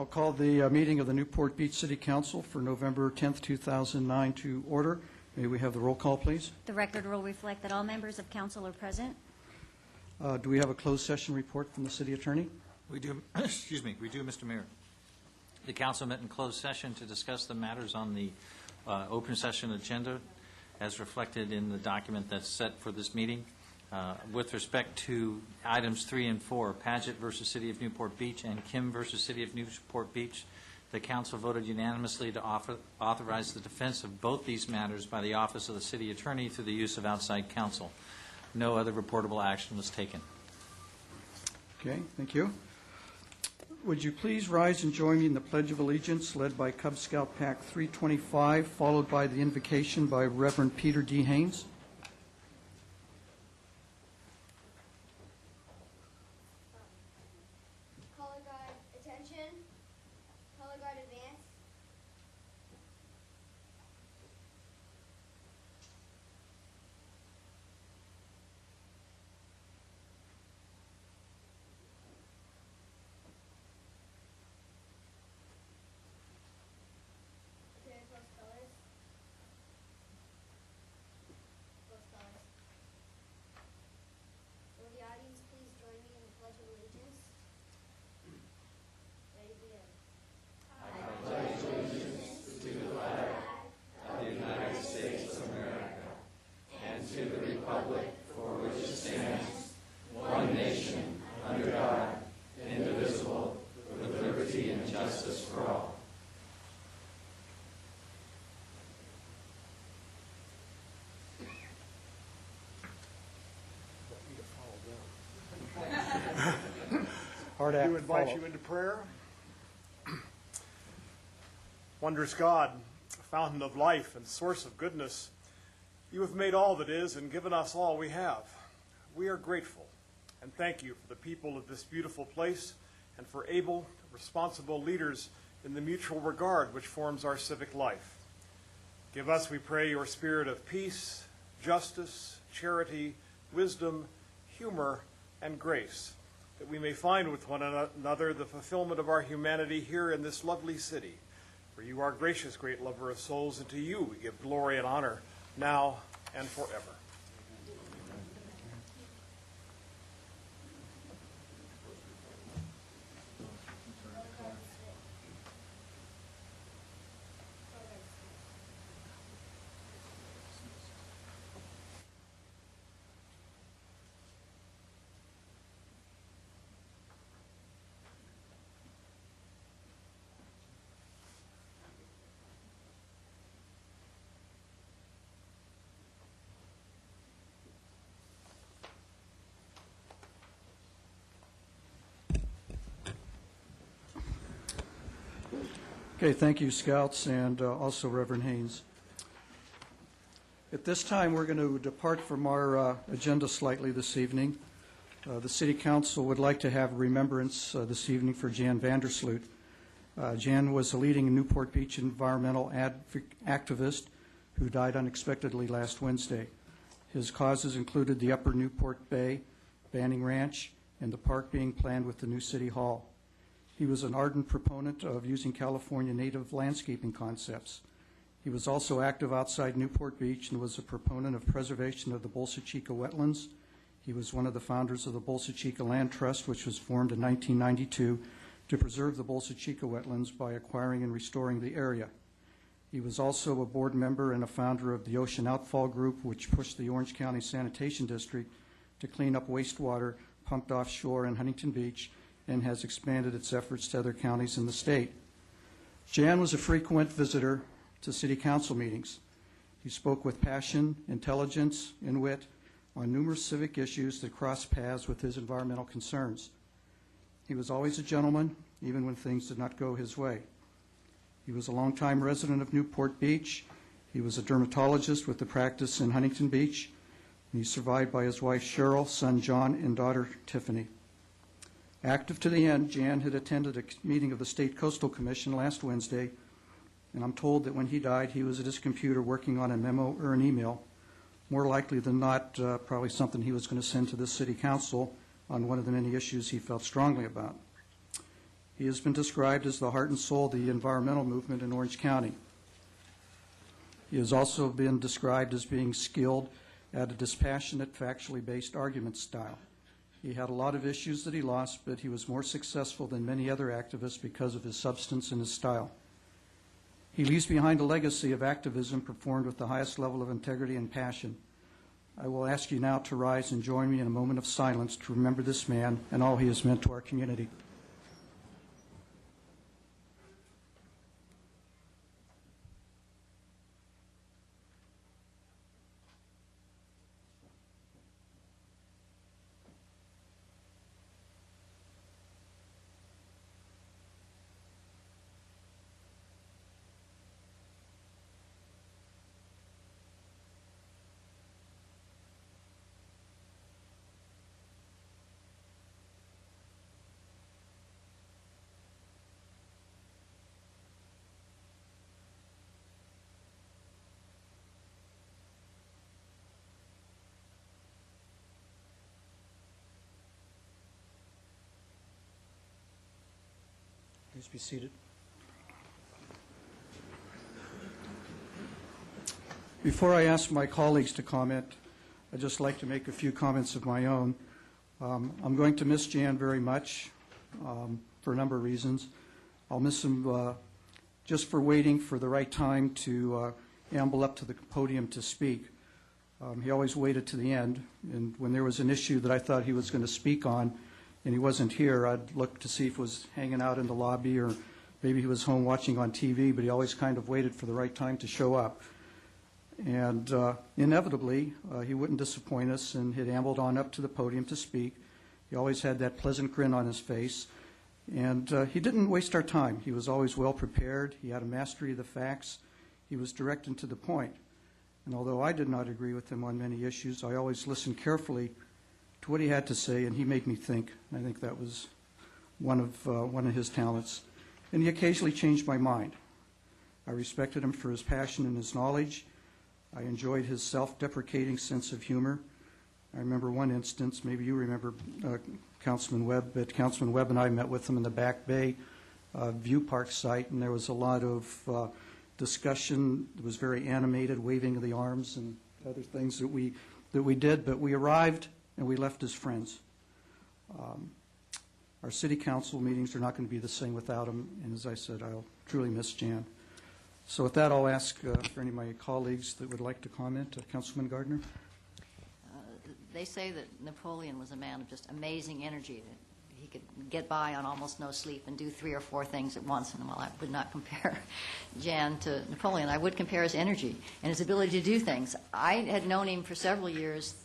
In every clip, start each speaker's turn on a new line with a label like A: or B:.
A: I'll call the meeting of the Newport Beach City Council for November 10th, 2009 to order. May we have the roll call, please?
B: The record will reflect that all members of council are present.
A: Do we have a closed session report from the city attorney?
C: We do. Excuse me. We do, Mr. Mayor. The council met in closed session to discuss the matters on the open session agenda as reflected in the document that's set for this meeting. With respect to items 3 and 4, Padgett versus City of Newport Beach and Kim versus City of Newport Beach, the council voted unanimously to authorize the defense of both these matters by the Office of the City Attorney through the use of outside counsel. No other reportable action was taken.
A: Okay, thank you. Would you please rise and join me in the Pledge of Allegiance led by Cub Scout Pack 325, followed by the invocation by Reverend Peter D. Haynes.
D: Color guard, attention. Color guard, advance. Okay, close colors. Close colors. Will the audience please join me in the Pledge of Allegiance? Ready, begin.
A: Hard act
E: We invite
A: follow.
E: you into prayer. Wondrous God, fountain of life and source of goodness, you have made all that is and given us all we have. We are grateful and thank you for the people of this beautiful place and for able, responsible leaders in the mutual regard which forms our civic life. Give us, we pray, your spirit of peace, justice, charity, wisdom, humor, and grace, that we may find with one another the fulfillment of our humanity here in this lovely city. For you are gracious, great lover of souls, and to you we give glory and honor now and forever.
A: Okay, thank you, Scouts, and also Reverend Haynes. At this time, we're going to depart from our agenda slightly this evening. The City Council would like to have a remembrance this evening for Jan Vandersloot. Jan was a leading Newport Beach environmental activist who died unexpectedly last Wednesday. His causes included the Upper Newport Bay, Banning Ranch, and the park being planned with the new City Hall. He was an ardent proponent of using California native landscaping concepts. He was also active outside Newport Beach and was a proponent of preservation of the Bolsa Chica wetlands. He was one of the founders of the Bolsa Chica Land Trust, which was formed in 1992 to preserve the Bolsa Chica wetlands by acquiring and restoring the area. He was also a board member and a founder of the Ocean Outfall Group, which pushed the Orange County Sanitation District to clean up wastewater pumped offshore in Huntington Beach, and has expanded its efforts to other counties in the state. Jan was a frequent visitor to City Council meetings. He spoke with passion, intelligence, and wit on numerous civic issues that crossed paths with his environmental concerns. He was always a gentleman, even when things did not go his way. He was a longtime resident of Newport Beach. He was a dermatologist with a practice in Huntington Beach. And he's survived by his wife Cheryl, son John, and daughter Tiffany. Active to the end, Jan had attended a meeting of the State Coastal Commission last Wednesday, and I'm told that when he died, he was at his computer working on a memo or an email, more likely than not, probably something he was going to send to the City Council on one of the many issues he felt strongly about. He has been described as the heart and soul of the environmental movement in Orange County. He has also been described as being skilled at a dispassionate, factually based argument style. He had a lot of issues that he lost, but he was more successful than many other activists because of his substance and his style. He leaves behind a legacy of activism performed with the highest level of integrity and passion. I will ask you now to rise and join me in a moment of silence to remember this man and all he has meant to our community. Please be seated. Before I ask my colleagues to comment, I'd just like to make a few comments of my own. I'm going to miss Jan very much for a number of reasons. I'll miss him just for waiting for the right time to amble up to the podium to speak. He always waited to the end, and when there was an issue that I thought he was going to speak on, and he wasn't here, I'd look to see if he was hanging out in the lobby or maybe he was home watching on TV, but he always kind of waited for the right time to show up. And inevitably, he wouldn't disappoint us, and he'd ambled on up to the podium to speak. He always had that pleasant grin on his face, and he didn't waste our time. He was always well prepared. He had a mastery of the facts. He was direct and to the point. And although I did not agree with him on many issues, I always listened carefully to what he had to say, and he made me think. I think that was one of his talents. And he occasionally changed my mind. I respected him for his passion and his knowledge. I enjoyed his self-deprecating sense of humor. I remember one instance, maybe you remember Councilman Webb, but Councilman Webb and I met with him in the Back Bay View Park site, and there was a lot of discussion. It was very animated, waving of the arms and other things that we did, but we arrived and we left as friends. Our city council meetings are not going to be the same without him, and as I said, I'll truly miss Jan. So with that, I'll ask for any of my colleagues that would like to comment. Councilman Gardner?
F: They say that Napoleon was a man of just amazing energy, that he could get by on almost no sleep and do 3 or 4 things at once. And while I would not compare Jan to Napoleon, I would compare his energy and his ability to do things. I had known him for several years,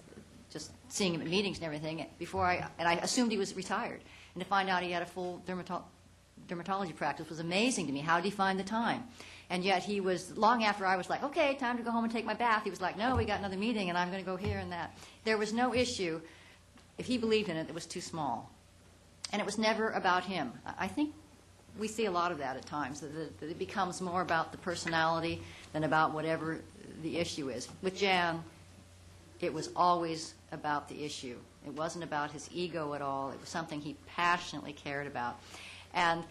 F: just seeing him at meetings and everything, and I assumed he was retired. And to find out he had a full dermatology practice was amazing to me. How did he find the time? And yet he was, long after I was like, okay, time to go home and take my bath, he was like, no, we got another meeting and I'm going to go here and that. There was no issue, if he believed in it, that was too small. And it was never about him. I think we see a lot of that at times, that it becomes more about the personality than about whatever the issue is. With Jan, it was always about the issue. It wasn't about his ego at all. It was something he passionately cared about. And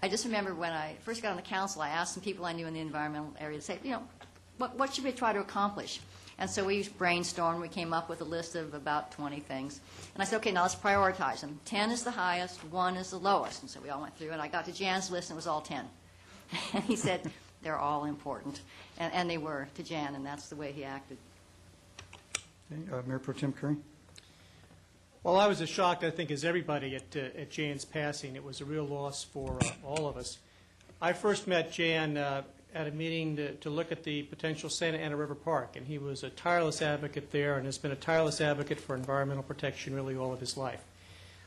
F: I just remember when I first got on the council, I asked some people I knew in the environmental area to say, you know, what should we try to accomplish? And so we brainstormed. We came up with a list of about 20 things. And I said, okay, now let's prioritize them. 10 is the highest, 1 is the lowest. And so we all went through, and I got to Jan's list, and it was all 10. And he said, they're all important. And they were to Jan, and that's the way he acted.
A: Okay, Mayor Pro Tem Curry?
G: Well, I was as shocked, I think, as everybody at Jan's passing. It was a real loss for all of us. I first met Jan at a meeting to look at the potential Santa Ana River Park, and he was a tireless advocate there and has been a tireless advocate for environmental protection really all of his life.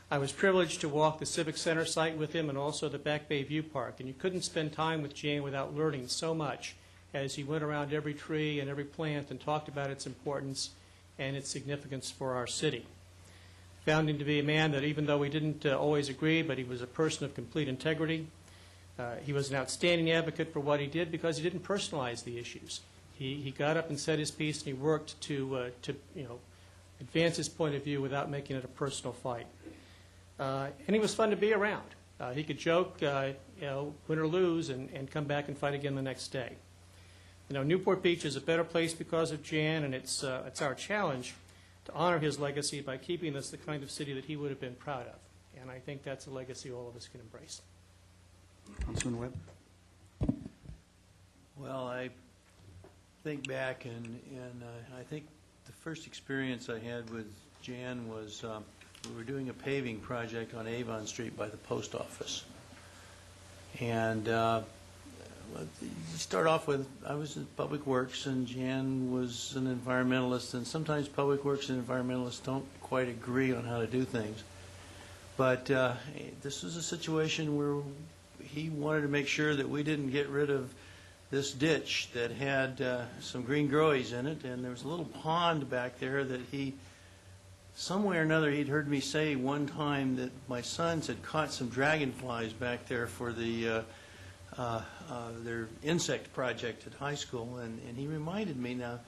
G: I was privileged to walk the Civic Center site with him and also the Back Bay View Park, and you couldn't spend time with Jan without learning so much as he went around every tree and every plant and talked about its importance and its significance for our city. Found him to be a man that, even though we didn't always agree, but he was a person of complete integrity. He was an outstanding advocate for what he did because he didn't personalize the issues. He got up and said his piece, and he worked to advance his point of view without making it a personal fight. And he was fun to be around. He could joke, win or lose, and come back and fight again the next day. Newport Beach is a better place because of Jan, and it's our challenge to honor his legacy by keeping this the kind of city that he would have been proud of. And I think that's a legacy all of us can embrace.
A: Councilman Webb?
H: Well, I think back, and I think the first experience I had with Jan was we were doing a paving project on Avon Street by the post office. And you start off with, I was in Public Works, and Jan was an environmentalist, and sometimes Public Works and environmentalists don't quite agree on how to do things. But this was a situation where he wanted to make sure that we didn't get rid of this ditch that had some green growies in it, and there was a little pond back there that some way or another, he'd heard me say one time that my sons had caught some dragonflies back there for their insect project at high school, and he reminded me, now,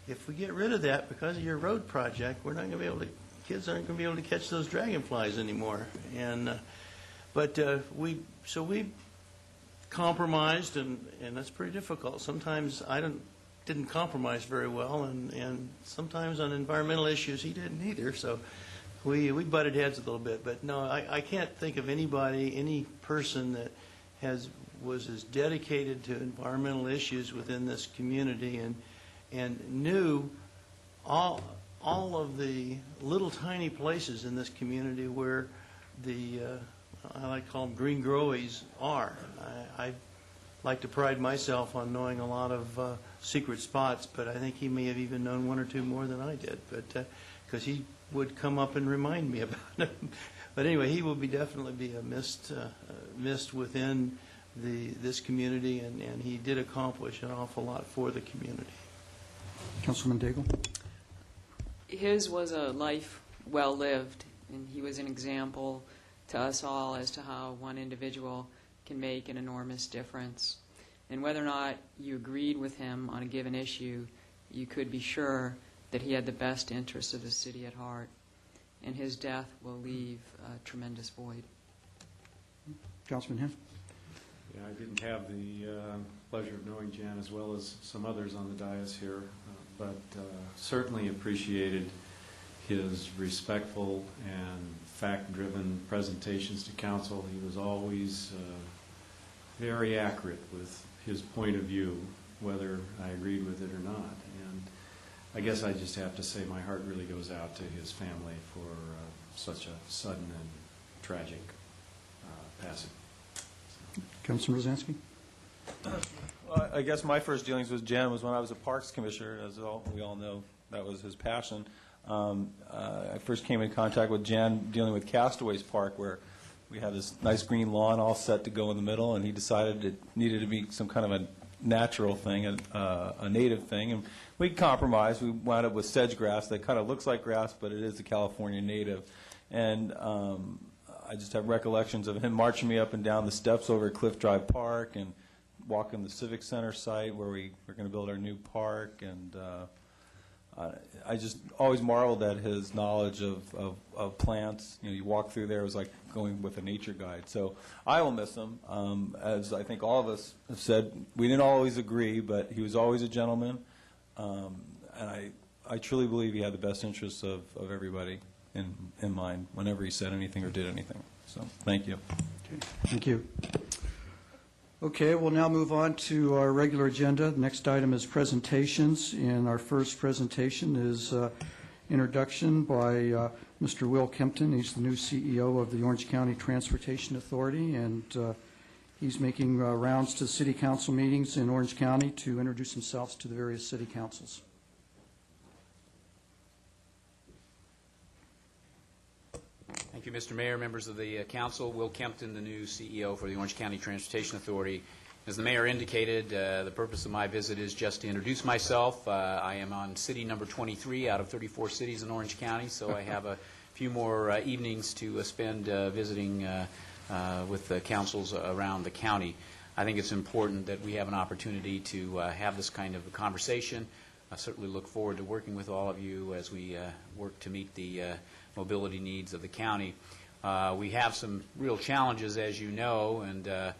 H: if we get rid of that because of your road project, we're not going to be able to, kids aren't going to be able to catch those dragonflies anymore. And but we compromised, and that's pretty difficult. Sometimes I didn't compromise very well, and sometimes on environmental issues he didn't either. So we butted heads a little bit. But no, I can't think of any person that was as dedicated to environmental issues within this community and knew all of the little tiny places in this community where the I like to call them green growies are. I like to pride myself on knowing a lot of secret spots, but I think he may have even known one or two more than I did, but because he would come up and remind me about them. But anyway, he will definitely be missed within this community, and he did accomplish an awful lot for the community.
A: Councilman Daigle?
I: His was a life well lived, and he was an example to us all as to how one individual can make an enormous difference. And whether or not you agreed with him on a given issue, you could be sure that he had the best interests of the city at heart. And his death will leave a tremendous void.
A: Councilman Hill?
J: Yeah, I didn't have the pleasure of knowing Jan as well as some others on the dais here, but certainly appreciated his respectful and fact-driven presentations to council. He was always very accurate with his point of view, whether I agreed with it or not. And I guess I just have to say my heart really goes out to his family for such a sudden and tragic passing.
A: Councilman Rosansky?
K: Well, I guess my first dealings with Jan was when I was a Parks Commissioner. As we all know, that was his passion. I first came in contact with Jan dealing with Castaways Park, where we had this nice green lawn all set to go in the middle, and he decided it needed to be some kind of a natural thing, a native thing. And we compromised. We wound up with sedge grass that kind of looks like grass, but it is a California native. And I just have recollections of him marching me up and down the steps over at Cliff Drive Park and walking the Civic Center site where we're going to build our new park. And I just always marveled at his knowledge of plants. You walk through there, it was like going with a nature guide. So I will miss him. As I think all of us have said, we didn't always agree, but he was always a gentleman. And I truly believe he had the best interests of everybody in mind whenever he said anything or did anything. So thank you.
A: Okay, thank you. Okay, we'll now move on to our regular agenda. The next item is presentations, and our first presentation is introduction by Mr. Will Kempton. He's the new CEO of the Orange County Transportation Authority, and he's making rounds to city council meetings in Orange County to introduce himself to the various city councils.
L: Thank you, Mr. Mayor, members of the council. Will Kempton, the new CEO for the Orange County Transportation Authority. As the mayor indicated, the purpose of my visit is just to introduce myself. I am on city number 23 out of 34 cities in Orange County, so I have a few more evenings to spend visiting with the councils around the county. I think it's important that we have an opportunity to have this kind of a conversation. I certainly look forward to working with all of you as we work to meet the mobility needs of the county. We have some real challenges, as you know, and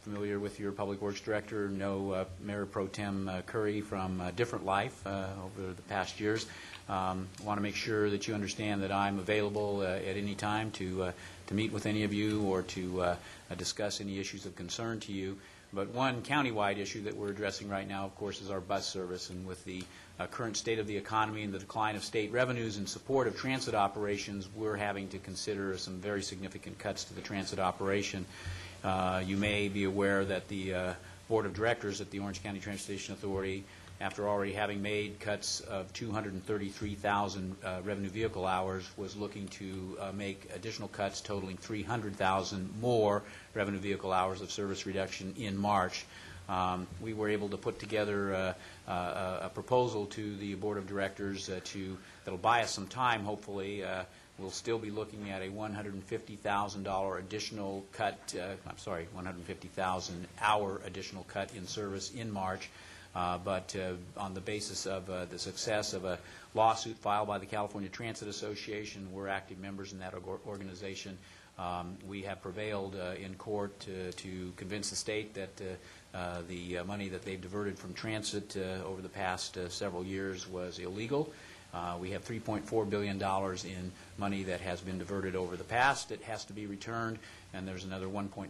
L: familiar with your Public Works Director, know Mayor Pro Tem Curry from different life over the past years. Want to make sure that you understand that I'm available at any time to meet with any of you or to discuss any issues of concern to you. But one countywide issue that we're addressing right now, of course, is our bus service. And with the current state of the economy and the decline of state revenues in support of transit operations, we're having to consider some very significant cuts to the transit operation. You may be aware that the Board of Directors at the Orange County Transportation Authority, after already having made cuts of 233,000 revenue vehicle hours, was looking to make additional cuts totaling 300,000 more revenue vehicle hours of service reduction in March. We were able to put together a proposal to the Board of Directors that'll buy us some time, hopefully. We'll still be looking at a $150,000 additional cut, 150,000 hour additional cut in service in March. But on the basis of the success of a lawsuit filed by the California Transit Association, we're active members in that organization. We have prevailed in court to convince the state that the money that they've diverted from transit over the past several years was illegal. We have $3.4 billion in money that has been diverted over the past. It has to be returned, and there's another $1.9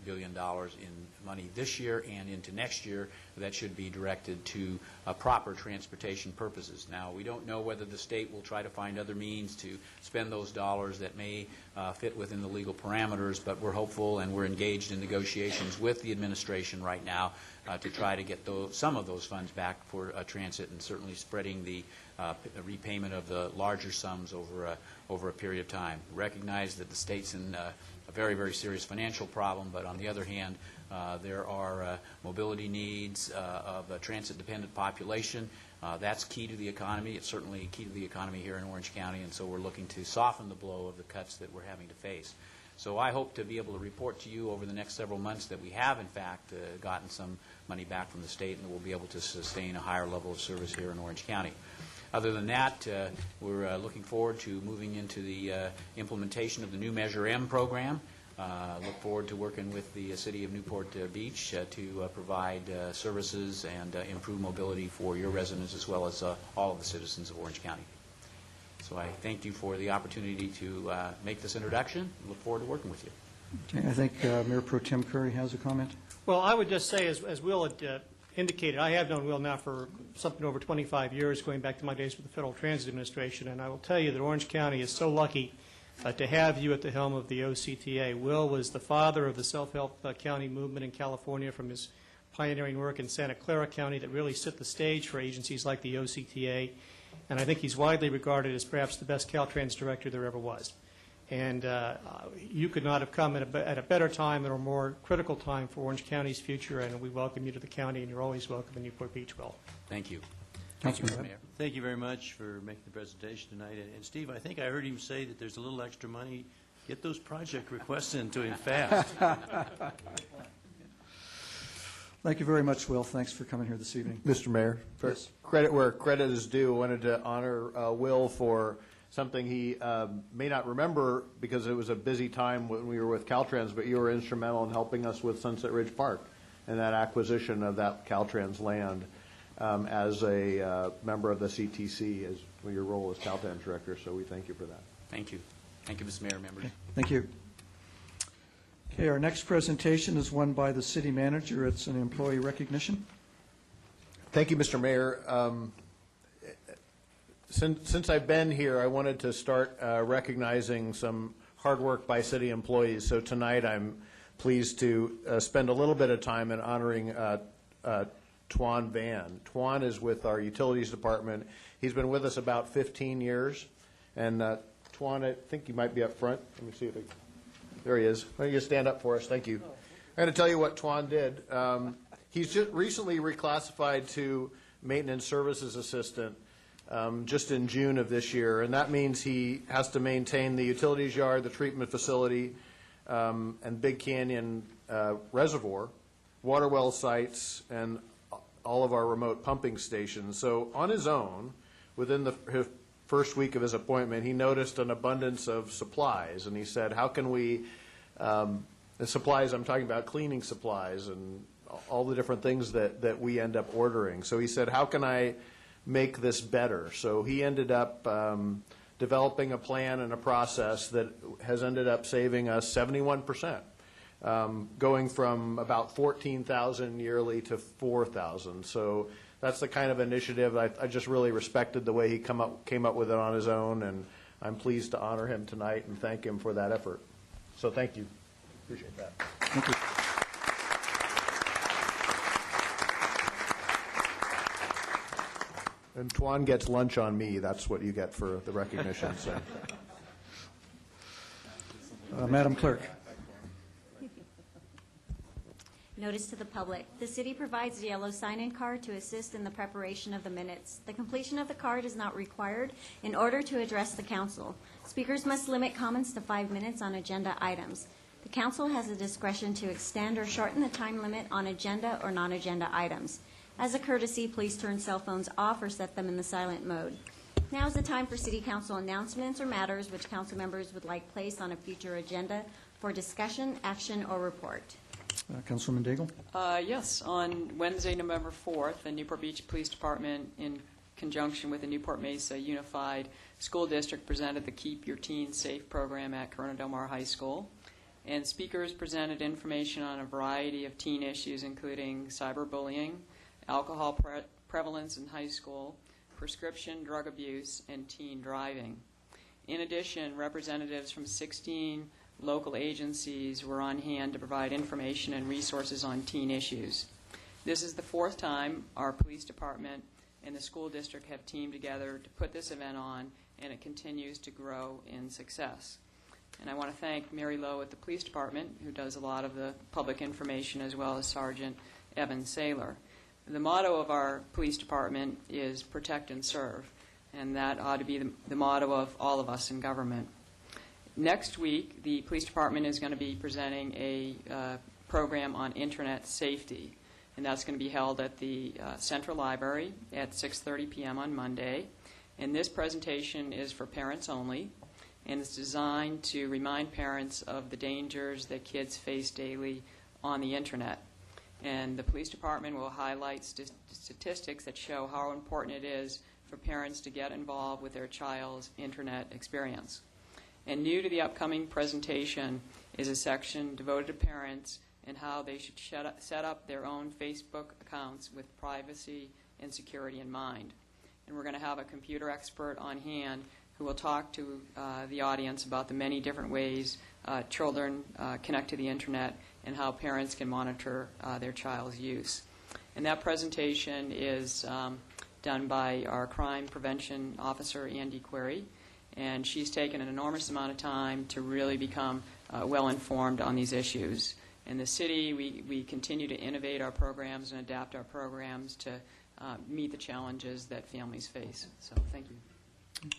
L: billion in money this year and into next year that should be directed to proper transportation purposes. Now, we don't know whether the state will try to find other means to spend those dollars that may fit within the legal parameters, but we're hopeful and we're engaged in negotiations with the administration right now to try to get some of those funds back for transit, and certainly spreading the repayment of the larger sums over a period of time. Recognize that the state's in a very, very serious financial problem, but on the other hand, there are mobility needs of a transit-dependent population. That's key to the economy. It's certainly key to the economy here in Orange County, and so we're looking to soften the blow of the cuts that we're having to face. So I hope to be able to report to you over the next several months that we have, in fact, gotten some money back from the state, and we'll be able to sustain a higher level of service here in Orange County. Other than that, we're looking forward to moving into the implementation of the new Measure M program. Look forward to working with the city of Newport Beach to provide services and improve mobility for your residents as well as all of the citizens of Orange County. So I thank you for the opportunity to make this introduction and look forward to working with you.
A: Okay, I think Mayor Pro Tem Curry has a comment.
G: Well, I would just say, as Will had indicated, I have known Will now for something over 25 years, going back to my days with the Federal Transit Administration, and I will tell you that Orange County is so lucky to have you at the helm of the OCTA. Will was the father of the self-help county movement in California from his pioneering work in Santa Clara County that really set the stage for agencies like the OCTA, and I think he's widely regarded as perhaps the best Caltrans director there ever was. And you could not have come at a better time or a more critical time for Orange County's future, and we welcome you to the county, and you're always welcome in Newport Beach, Will.
L: Thank you.
A: Thank you,
L: Mayor.
H: Thank you very much for making the presentation tonight. And Steve, I think I heard him say that there's a little extra money. Get those project requests in to him fast.
A: Thank you very much, Will. Thanks for coming here this evening.
M: Mr. Mayor,
A: Yes.
M: credit where credit is due. I wanted to honor Will for something he may not remember because it was a busy time when we were with Caltrans, but you were instrumental in helping us with Sunset Ridge Park and that acquisition of that Caltrans land as a member of the CTC, as your role as Caltrans director. So we thank you for that.
L: Thank you. Thank you, Mr. Mayor, members.
A: Okay. Thank you. Okay, our next presentation is one by the city manager. It's an employee recognition.
M: Thank you, Mr. Mayor. Since I've been here, I wanted to start recognizing some hard work by city employees. So tonight I'm pleased to spend a little bit of time in honoring Twan Van. Twan is with our utilities department. He's been with us about 15 years. And Twan, I think you might be up front. Let me see if there he is. Why don't you stand up for us? Thank you. I'm going to tell you what Twan did. He's just recently reclassified to maintenance services assistant just in June of this year, and that means he has to maintain the utilities yard, the treatment facility, and Big Canyon Reservoir, water well sites, and all of our remote pumping stations. So on his own, within first week of his appointment, he noticed an abundance of supplies, and he said, how can we, the supplies, I'm talking about cleaning supplies and all the different things that we end up ordering. So he said, how can I make this better? So he ended up developing a plan and a process that has ended up saving us 71%, going from about 14,000 yearly to 4,000. So that's the kind of initiative I just really respected the way he came up with it on his own, and I'm pleased to honor him tonight and thank him for that effort. So thank you. Appreciate that.
A: Thank you.
M: And Tuan gets lunch on me. That's what you get for the recognition. So.
A: Madam Clerk.
B: Notice to the public. The city provides a yellow sign-in card to assist in the preparation of the minutes. The completion of the card is not required in order to address the council. Speakers must limit comments to 5 minutes on agenda items. The council has the discretion to extend or shorten the time limit on agenda or non-agenda items. As a courtesy, please turn cell phones off or set them in the silent mode. Now is the time for city council announcements or matters which council members would like placed on a future agenda for discussion, action, or report.
A: Councilwoman Daigle?
I: Yes, on Wednesday, November 4th, the Newport Beach Police Department, in conjunction with the Newport Mesa Unified School District, presented the Keep Your Teens Safe program at Corona Del Mar High School. And speakers presented information on a variety of teen issues, including cyberbullying, alcohol prevalence in high school, prescription drug abuse, and teen driving. In addition, representatives from 16 local agencies were on hand to provide information and resources on teen issues. This is the 4th time our police department and the school district have teamed together to put this event on, and it continues to grow in success. And I want to thank Mary Lowe at the police department, who does a lot of the public information, as well as Sergeant Evan Saylor. The motto of our police department is protect and serve, and that ought to be the motto of all of us in government. Next week, the police department is going to be presenting a program on internet safety, and that's going to be held at the Central Library at 6:30 p.m. on Monday. And this presentation is for parents only, and it's designed to remind parents of the dangers that kids face daily on the internet. And the police department will highlight statistics that show how important it is for parents to get involved with their child's internet experience. And new to the upcoming presentation is a section devoted to parents and how they should set up their own Facebook accounts with privacy and security in mind. And we're going to have a computer expert on hand who will talk to the audience about the many different ways children connect to the internet and how parents can monitor their child's use. And that presentation is done by our crime prevention officer, Andy Query, and she's taken an enormous amount of time to really become well-informed on these issues. In the city, we continue to innovate our programs and adapt our programs to meet the challenges that families face. So thank you.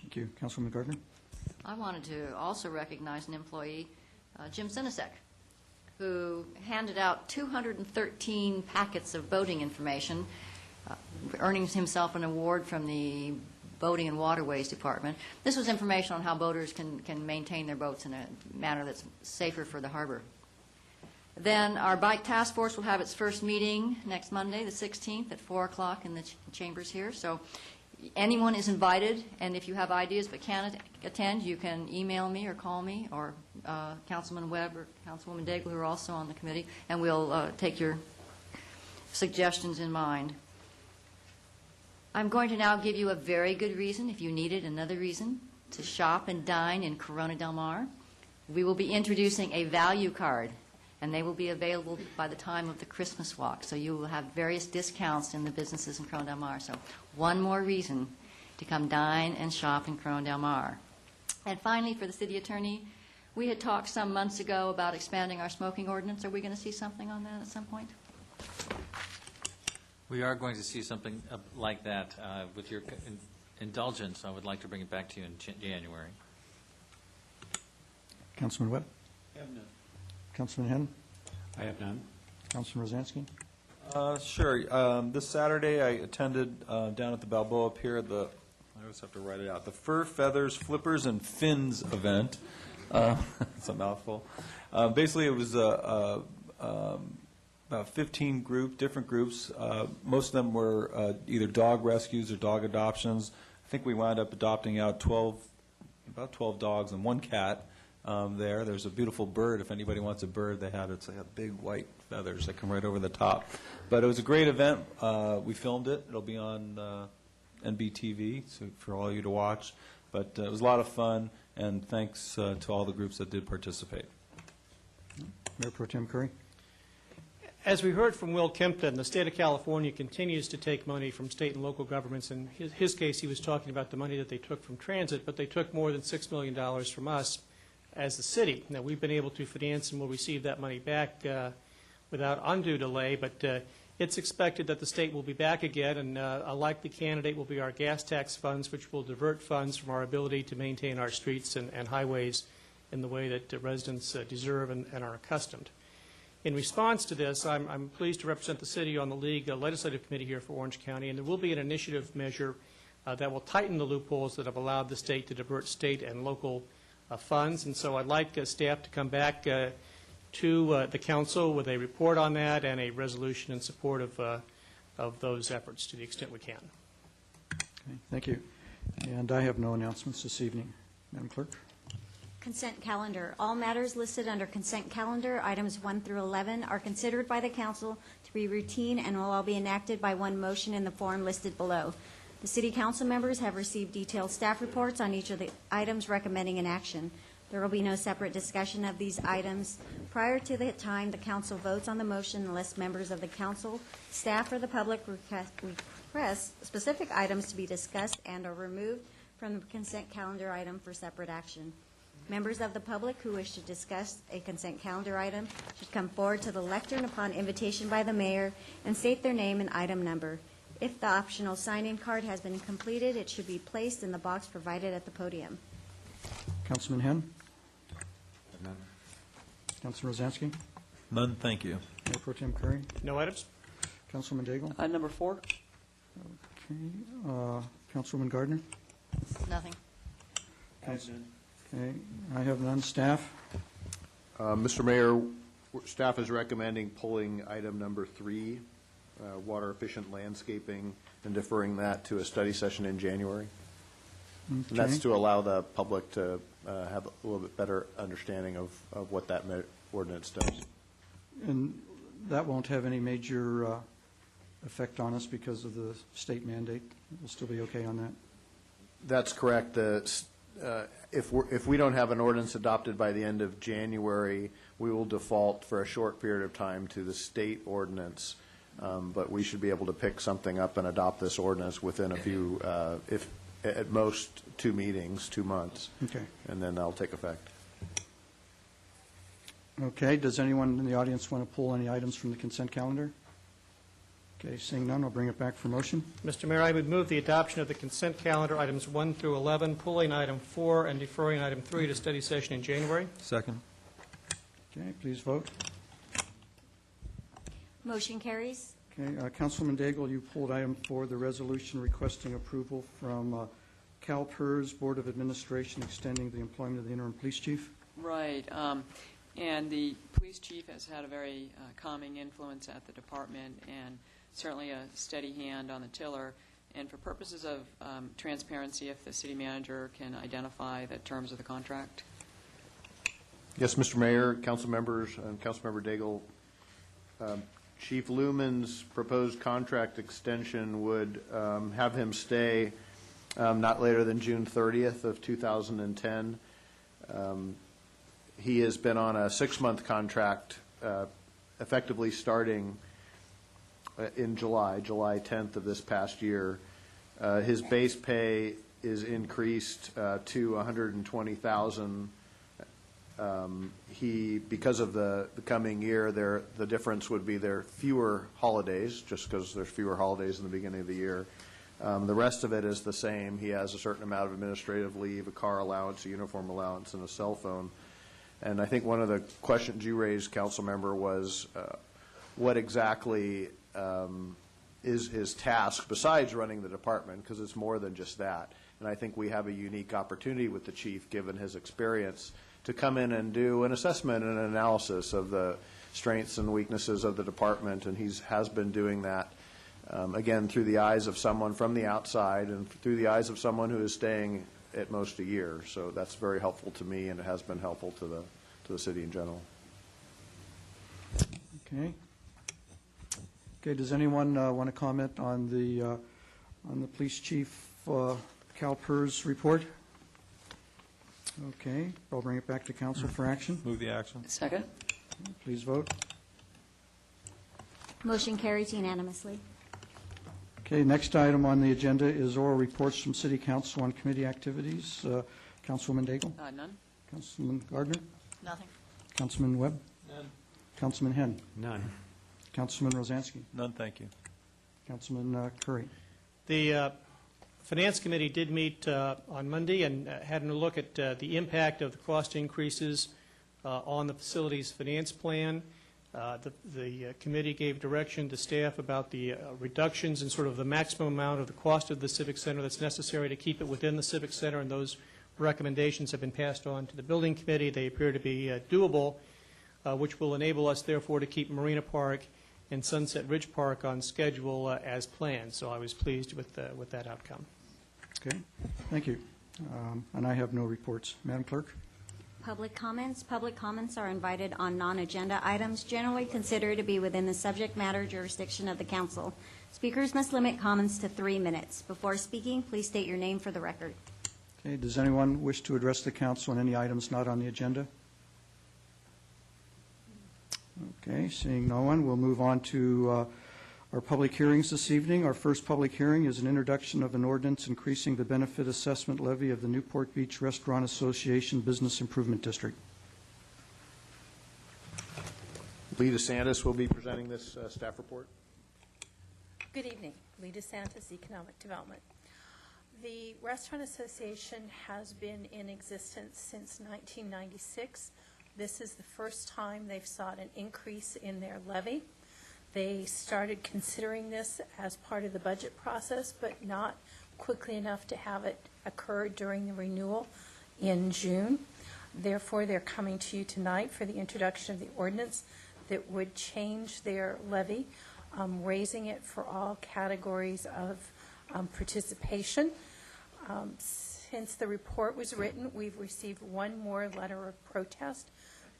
A: Thank you. Councilwoman Gardner?
F: I wanted to also recognize an employee, Jim Sinisek, who handed out 213 packets of boating information, earning himself an award from the Boating and Waterways Department. This was information on how boaters can maintain their boats in a manner that's safer for the harbor. Then our Bike Task Force will have its first meeting next Monday, the 16th, at 4 o'clock in the chambers here. So anyone is invited, and if you have ideas but can't attend, you can email me or call me, or Councilman Webb or Councilwoman Daigle, who are also on the committee, and we'll take your suggestions in mind. I'm going to now give you a very good reason, if you needed another reason, to shop and dine in Corona Del Mar. We will be introducing a value card, and they will be available by the time of the Christmas walk. So you will have various discounts in the businesses in Corona Del Mar. So one more reason to come dine and shop in Corona Del Mar. And finally, for the city attorney, we had talked some months ago about expanding our smoking ordinance. Are we going to see something on that at some point?
C: We are going to see something like that. With your indulgence, I would like to bring it back to you in January.
A: Councilman Webb?
J: I have none.
A: Councilman Henn?
J: I have none.
A: Councilman Rosansky?
K: Sure. This Saturday, I attended down at the Balboa Pier, I always have to write it out. The Fur, Feathers, Flippers, and Fins event. It's a mouthful. Basically, it was about 15 different groups. Most of them were either dog rescues or dog adoptions. I think we wound up adopting out about 12 dogs and one cat there. There's a beautiful bird. If anybody wants a bird, they have it's like a big white feathers that come right over the top. But it was a great event. We filmed it. It'll be on NBTV so for all you to watch. But it was a lot of fun, and thanks to all the groups that did participate.
A: Mayor Pro Tem Curry.
G: As we heard from Will Kempton, the state of California continues to take money from state and local governments. In his case, he was talking about the money that they took from transit, but they took more than $6 million from us as the city. Now, we've been able to finance and will receive that money back without undue delay, but it's expected that the state will be back again, and a likely candidate will be our gas tax funds, which will divert funds from our ability to maintain our streets and highways in the way that residents deserve and are accustomed. In response to this, I'm pleased to represent the city on the League Legislative Committee here for Orange County, and there will be an initiative measure that will tighten the loopholes that have allowed the state to divert state and local funds. And so I'd like staff to come back to the council with a report on that and a resolution in support of those efforts to the extent we can.
A: Okay, thank you. And I have no announcements this evening. Madam Clerk.
B: Consent calendar. All matters listed under consent calendar, items 1 through 11, are considered by the council to be routine and will all be enacted by one motion in the form listed below. The city council members have received detailed staff reports on each of the items recommending an action. There will be no separate discussion of these items prior to the time the council votes on the motion unless members of the council, staff, or the public request specific items to be discussed and are removed from the consent calendar item for separate action. Members of the public who wish to discuss a consent calendar item should come forward to the lectern upon invitation by the mayor and state their name and item number. If the optional sign-in card has been completed, it should be placed in the box provided at the podium.
A: Councilman Henn. None. Councilman Rosansky.
K: None, thank you.
A: Mayor Pro Tem Curry.
G: No items?
A: Councilman Daigle.
I: Number 4.
A: Okay. Councilwoman Gardner.
F: Nothing.
A: Okay, I have none. Staff?
M: Mr. Mayor, staff is recommending pulling item number 3, water efficient landscaping, and deferring that to a study session in January. And that's to allow the public to have a little bit better understanding of what that ordinance does.
A: And that won't have any major effect on us because of the state mandate? We'll still be okay on that?
M: That's correct. If we don't have an ordinance adopted by the end of January, we will default for a short period of time to the state ordinance. But we should be able to pick something up and adopt this ordinance within a few, if at most 2 meetings, 2 months.
A: Okay.
M: And then that'll take effect.
A: Okay. Does anyone in the audience want to pull any items from the consent calendar? Okay. Seeing none, I'll bring it back for motion.
G: Mr. Mayor, I would move the adoption of the consent calendar, items 1 through 11, pulling item 4 and deferring item 3 to study session in January.
K: Second.
A: Okay. Please vote.
B: Motion carries.
A: Okay. Councilman Daigle, you pulled item 4, the resolution requesting approval from CALPERS Board of Administration extending the employment of the interim police chief.
I: Right. And the police chief has had a very calming influence at the department and certainly a steady hand on the tiller. And for purposes of transparency, if the city manager can identify the terms of the contract.
M: Yes, Mr. Mayor, council members, and Councilmember Daigle, Chief Lumen's proposed contract extension would have him stay not later than June 30th of 2010. He has been on a 6-month contract, effectively starting in July 10th of this past year. His base pay is increased to $120,000. Because of the coming year, the difference would be there are fewer holidays, just because there's fewer holidays in the beginning of the year. The rest of it is the same. He has a certain amount of administrative leave, a car allowance, a uniform allowance, and a cell phone. And I think one of the questions you raised, council member, was what exactly is his task besides running the department, because it's more than just that. And I think we have a unique opportunity with the chief, given his experience, to come in and do an assessment and an analysis of the strengths and weaknesses of the department, and he has been doing that, again, through the eyes of someone from the outside and through the eyes of someone who is staying at most a year. So that's very helpful to me, and it has been helpful to the city in general.
A: Okay. Okay, does anyone want to comment on the police chief CalPERS report? Okay, I'll bring it back to council for action.
K: Move the action.
I: Second?
A: Please vote.
B: Motion carries unanimously.
A: Okay, next item on the agenda is oral reports from City Council on committee activities. Councilwoman Daigle?
I: None?
A: Councilman Gardner?
F: Nothing.
A: Councilman Webb?
H: None.
A: Councilman Henn?
J: None.
A: Councilman Rosansky?
K: None, thank you.
A: Councilman Curry?
G: The Finance Committee did meet on Monday and had a look at the impact of the cost increases on the facilities finance plan. The committee gave direction to staff about the reductions in sort of the maximum amount of the cost of the Civic Center that's necessary to keep it within the Civic Center, and those recommendations have been passed on to the Building Committee. They appear to be doable, which will enable us, therefore, to keep Marina Park and Sunset Ridge Park on schedule as planned. So I was pleased with that outcome.
A: Okay, thank you. And I have no reports. Madam Clerk?
B: Public comments. Public comments are invited on non-agenda items generally considered to be within the subject matter jurisdiction of the council. Speakers must limit comments to 3 minutes. Before speaking, please state your name for the record.
A: Okay, does anyone wish to address the council on any items not on the agenda? Okay, seeing no one, we'll move on to our public hearings this evening. Our first public hearing is an introduction of an ordinance increasing the benefit assessment levy of the Newport Beach Restaurant Association Business Improvement District.
M: Lee DeSantis will be presenting this staff report.
N: Good evening. Lee DeSantis, Economic Development. The Restaurant Association has been in existence since 1996. This is the first time they've sought an increase in their levy. They started considering this as part of the budget process, but not quickly enough to have it occur during the renewal in June. Therefore, they're coming to you tonight for the introduction of the ordinance that would change their levy, raising it for all categories of participation. Since the report was written, we've received one more letter of protest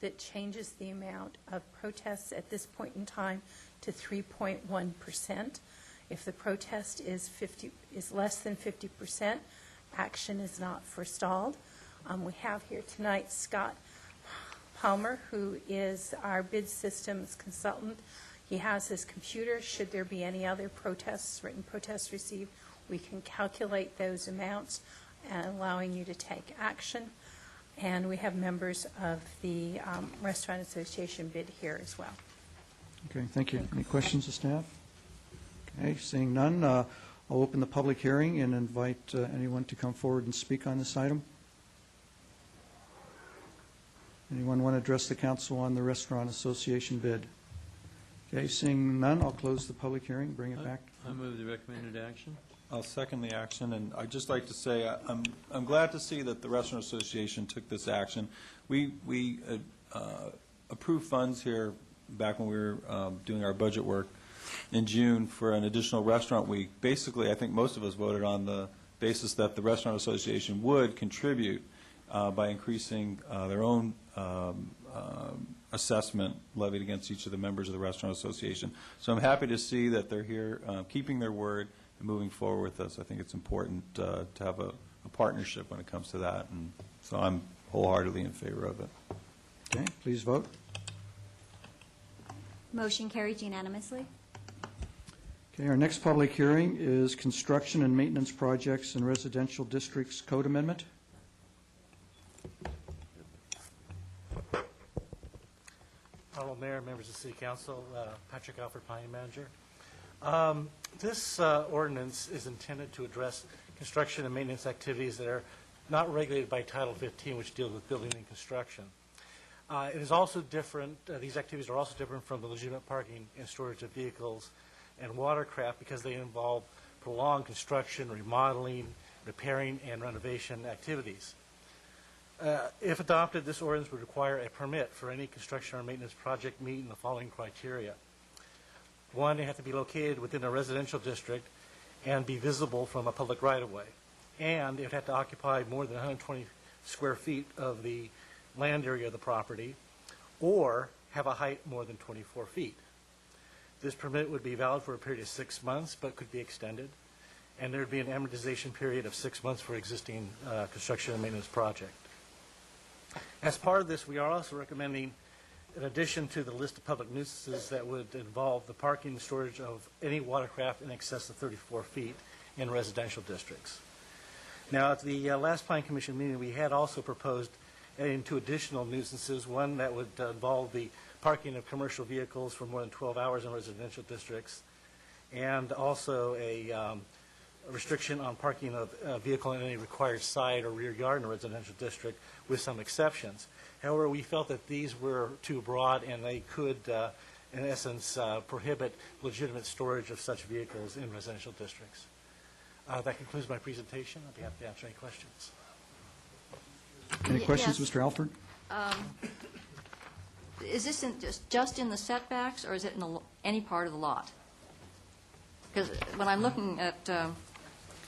N: that changes the amount of protests at this point in time to 3.1%. If the protest is less than 50%, action is not forestalled. We have here tonight Scott Palmer, who is our bid systems consultant. He has his computer. Should there be any other protests, written protests received, we can calculate those amounts, allowing you to take action. And we have members of the Restaurant Association bid here as well.
A: Okay, thank you. Any questions of staff? Okay, seeing none, I'll open the public hearing and invite anyone to come forward and speak on this item. Anyone want to address the council on the Restaurant Association bid? Okay, seeing none, I'll close the public hearing, bring it back.
H: I move the recommended action.
K: I'll second the action, and I'd just like to say I'm glad to see that the Restaurant Association took this action. We approved funds here back when we were doing our budget work in June for an additional restaurant week. Basically, I think most of us voted on the basis that the Restaurant Association would contribute by increasing their own assessment levied against each of the members of the Restaurant Association. So I'm happy to see that they're here keeping their word and moving forward with us. I think it's important to have a partnership when it comes to that, and so I'm wholeheartedly in favor of it.
A: Okay, please vote.
B: Motion carries unanimously.
A: Okay, our next public hearing is construction and maintenance projects in residential districts code amendment.
O: Honorable Mayor, members of the City Council, Patrick Alford, Planning Manager. This ordinance is intended to address construction and maintenance activities that are not regulated by Title 15, which deals with building and construction. It is also different, these activities are also different from the legitimate parking and storage of vehicles and watercraft because they involve prolonged construction, remodeling, repairing and renovation activities. If adopted, this ordinance would require a permit for any construction or maintenance project meeting the following criteria. One, they have to be located within a residential district and be visible from a public right-of-way. And it would have to occupy more than 120 square feet of the land area of the property, or have a height more than 24 feet. This permit would be valid for a period of 6 months, but could be extended. And there would be an amortization period of 6 months for existing construction and maintenance project. As part of this, we are also recommending, in addition to the list of public nuisances that would involve the parking and storage of any watercraft in excess of 34 feet in residential districts. Now, at the last Plan Commission meeting, we had also proposed adding 2 additional nuisances, one that would involve the parking of commercial vehicles for more than 12 hours in residential districts, and also a restriction on parking of a vehicle in any required side or rear yard in a residential district, with some exceptions. However, we felt that these were too broad, and they could, in essence, prohibit legitimate storage of such vehicles in residential districts. That concludes my presentation. I'd be happy to answer any questions.
A: Any questions,
F: Yes.
A: Mr. Alford?
F: Is this just in the setbacks, or is it in any part of the lot? Because when I'm looking at,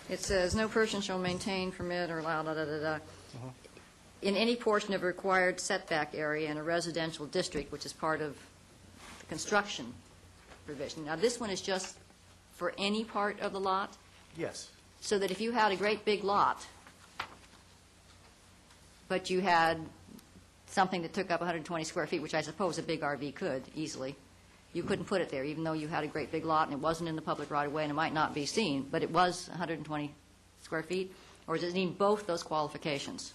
F: it says, no person shall maintain, permit, or allow, in any portion of a required setback area in a residential district, which is part of the construction provision. Now, this one is just for any part of the lot?
O: Yes.
F: So that if you had a great big lot, but you had something that took up 120 square feet, which I suppose a big RV could easily, you couldn't put it there, even though you had a great big lot and it wasn't in the public right-of-way and it might not be seen, but it was 120 square feet? Or does it need both those qualifications?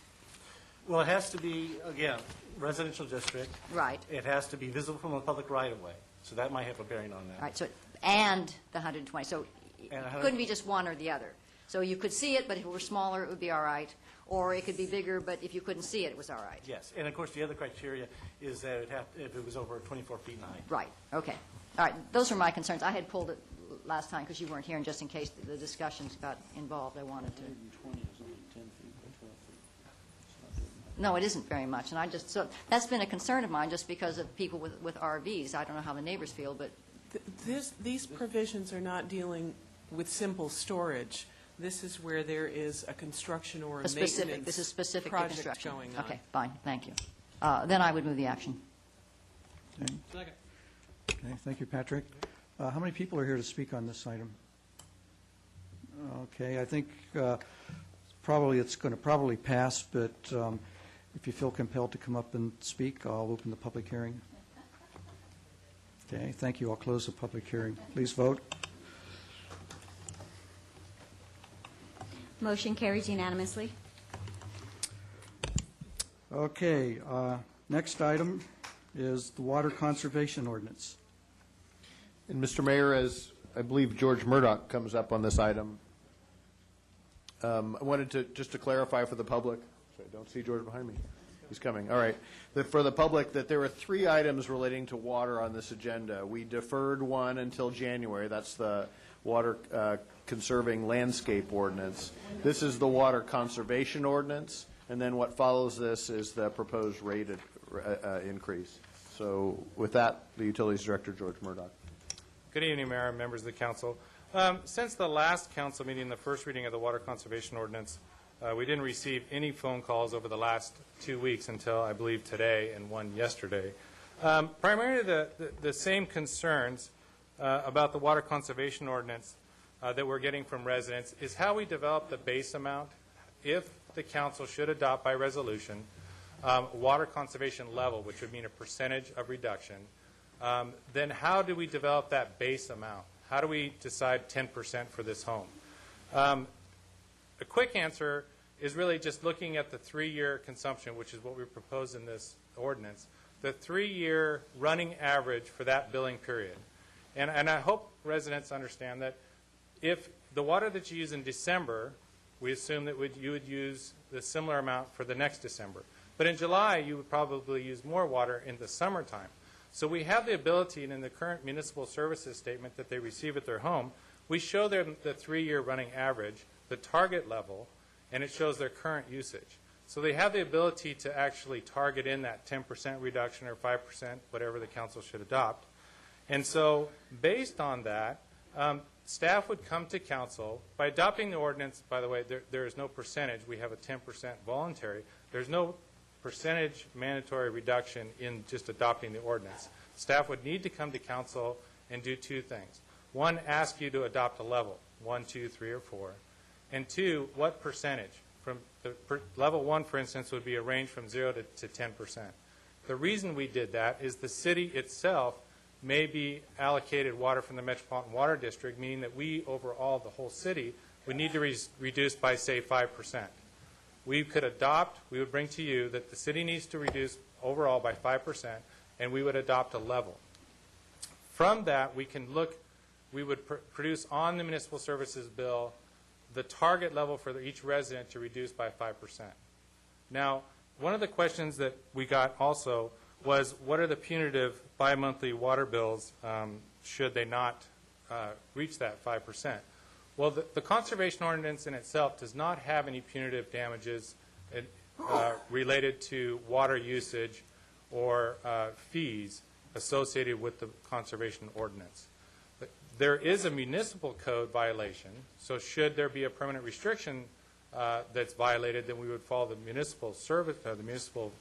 O: Well, it has to be, again, residential district.
F: Right.
O: It has to be visible from a public right-of-way, so that might have a bearing on that.
F: Right, so, and the 120, so
O: And
F: it couldn't be just one or the other. So you could see it, but if it were smaller, it would be all right. Or it could be bigger, but if you couldn't see it, it was all right.
O: Yes, and of course, the other criteria is that it have, if it was over 24 feet in height.
F: Right, okay. All right, those are my concerns. I had pulled it last time because you weren't here, and just in case the discussions got involved, I wanted to. No, it isn't very much, and I just, so that's been a concern of mine just because of people with RVs. I don't know how the neighbors feel, but.
P: These provisions are not dealing with simple storage. This is where there is a construction or a maintenance
F: This is specific to
P: project
F: construction.
P: going on.
F: Okay, fine, thank you. Then I would move the action.
A: Okay.
O: Second.
A: Okay, thank you, Patrick. How many people are here to speak on this item? Okay, I think it's going to probably pass, but if you feel compelled to come up and speak, I'll open the public hearing. Okay, thank you. I'll close the public hearing. Please vote.
B: Motion carries unanimously.
A: Okay, next item is the Water Conservation Ordinance.
M: And Mr. Mayor, as I believe George Murdoch comes up on this item, I wanted to just to clarify for the public. Sorry, don't see George behind me. He's coming. All right. For the public, that there are 3 items relating to water on this agenda. We deferred one until January. That's the Water Conserving Landscape Ordinance. This is the Water Conservation Ordinance. And then what follows this is the proposed rate increase. So with that, the Utilities Director, George Murdoch.
Q: Good evening, Mayor and members of the Council. Since the last Council meeting, the first reading of the Water Conservation Ordinance, we didn't receive any phone calls over the last 2 weeks until, I believe, today and one yesterday. Primarily the same concerns about the Water Conservation Ordinance that we're getting from residents is how we develop the base amount if the Council should adopt by resolution water conservation level, which would mean a percentage of reduction. Then how do we develop that base amount? How do we decide 10% for this home? A quick answer is really just looking at the 3-year consumption, which is what we propose in this ordinance, the 3-year running average for that billing period. And I hope residents understand that if the water that you use in December, we assume that you would use the similar amount for the next December. But in July, you would probably use more water in the summertime. So we have the ability, and in the current municipal services statement that they receive at their home, we show them the 3-year running average the target level, and it shows their current usage. So they have the ability to actually target in that 10% reduction or 5%, whatever the council should adopt. And so based on that, staff would come to council. By adopting the ordinance, by the way, there is no percentage. We have a 10% voluntary. There's no percentage mandatory reduction in just adopting the ordinance. Staff would need to come to council and do two things. One, ask you to adopt a level, 1, 2, 3, or 4. And two, what percentage? From level 1, for instance, would be a range from 0 to 10%. The reason we did that is the city itself may be allocated water from the Metropolitan Water District, meaning that we, overall, the whole city, would need to reduce by, say, 5%. We could adopt, we would bring to you that the city needs to reduce overall by 5%, and we would adopt a level. From that, we can look, we would produce on the municipal services bill the target level for each resident to reduce by 5%. Now, one of the questions that we got also was, what are the punitive bi-monthly water bills should they not reach that 5%? Well, the conservation ordinance in itself does not have any punitive damages related to water usage or fees associated with the conservation ordinance. There is a municipal code violation, so should there be a permanent restriction that's violated, then we would follow the municipal service, the municipal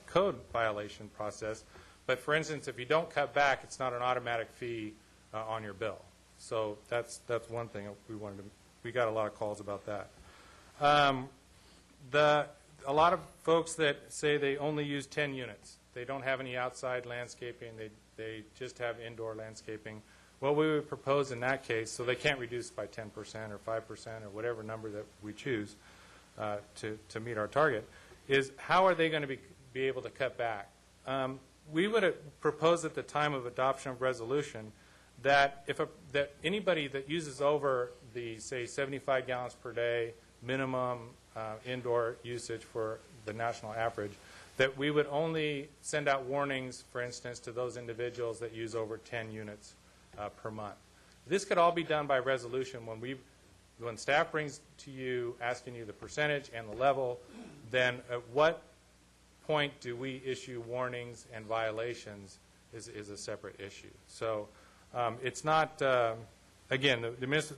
Q: code violation process. But for instance, if you don't cut back, it's not an automatic fee on your bill. So that's one thing we got a lot of calls about that. A lot of folks that say they only use 10 units. They don't have any outside landscaping. They just have indoor landscaping. What we would propose in that case, so they can't reduce by 10% or 5% or whatever number that we choose to meet our target, is how are they going to be able to cut back? We would propose at the time of adoption of resolution that that anybody that uses over the, say, 75 gallons per day minimum indoor usage for the national average, that we would only send out warnings, for instance, to those individuals that use over 10 units per month. This could all be done by resolution when staff brings to you asking you the percentage and the level. Then at what point do we issue warnings and violations is a separate issue. So it's not again it's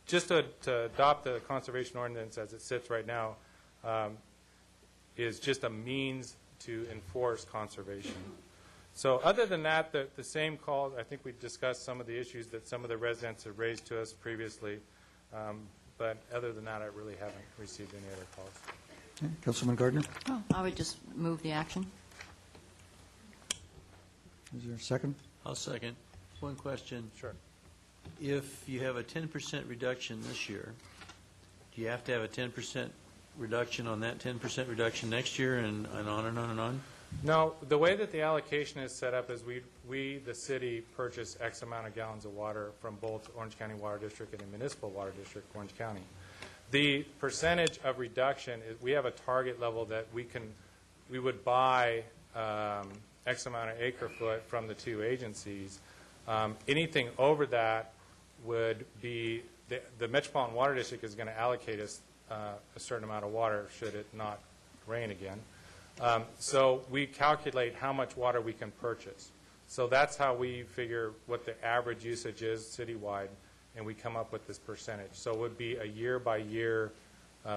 Q: just to adopt the conservation ordinance as it sits right now is just a means to enforce conservation. So other than that, the same calls, I think we discussed some of the issues that some of the residents have raised to us previously. But other than that, I really haven't received any other calls.
A: Okay. Councilman Gardner?
F: Oh, I would just move the action.
A: Is there a second?
R: I'll second. One question.
Q: Sure.
R: If you have a 10% reduction this year, do you have to have a 10% reduction on that 10% reduction next year and on and on and on?
Q: No, the way that the allocation is set up is we, the city, purchase X amount of gallons of water from both Orange County Water District and the Municipal Water District, Orange County. The percentage of reduction is we have a target level that we would buy X amount of acre foot from the two agencies. Anything over that would be the Metropolitan Water District is going to allocate us a certain amount of water should it not rain again. So we calculate how much water we can purchase. So that's how we figure what the average usage is citywide, and we come up with this percentage. So it would be a year-by-year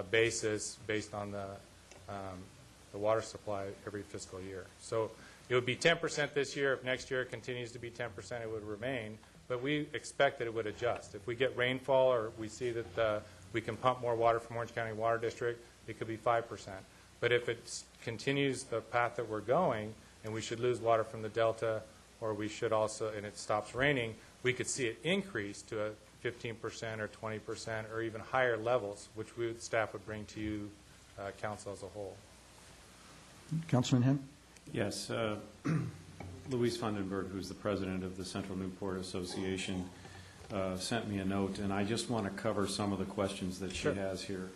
Q: basis based on the water supply every fiscal year. So it would be 10% this year. If next year it continues to be 10%, it would remain. But we expect that it would adjust. If we get rainfall or we see that we can pump more water from Orange County Water District, it could be 5%. But if it continues the path that we're going, and we should lose water from the Delta, or we should also, and it stops raining, we could see it increase to a 15% or 20% or even higher levels, which staff would bring to you, council as a whole.
A: Councilman Hem?
J: Yes. Louise Fundenberg, who's the president of the Central Newport Association, sent me a note, and I just want to cover some of the questions that she has here.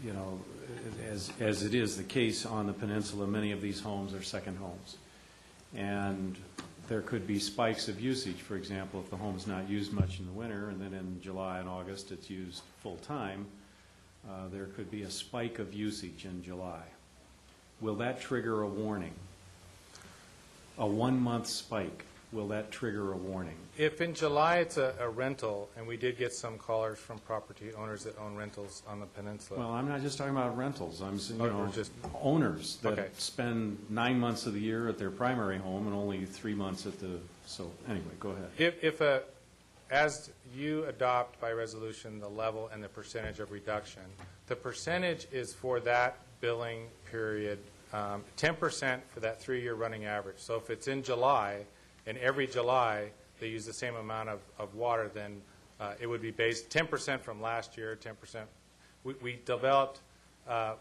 J: You know, as it is the case on the peninsula, many of these homes are second homes. And There could be spikes of usage. For example, if the home's not used much in the winter, and then in July and August it's used full-time, there could be a spike of usage in July. Will that trigger a warning? A 1-month spike, will that trigger a warning?
Q: If in July it's a rental, and we did get some callers from property owners that own rentals on the peninsula.
J: Well, I'm not just talking about rentals. I'm saying,
Q: just
J: owners that
Q: Okay.
J: spend 9 months of the year at their primary home and only 3 months at the, so anyway, go ahead.
Q: As you adopt by resolution the level and the percentage of reduction, the percentage is for that billing period, 10% for that 3-year running average. So if it's in July, and every July they use the same amount of water, then it would be based 10% from last year, 10%. We developed,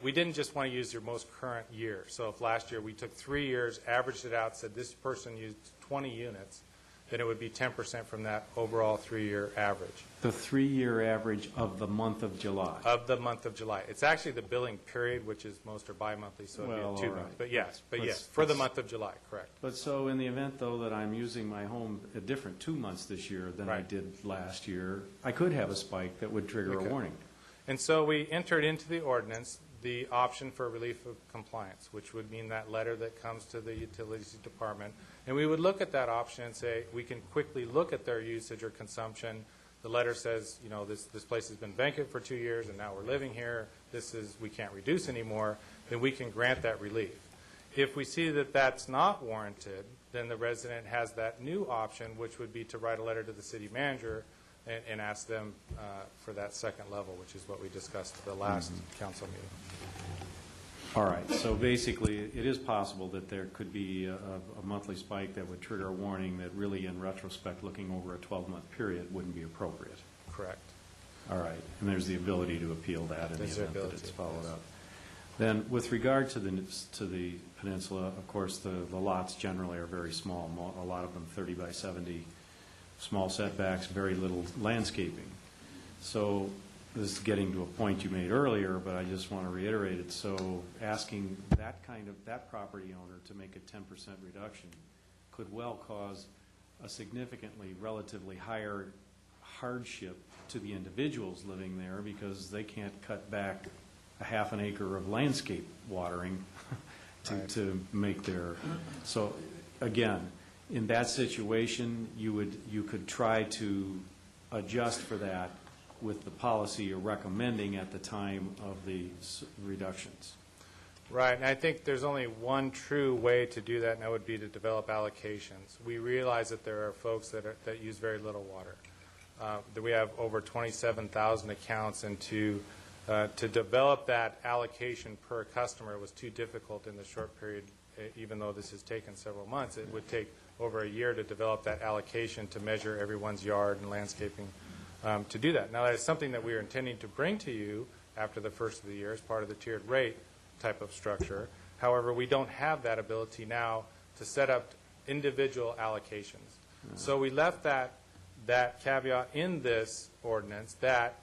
Q: we didn't just want to use your most current year. So if last year we took 3 years, averaged it out, said this person used 20 units, then it would be 10% from that overall 3-year average.
J: The 3-year average of the month of July.
Q: Of the month of July. It's actually the billing period, which is most are bi-monthly, so it would be 2 months.
J: Right.
Q: But yes, for the month of July, correct.
J: But so in the event, though, that I'm using my home a different 2 months this year than I
Q: Right.
J: did last year, I could have a spike that would trigger a warning.
Q: And so we entered into the ordinance the option for relief of compliance, which would mean that letter that comes to the utilities department. And we would look at that option and say, we can quickly look at their usage or consumption. The letter says, you know, this place has been vacant for 2 years and now we're living here. We can't reduce anymore. Then we can grant that relief. If we see that that's not warranted, then the resident has that new option, which would be to write a letter to the city manager and ask them for that second level, which is what we discussed at the last council meeting.
J: All right, so basically, it is possible that there could be a monthly spike that would trigger a warning that really, in retrospect, looking over a 12-month period, wouldn't be appropriate.
Q: Correct.
J: All right, and there's the ability to appeal that in the
Q: There's the
J: event that
Q: ability,
J: it's followed
Q: yes.
J: up. Then, with regard to the peninsula, of course, the lots generally are very small, a lot of them 30 by 70, small setbacks, very little landscaping. So this is getting to a point you made earlier, but I just want to reiterate it. So asking that property owner to make a 10% reduction could well cause a significantly, relatively higher hardship to the individuals living there because they can't cut back a half an acre of landscape watering to make their, so again, in that situation, you could try to adjust for that with the policy you're recommending at the time of the reductions.
Q: Right, and I think there's only one true way to do that, and that would be to develop allocations. We realize that there are folks that use very little water. That we have over 27,000 accounts, and to develop that allocation per customer was too difficult in the short period. Even though this has taken several months, it would take over a year to develop that allocation to measure everyone's yard and landscaping to do that. Now, that is something that we are intending to bring to you after the first of the year as part of the tiered rate type of structure. However, we don't have that ability now to set up individual allocations. So we left that caveat in this ordinance that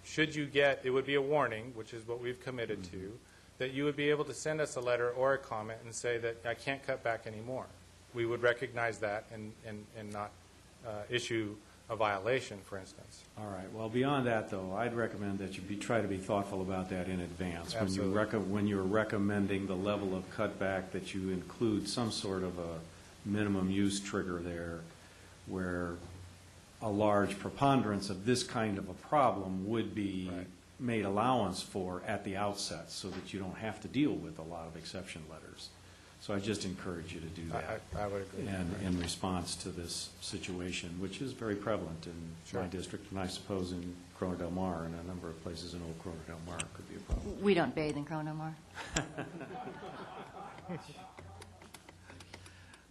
Q: should you get, it would be a warning, which is what we've committed to, that you would be able to send us a letter or a comment and say that I can't cut back anymore. We would recognize that and not issue a violation, for instance.
J: All right. Well, beyond that, though, I'd recommend that you try to be thoughtful about that in advance.
Q: Absolutely.
J: When you're recommending the level of cutback, that you include some sort of a minimum use trigger there where a large preponderance of this kind of a problem would be made allowance for at the outset so that you don't have to deal with a lot of exception letters. So I just encourage you to do that.
Q: I would agree.
J: And in response to this situation, which is very prevalent in my district, and I suppose in Corona Del Mar and a number of places in Old Corona Del Mar could be a problem.
F: We don't bathe in Corona Del Mar.
J: All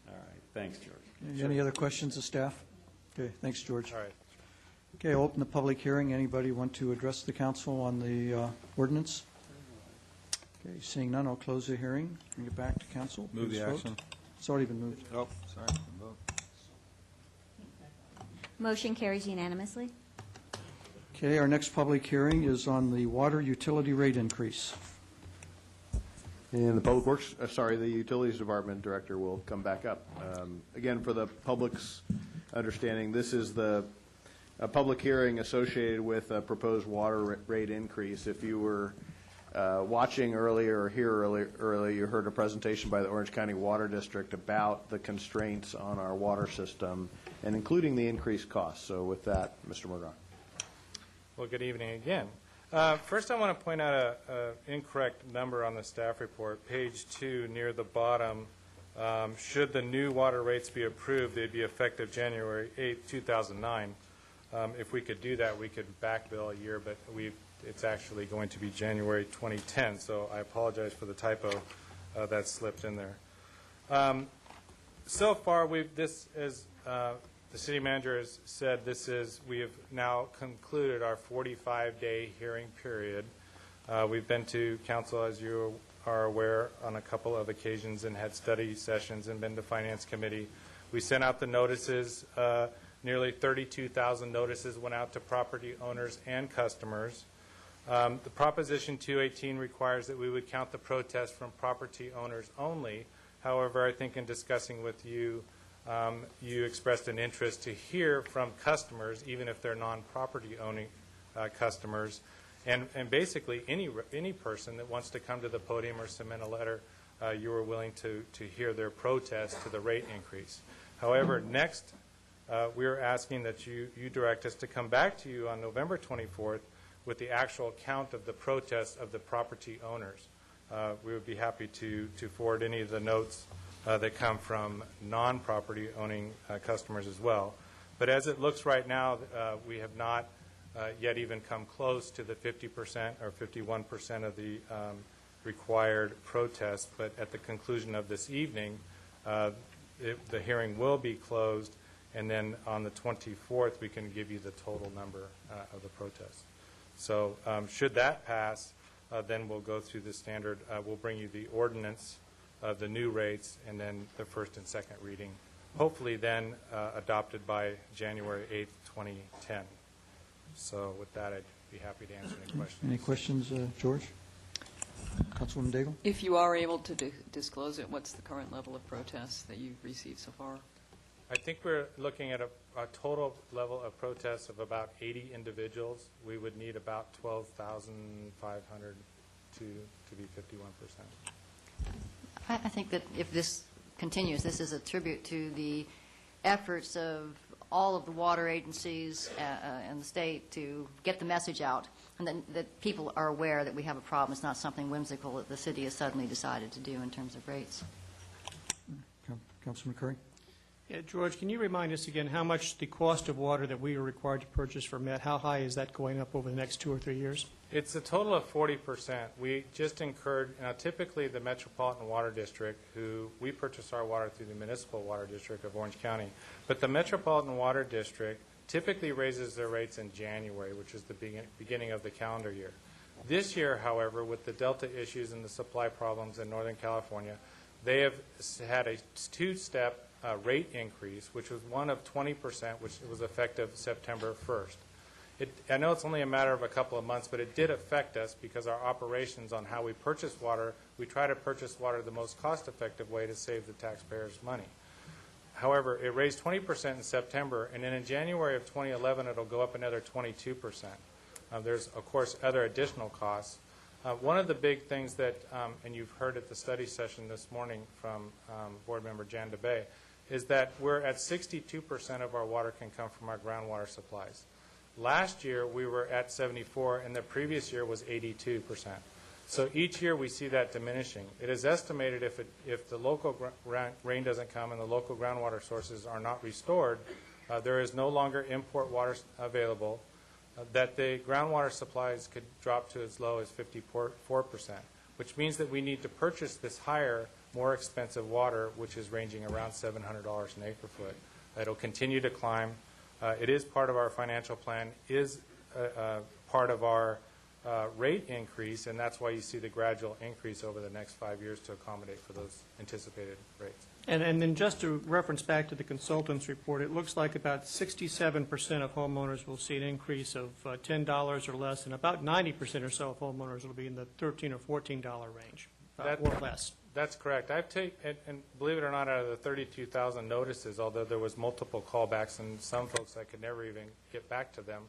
J: right. Thanks, George.
A: Any other questions of staff? Okay, thanks, George.
Q: All right.
A: Okay, I'll open the public hearing. Anybody want to address the council on the ordinance? Okay, seeing none, I'll close the hearing. Bring it back to council.
K: Move
A: Please
K: the
A: vote.
K: action.
A: It's already been moved.
K: Oh, sorry. Vote.
B: Motion carries unanimously.
A: Okay, our next public hearing is on the water utility rate increase.
M: And the Public Works, the Utilities Department Director will come back up. Again, for the public's understanding, this is a public hearing associated with a proposed water rate increase. If you were watching earlier or here earlier, you heard a presentation by the Orange County Water District about the constraints on our water system and including the increased costs. So with that, Mr. Murdoch.
Q: Well, good evening again. First, I want to point out an incorrect number on the staff report. Page 2, near the bottom, should the new water rates be approved, they'd be effective January 8, 2009. If we could do that, we could back bill a year, but it's actually going to be January 2010, so I apologize for the typo that slipped in there. So far, the city manager has said we have now concluded our 45-day hearing period. We've been to council, as you are aware, on a couple of occasions and had study sessions and been to Finance Committee. We sent out the notices. Nearly 32,000 notices went out to property owners and customers. The Proposition 218 requires that we would count the protests from property owners only. However, I think in discussing with you, you expressed an interest to hear from customers, even if they're non-property owning customers, and basically any person that wants to come to the podium or submit a letter, you are willing to hear their protest to the rate increase. However, next, we are asking that you direct us to come back to you on November 24th with the actual count of the protests of the property owners. We would be happy to forward any of the notes that come from non-property owning customers as well. But as it looks right now, we have not yet even come close to the 50% or 51% of the required protests. But at the conclusion of this evening, the hearing will be closed, and then on the 24th, we can give you the total number of the protests. So should that pass, then we'll go through the standard. We'll bring you the ordinance of the new rates and then the first and second reading, hopefully then adopted by January 8th, 2010. So with that, I'd be happy to answer any questions.
A: Any questions, George? Councilwoman Daigle?
I: If you are able to disclose it, what's the current level of protests that you've received so far?
Q: I think we're looking at a total level of protests of about 80 individuals. We would need about 12,500 to be 51%.
F: I think that if this continues, this is a tribute to the efforts of all of the water agencies and the state to get the message out, and that people are aware that we have a problem. It's not something whimsical that the city has suddenly decided to do in terms of rates.
A: Councilman Curry?
G: Yeah, George, can you remind us again how much the cost of water that we are required to purchase for Met, how high is that going up over the next 2 or 3 years?
Q: It's a total of 40%. We just incurred, typically the Metropolitan Water District, we purchase our water through the Municipal Water District of Orange County, but the Metropolitan Water District typically raises their rates in January, which is the beginning of the calendar year. This year, however, with the Delta issues and the supply problems in Northern California, they have had a two-step rate increase, which was one of 20%, which was effective September 1st. I know it's only a matter of a couple of months, but it did affect us because our operations on how we purchase water, we try to purchase water the most cost-effective way to save the taxpayers money. However, it raised 20% in September, and then in January of 2011, it'll go up another 22%. There's, of course, other additional costs. One of the big things that, and you've heard at the study session this morning from Board Member Jan DeBay, is that we're at 62% of our water can come from our groundwater supplies. Last year, we were at 74, and the previous year was 82%. So each year, we see that diminishing. It is estimated if the local rain doesn't come and the local groundwater sources are not restored, there is no longer import water available, that the groundwater supplies could drop to as low as 54%, which means that we need to purchase this higher, more expensive water, which is ranging around $700 an acre-foot. It'll continue to climb. It is part of our financial plan, is part of our rate increase, and that's why you see the gradual increase over the next 5 years to accommodate for those anticipated rates.
G: And then just to reference back to the consultant's report, it looks like about 67% of homeowners will see an increase of $10 or less, and about 90% or so of homeowners will be in the $13 or $14 range. or less.
Q: That's correct. I've taken, and believe it or not, out of the 32,000 notices, although there was multiple callbacks and some folks I could never even get back to them,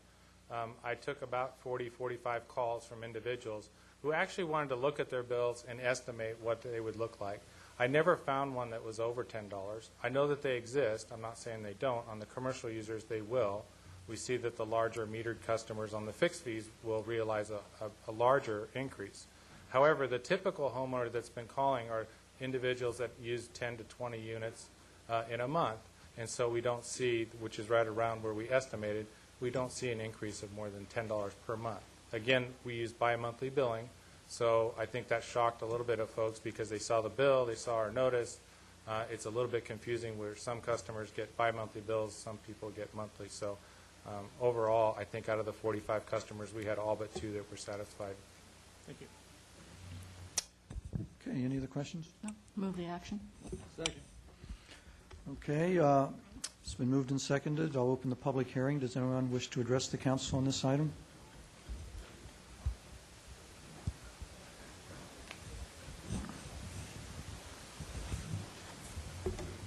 Q: I took about 40, 45 calls from individuals who actually wanted to look at their bills and estimate what they would look like. I never found one that was over $10. I know that they exist. I'm not saying they don't. On the commercial users, they will. We see that the larger metered customers on the fixed fees will realize a larger increase. However, the typical homeowner that's been calling are individuals that use 10 to 20 units in a month, and so we don't see, which is right around where we estimated, we don't see an increase of more than $10 per month. Again, we use bi-monthly billing, so I think that shocked a little bit of folks because they saw the bill, they saw our notice. It's a little bit confusing where some customers get bi-monthly bills, some people get monthly. So overall, I think out of the 45 customers, we had all but 2 that were satisfied.
G: Thank you.
A: Okay, any other questions?
F: No. Move the action.
O: Second.
A: Okay, it's been moved and seconded. I'll open the public hearing. Does anyone wish to address the council on this item?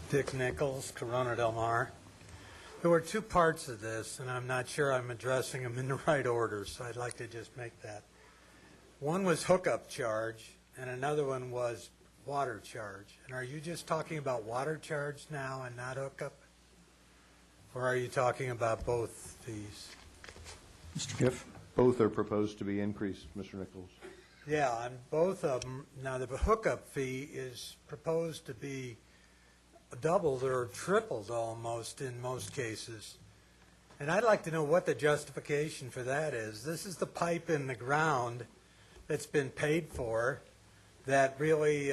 S: Dick Nichols, Corona Del Mar. There were 2 parts of this, and I'm not sure I'm addressing them in the right order, so I'd like to just make that. One was hookup charge, and another one was water charge. And are you just talking about water charge now and not hookup? Or are you talking about both fees?
A: Mr. Kiff?
M: Both are proposed to be increased, Mr. Nichols.
S: Yeah, on both of them. Now, the hookup fee is proposed to be doubled or tripled almost in most cases. And I'd like to know what the justification for that is. This is the pipe in the ground that's been paid for that really,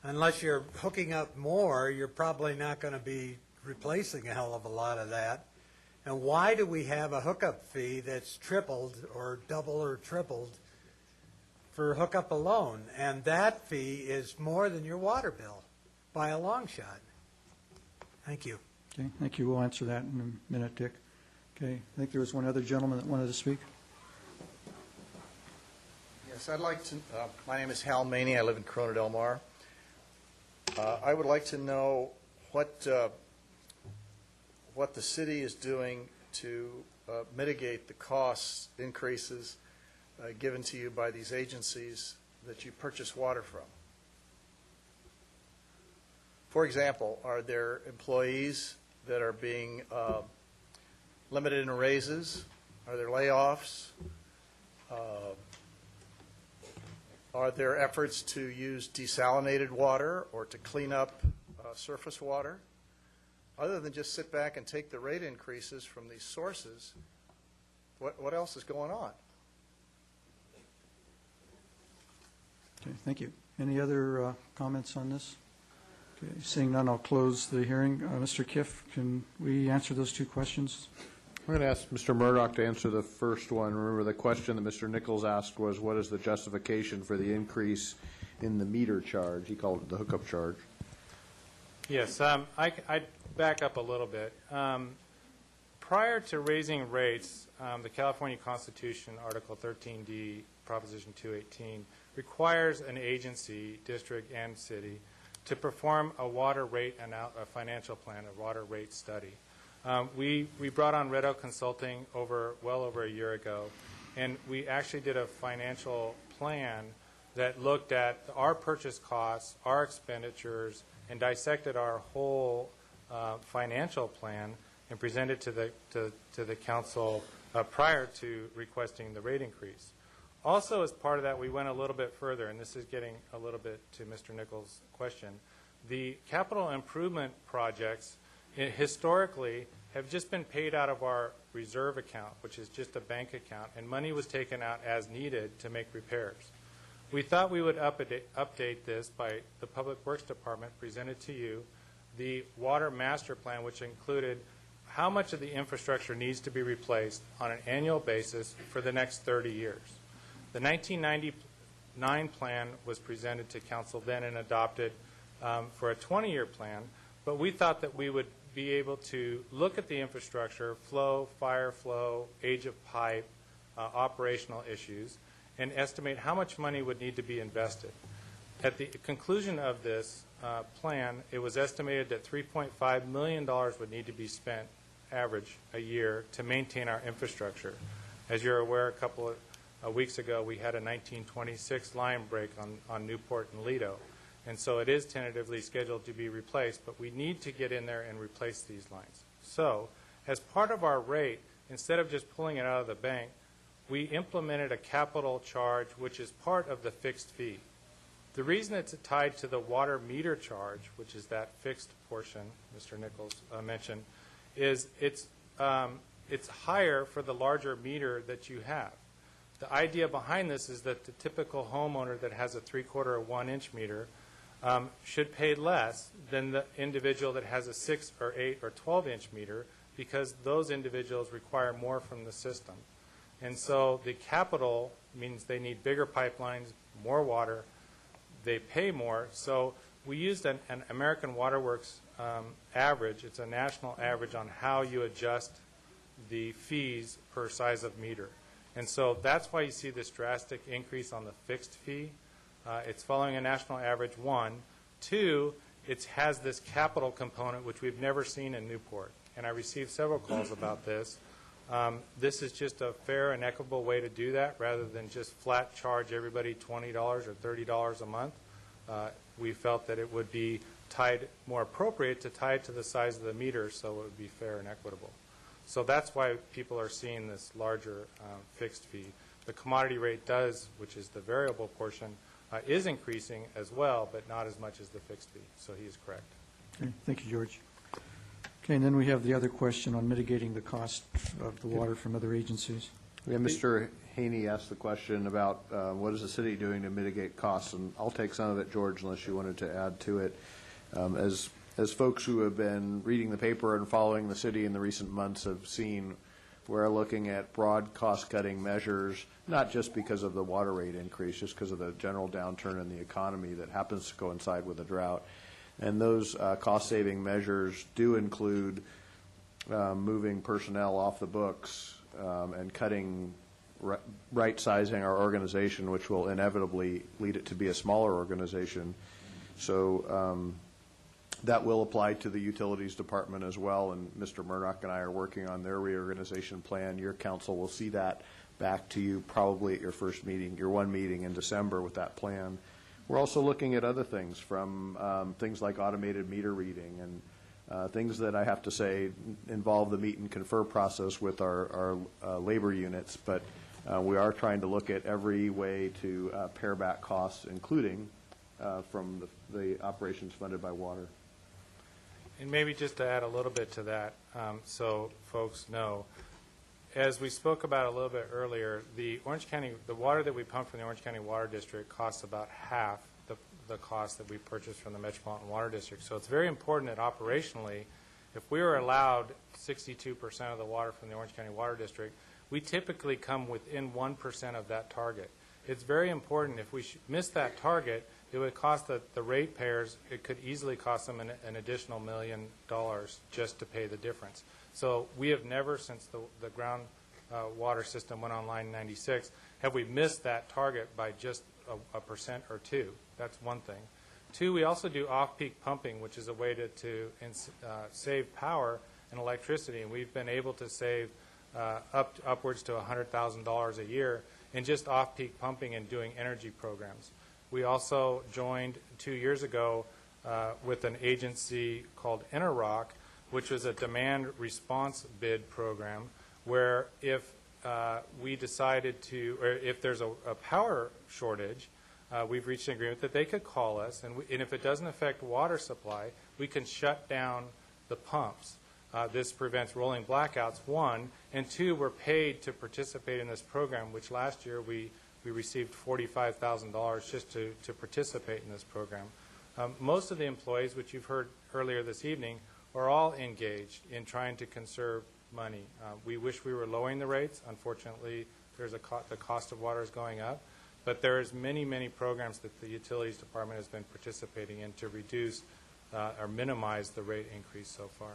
S: unless you're hooking up more, you're probably not going to be replacing a hell of a lot of that. And why do we have a hookup fee that's tripled or double or tripled for hookup alone? And that fee is more than your water bill by a long shot. Thank you.
A: Okay, thank you. We'll answer that in a minute, Dick. Okay, I think there was one other gentleman that wanted to speak.
T: Yes, I'd like to, my name is Hal Maney. I live in Corona Del Mar. I would like to know what the city is doing to mitigate the cost increases given to you by these agencies that you purchase water from. For example, are there employees that are being limited in raises? Are there layoffs? Are there efforts to use desalinated water or to clean up surface water? Other than just sit back and take the rate increases from these sources, what else is going on?
A: Okay, thank you. Any other comments on this? Okay, seeing none, I'll close the hearing. Mr. Kiff, can we answer those 2 questions?
M: I'm going to ask Mr. Murdoch to answer the first one. Remember, the question that Mr. Nichols asked was, what is the justification for the increase in the meter charge? He called it the hookup charge.
Q: Yes, I'd back up a little bit. Prior to raising rates, the California Constitution, Article 13D, Proposition 218, requires an agency, district and city, to perform a water rate and a financial plan, a water rate study. We brought on Red Oak Consulting well over a year ago, and we actually did a financial plan that looked at our purchase costs, our expenditures, and dissected our whole financial plan and presented to the council prior to requesting the rate increase. Also, as part of that, we went a little bit further, and this is getting a little bit to Mr. Nichols' question. The capital improvement projects historically have just been paid out of our reserve account, which is just a bank account, and money was taken out as needed to make repairs. We thought we would update this by the Public Works Department presented to you the water master plan, which included how much of the infrastructure needs to be replaced on an annual basis for the next 30 years. The 1999 plan was presented to council then and adopted for a 20-year plan, but we thought that we would be able to look at the infrastructure, flow, fire flow, age of pipe, operational issues, and estimate how much money would need to be invested. At the conclusion of this plan, it was estimated that $3.5 million would need to be spent, average, a year to maintain our infrastructure. As you're aware, a couple of weeks ago, we had a 1926 line break on Newport and Lido. And so it is tentatively scheduled to be replaced, but we need to get in there and replace these lines. So as part of our rate, instead of just pulling it out of the bank, we implemented a capital charge, which is part of the fixed fee. The reason it's tied to the water meter charge, which is that fixed portion Mr. Nichols mentioned, is it's higher for the larger meter that you have. The idea behind this is that the typical homeowner that has a 3/4 or 1-inch meter should pay less than the individual that has a 6 or 8 or 12-inch meter, because those individuals require more from the system. And so the capital means they need bigger pipelines, more water, they pay more. So we used an American Water Works average. It's a national average on how you adjust the fees per size of meter. And so that's why you see this drastic increase on the fixed fee. It's following a national average, 1. 2, it has this capital component, which we've never seen in Newport. And I received several calls about this. This is just a fair and equitable way to do that, rather than just flat charge everybody $20 or $30 a month. We felt that it would be tied, more appropriate to tie it to the size of the meter, so it would be fair and equitable. So that's why people are seeing this larger fixed fee. The commodity rate does, which is the variable portion, is increasing as well, but not as much as the fixed fee. So he is correct.
A: Okay, thank you, George. Okay, and then we have the other question on mitigating the cost of the water from other agencies.
M: Yeah, Mr. Haney asked the question about what is the city doing to mitigate costs, and I'll take some of it, George, unless you wanted to add to it. As folks who have been reading the paper and following the city in the recent months have seen, we're looking at broad cost-cutting measures, not just because of the water rate increase, just because of the general downturn in the economy that happens to coincide with the drought. And those cost-saving measures do include moving personnel off the books and cutting, right-sizing our organization, which will inevitably lead it to be a smaller organization. So that will apply to the utilities department as well, and Mr. Murdoch and I are working on their reorganization plan. Your council will see that back to you probably at your first meeting, your one meeting in December with that plan. We're also looking at other things, from things like automated meter reading and things that I have to say involve the meet and confer process with our labor units, but we are trying to look at every way to pare back costs, including from the operations funded by water.
Q: And maybe just to add a little bit to that, so folks know, as we spoke about a little bit earlier, the water that we pump from the Orange County Water District costs about half the cost that we purchase from the Metropolitan Water District. So it's very important that operationally, if we were allowed 62% of the water from the Orange County Water District, we typically come within 1% of that target. It's very important. If we miss that target, it would cost the ratepayers, it could easily cost them an additional $1 million just to pay the difference. So we have never, since the ground water system went online in '96, have we missed that target by just a % or 2. That's one thing. 2, we also do off-peak pumping, which is a way to save power and electricity, and we've been able to save upwards to $100,000 a year in just off-peak pumping and doing energy programs. We also joined 2 years ago with an agency called INTERIM, which was a demand response bid program, where if we decided to, or if there's a power shortage, we've reached an agreement that they could call us, and if it doesn't affect water supply, we can shut down the pumps. This prevents rolling blackouts, 1, and 2, we're paid to participate in this program, which last year we received $45,000 just to participate in this program. Most of the employees, which you've heard earlier this evening, are all engaged in trying to conserve money. We wish we were lowering the rates. Unfortunately, the cost of water is going up. But there's many, many programs that the Utilities Department has been participating in to reduce or minimize the rate increase so far.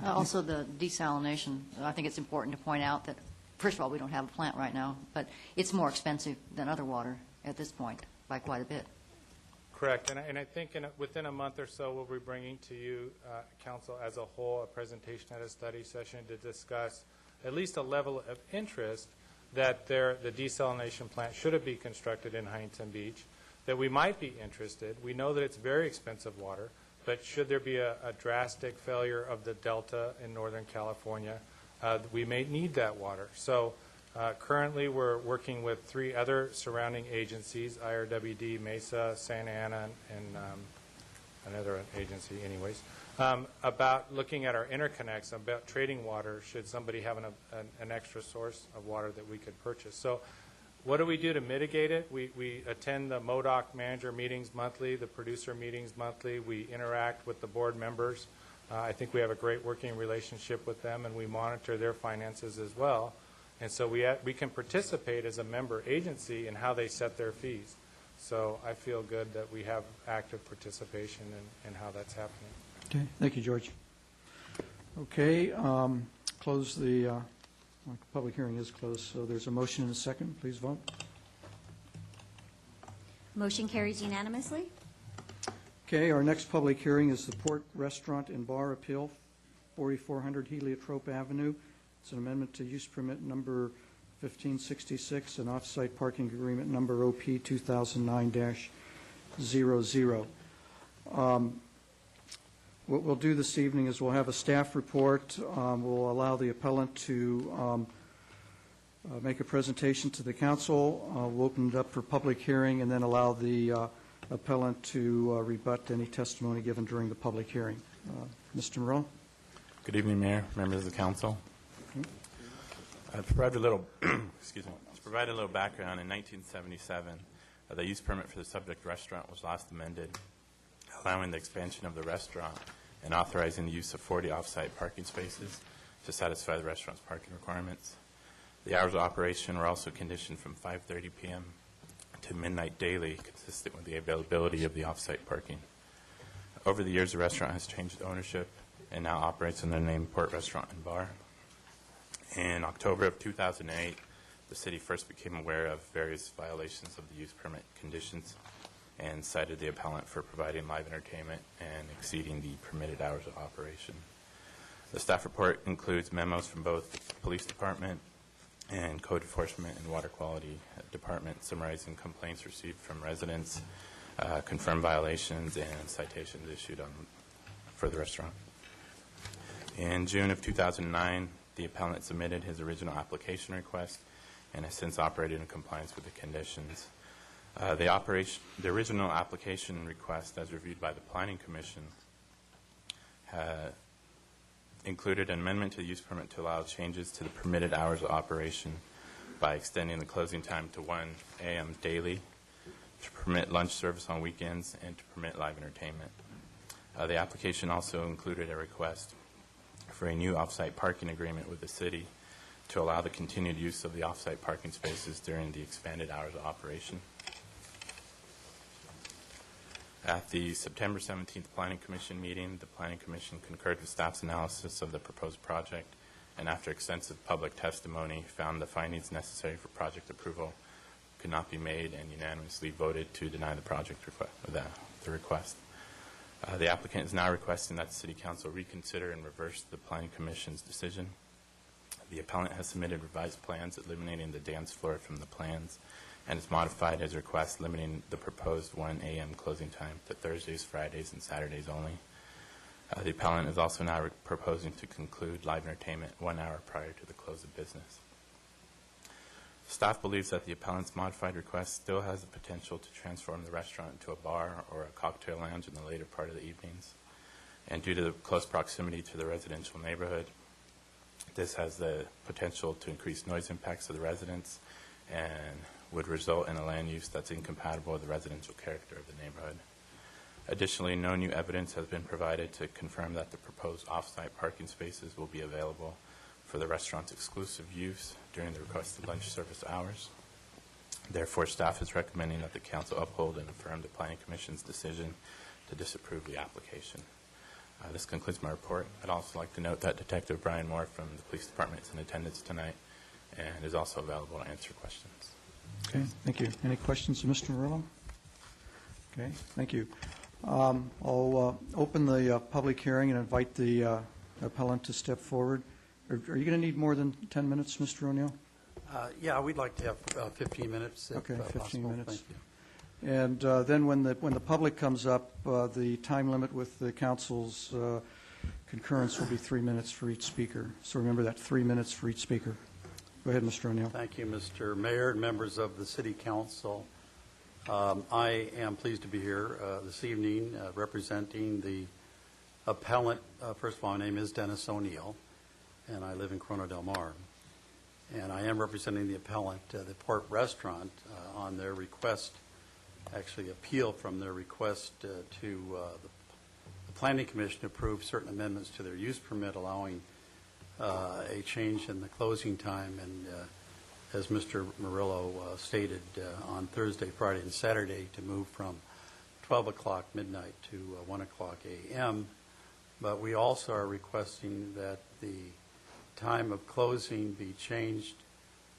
F: Also, the desalination, I think it's important to point out that first of all, we don't have a plant right now, but it's more expensive than other water at this point by quite a bit.
Q: Correct, and I think within a month or so, we'll be bringing to you, Council as a whole, a presentation at a study session to discuss at least a level of interest that the desalination plant, should it be constructed in Huntington Beach, that we might be interested. We know that it's very expensive water, but should there be a drastic failure of the Delta in Northern California, we may need that water. So currently, we're working with 3 other surrounding agencies, IRWD, Mesa, Santa Ana, and another agency anyways, about looking at our interconnects, about trading water should somebody have an extra source of water that we could purchase. So what do we do to mitigate it? We attend the MODOC manager meetings monthly, the producer meetings monthly. We interact with the board members. I think we have a great working relationship with them, and we monitor their finances as well. And so we can participate as a member agency in how they set their fees. So I feel good that we have active participation in how that's happening.
A: Okay, thank you, George. Okay, close the public hearing is closed, so there's a motion and a second. Please vote.
B: Motion carries unanimously.
A: Okay, our next public hearing is the Port Restaurant and Bar Appeal, 4400 Heliotrope Avenue. It's an amendment to use permit number 1566 and off-site parking agreement number OP 2009-00. What we'll do this evening is we'll have a staff report. We'll allow the appellant to make a presentation to the council. We'll open it up for public hearing and then allow the appellant to rebut any testimony given during the public hearing. Mr. Moreau?
U: Good evening, Mayor, members of the council. To provide a little, excuse me, to provide a little background, in 1977, the use permit for the subject restaurant was last amended, allowing the expansion of the restaurant and authorizing the use of 40 off-site parking spaces to satisfy the restaurant's parking requirements. The hours of operation were also conditioned from 5:30 p.m. to midnight daily, consistent with the availability of the off-site parking. Over the years, the restaurant has changed ownership and now operates under the name Port Restaurant and Bar. In October of 2008, the city first became aware of various violations of the use permit conditions and cited the appellant for providing live entertainment and exceeding the permitted hours of operation. The staff report includes memos from both the police department and code enforcement and water quality department summarizing complaints received from residents, confirmed violations, and citations issued for the restaurant. In June of 2009, the appellant submitted his original application request and has since operated in compliance with the conditions. The original application request, as reviewed by the Planning Commission, included an amendment to the use permit to allow changes to the permitted hours of operation by extending the closing time to 1 a.m. daily, to permit lunch service on weekends, and to permit live entertainment. The application also included a request for a new off-site parking agreement with the city to allow the continued use of the off-site parking spaces during the expanded hours of operation. At the September 17th Planning Commission meeting, the Planning Commission concurred with staff's analysis of the proposed project, and after extensive public testimony, found the findings necessary for project approval could not be made and unanimously voted to deny the project request. The applicant is now requesting that the City Council reconsider and reverse the Planning Commission's decision. The appellant has submitted revised plans eliminating the dance floor from the plans and has modified his request limiting the proposed 1 a.m. closing time to Thursdays, Fridays, and Saturdays only. The appellant is also now proposing to conclude live entertainment 1 hour prior to the close of business. Staff believes that the appellant's modified request still has the potential to transform the restaurant into a bar or a cocktail lounge in the later part of the evenings. And due to the close proximity to the residential neighborhood, this has the potential to increase noise impacts to the residents and would result in a land use that's incompatible with the residential character of the neighborhood. Additionally, no new evidence has been provided to confirm that the proposed off-site parking spaces will be available for the restaurant's exclusive use during the requested lunch service hours. Therefore, staff is recommending that the council uphold and affirm the Planning Commission's decision to disapprove the application. This concludes my report. I'd also like to note that Detective Brian Moore from the Police Department is in attendance tonight and is also available to answer questions.
A: Okay, thank you. Any questions of Mr. Murillo? Okay, thank you. I'll open the public hearing and invite the appellant to step forward. Are you going to need more than 10 minutes, Mr. O'Neill?
D: Yeah, we'd like to have 15 minutes if
A: Okay, 15
D: possible.
A: minutes.
D: Thank you.
A: And then when the public comes up, the time limit with the council's concurrence will be 3 minutes for each speaker. So remember that, 3 minutes for each speaker. Go ahead, Mr. O'Neill.
D: Thank you, Mr. Mayor and members of the City Council. I am pleased to be here this evening representing the appellant. First of all, my name is Dennis O'Neill, and I live in Corona Del Mar. And I am representing the appellant, the Port Restaurant, on their request, actually appeal from their request to the Planning Commission to approve certain amendments to their use permit, allowing a change in the closing time. And as Mr. Murillo stated, on Thursday, Friday, and Saturday to move from 12 o'clock midnight to 1 o'clock a.m. But we also are requesting that the time of closing be changed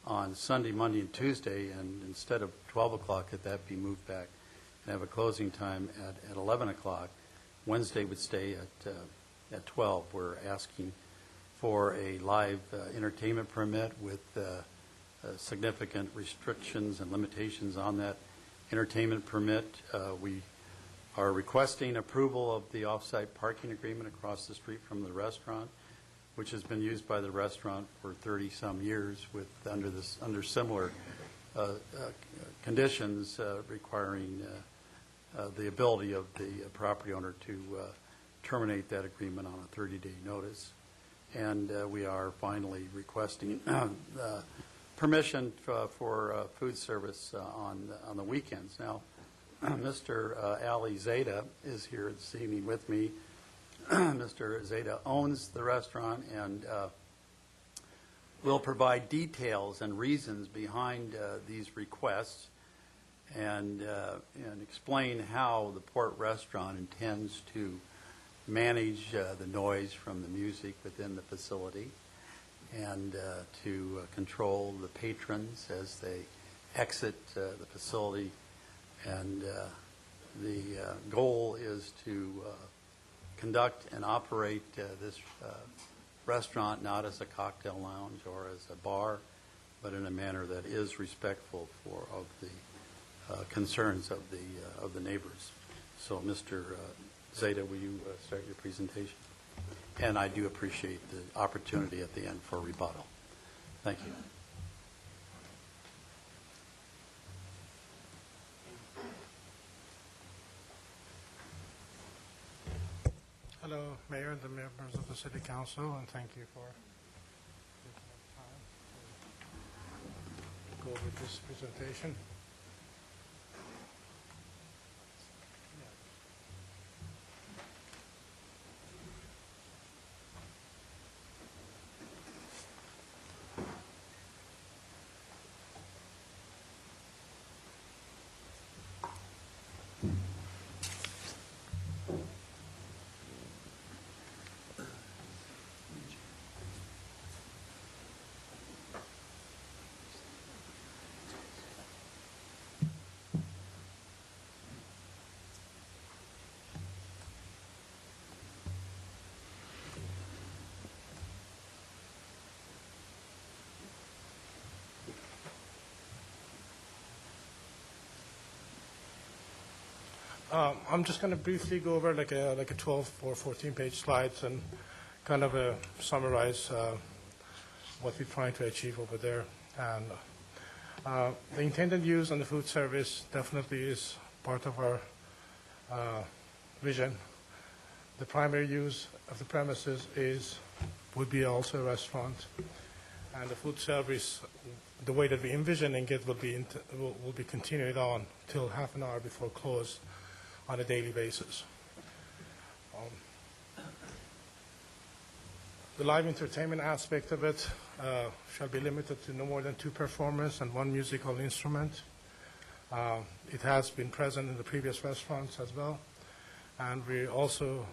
D: on Sunday, Monday, and Tuesday, and instead of 12 o'clock, that be moved back and have a closing time at 11 o'clock. Wednesday would stay at 12. We're asking for a live entertainment permit with significant restrictions and limitations on that entertainment permit. We are requesting approval of the off-site parking agreement across the street from the restaurant, which has been used by the restaurant for 30-some years with under similar conditions requiring the ability of the property owner to terminate that agreement on a 30-day notice. And we are finally requesting permission for food service on the weekends. Now, Mr. Ali Zeta is here this evening with me. Mr. Zeta owns the restaurant and will provide details and reasons behind these requests and explain how the Port Restaurant intends to manage the noise from the music within the facility and to control the patrons as they exit the facility. And the goal is to conduct and operate this restaurant not as a cocktail lounge or as a bar, but in a manner that is respectful of the concerns of the neighbors. So, Mr. Zeta, will you start your presentation? And I do appreciate the opportunity at the end for rebuttal. Thank you.
S: Hello, Mayor and the members of the City Council, and thank you for taking the time to go over this presentation. I'm just going to briefly go over like a 12 or 14-page slides and kind of summarize what we're trying to achieve over there. And the intended use on the food service definitely is part of our vision. The primary use of the premises would be also a restaurant, and the food service, the way that we envisioning it, will be continued on till half an hour before close on a daily basis. The live entertainment aspect of it shall be limited to no more than 2 performers and 1 musical instrument. It has been present in the previous restaurants as well, and we're also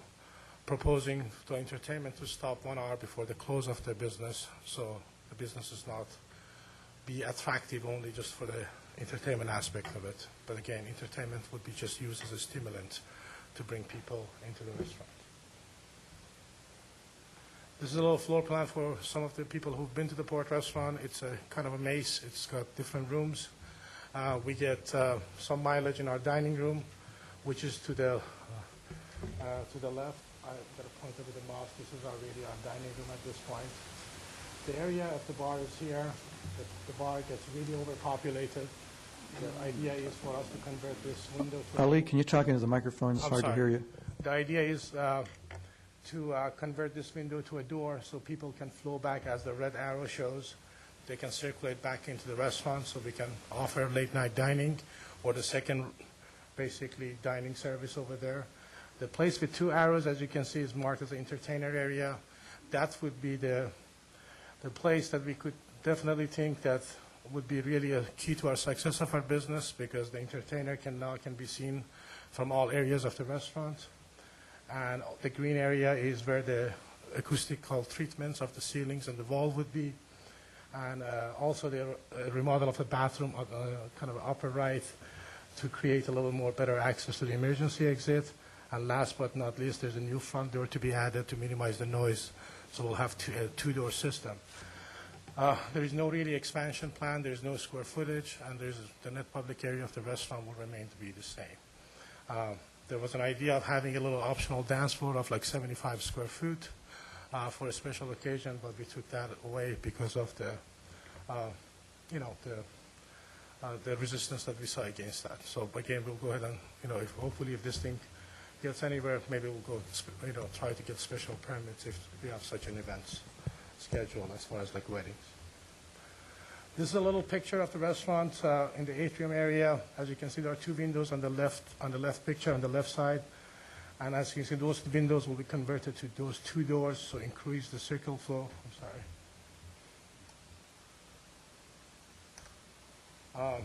S: proposing the entertainment to stop 1 hour before the close of the business, so the business is not be attractive only just for the entertainment aspect of it. But again, entertainment would be just used as a stimulant to bring people into the restaurant. This is a little floor plan for some of the people who've been to the Port Restaurant. It's a kind of a maze. It's got different rooms. We get some mileage in our dining room, which is to the left. I've got to point over the mouse. This is already our dining room at this point. The area of the bar is here. The bar gets really overpopulated. The idea is for us to convert this window to...
A: Ali, can you talk into the microphone? It's hard to hear you.
S: The idea is to convert this window to a door so people can flow back as the red arrow shows. They can circulate back into the restaurant so we can offer late-night dining or the second, basically, dining service over there. The place with two arrows, as you can see, is marked as the entertainer area. That would be the place that we could definitely think that would be really a key to our success of our business, because the entertainer can be seen from all areas of the restaurant. And the green area is where the acoustical treatments of the ceilings and the wall would be. And also the remodel of the bathroom, kind of upper right, to create a little more better access to the emergency exit. And last but not least, there's a new front door to be added to minimize the noise. So we'll have a two-door system. There is no really expansion plan. There's no square footage, and the net public area of the restaurant will remain to be the same. There was an idea of having a little optional dance floor of like 75 square feet for a special occasion, but we took that away because of the resistance that we saw against that. So again, we'll go ahead and, hopefully if this thing gets anywhere, maybe we'll go, try to get special permits if we have such an event scheduled as far as like weddings. This is a little picture of the restaurant in the atrium area. As you can see, there are two windows on the left picture on the left side. And as you can see, those windows will be converted to those two doors, so increase the circle flow. I'm sorry.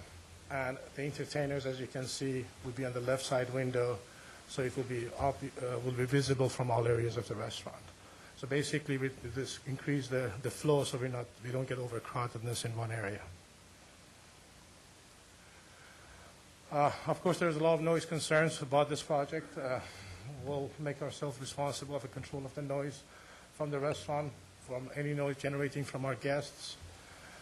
S: And the entertainers, as you can see, will be on the left side window, so it will be visible from all areas of the restaurant. So basically, we just increase the flow so we don't get overcrowdedness in one area. Of course, there's a lot of noise concerns about this project. We'll make ourselves responsible for control of the noise from the restaurant, from any noise generating from our guests,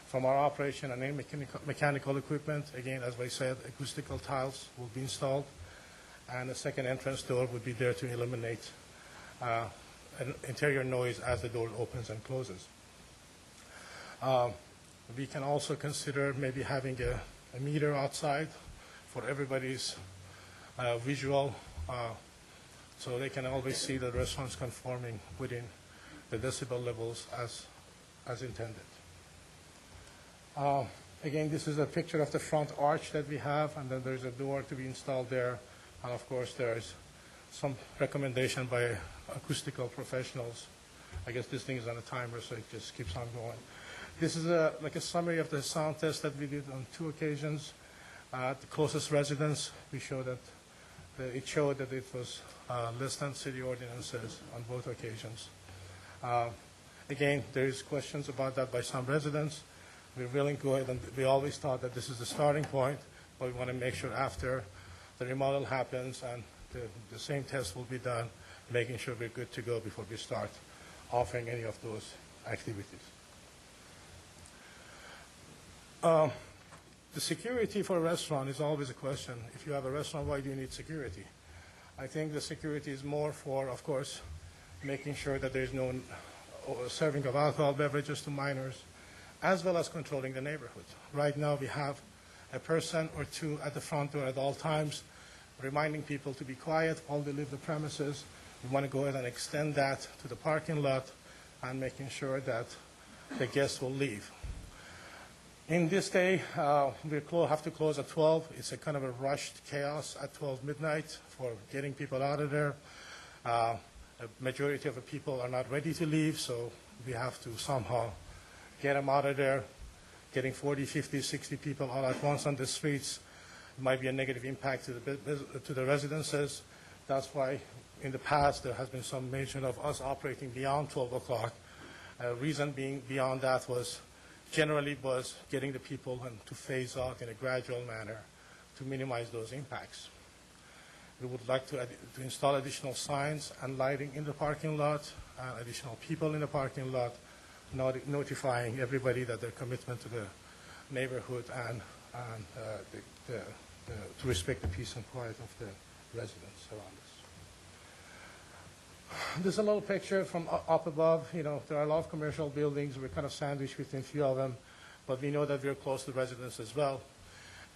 S: from our operation and any mechanical equipment. Again, as I said, acoustical tiles will be installed, and a second entrance door would be there to eliminate an interior noise as the door opens and closes. We can also consider maybe having a meter outside for everybody's visual, so they can always see the restaurants conforming within the decibel levels as intended. Again, this is a picture of the front arch that we have, and then there's a door to be installed there. And of course, there's some recommendation by acoustical professionals. I guess this thing is on a timer, so it just keeps on going. This is like a summary of the sound test that we did on 2 occasions. The closest residence, we showed that it showed that it was less than city ordinances on both occasions. Again, there is questions about that by some residents. We're willing to go ahead, and we always thought that this is the starting point, but we want to make sure after the remodel happens and the same test will be done, making sure we're good to go before we start offering any of those activities. The security for a restaurant is always a question. If you have a restaurant, why do you need security? I think the security is more for, of course, making sure that there's no serving of alcohol beverages to minors, as well as controlling the neighborhood. Right now, we have a person or two at the front door at all times, reminding people to be quiet while they leave the premises. We want to go ahead and extend that to the parking lot and making sure that the guests will leave. In this day, we have to close at 12. It's a kind of a rushed chaos at 12 midnight for getting people out of there. A majority of the people are not ready to leave, so we have to somehow get them out of there. Getting 40, 50, 60 people all at once on the streets might be a negative impact to the residences. That's why in the past there has been some mention of us operating beyond 12 o'clock. Reason being beyond that was generally was getting the people to phase out in a gradual manner to minimize those impacts. We would like to install additional signs and lighting in the parking lot, additional people in the parking lot, notifying everybody that their commitment to the neighborhood and to respect the peace and quiet of the residents around us. There's a little picture from up above. You know, there are a lot of commercial buildings. We're kind of sandwiched between a few of them, but we know that we're close to residents as well,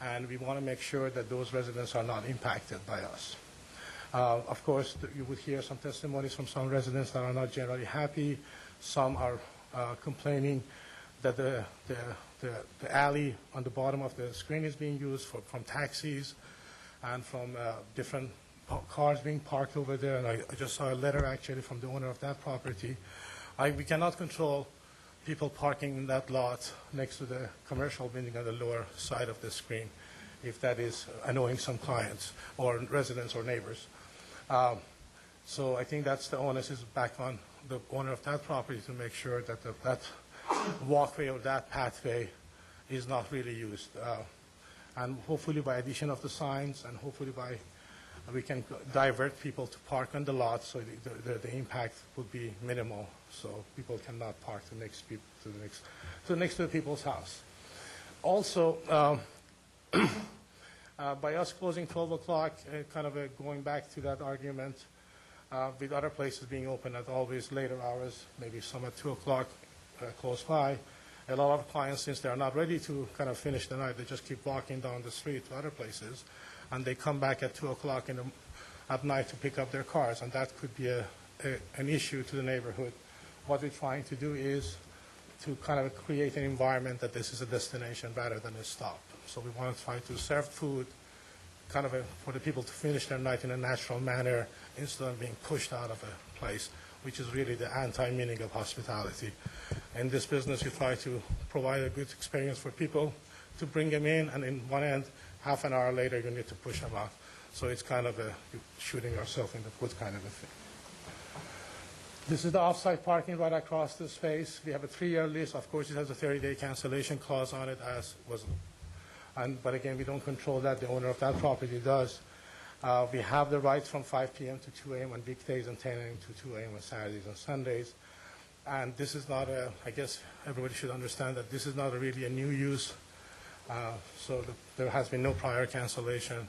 S: and we want to make sure that those residents are not impacted by us. Of course, you would hear some testimonies from some residents that are not generally happy. Some are complaining that the alley on the bottom of the screen is being used from taxis and from different cars being parked over there. And I just saw a letter actually from the owner of that property. We cannot control people parking in that lot next to the commercial building on the lower side of the screen, if that is annoying some clients or residents or neighbors. So I think that's the onus is back on the owner of that property to make sure that that walkway or that pathway is not really used. And hopefully by addition of the signs and hopefully we can divert people to park on the lot so the impact would be minimal, so people cannot park next to the people's house. Also, by us closing 12 o'clock, kind of going back to that argument, with other places being open at always later hours, maybe some at 2 o'clock close by, a lot of clients, since they are not ready to kind of finish the night, they just keep walking down the street to other places, and they come back at 2 o'clock at night to pick up their cars, and that could be an issue to the neighborhood. What we're trying to do is to kind of create an environment that this is a destination rather than a stop. So we want to try to serve food kind of for the people to finish their night in a natural manner instead of being pushed out of a place, which is really the anti-meaning of hospitality. In this business, you try to provide a good experience for people to bring them in, and in one end, half an hour later, you need to push them out. So it's kind of shooting yourself in the foot kind of a thing. This is the off-site parking right across the space. We have a 3-year lease. Of course, it has a 30-day cancellation clause on it, but again, we don't control that. The owner of that property does. We have the rights from 5 p.m. to 2 a.m. on weekdays and 10 a.m. to 2 a.m. on Saturdays and Sundays. And this is not I guess everybody should understand that this is not really a new use. So there has been no prior cancellation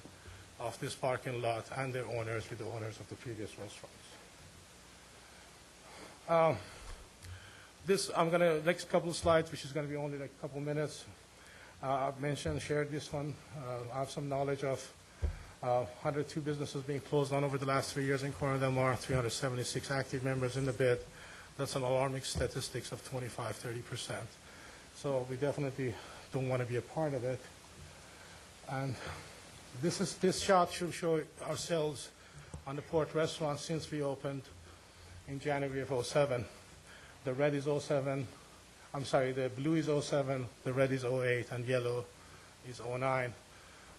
S: of this parking lot and their owners with the owners of the previous restaurants. I'm going to, next couple of slides, which is going to be only like a couple minutes, I've shared this one. I have some knowledge of 102 businesses being closed down over the last 3 years in Corona del Mar, 376 active members in the bid. That's an alarming statistics of 25–30%. So we definitely don't want to be a part of it. And this shot should show ourselves on the Port Restaurant since we opened in January of 2007. The red is 2007. I'm sorry, the blue is 2007, the red is 2008, and yellow is 2009.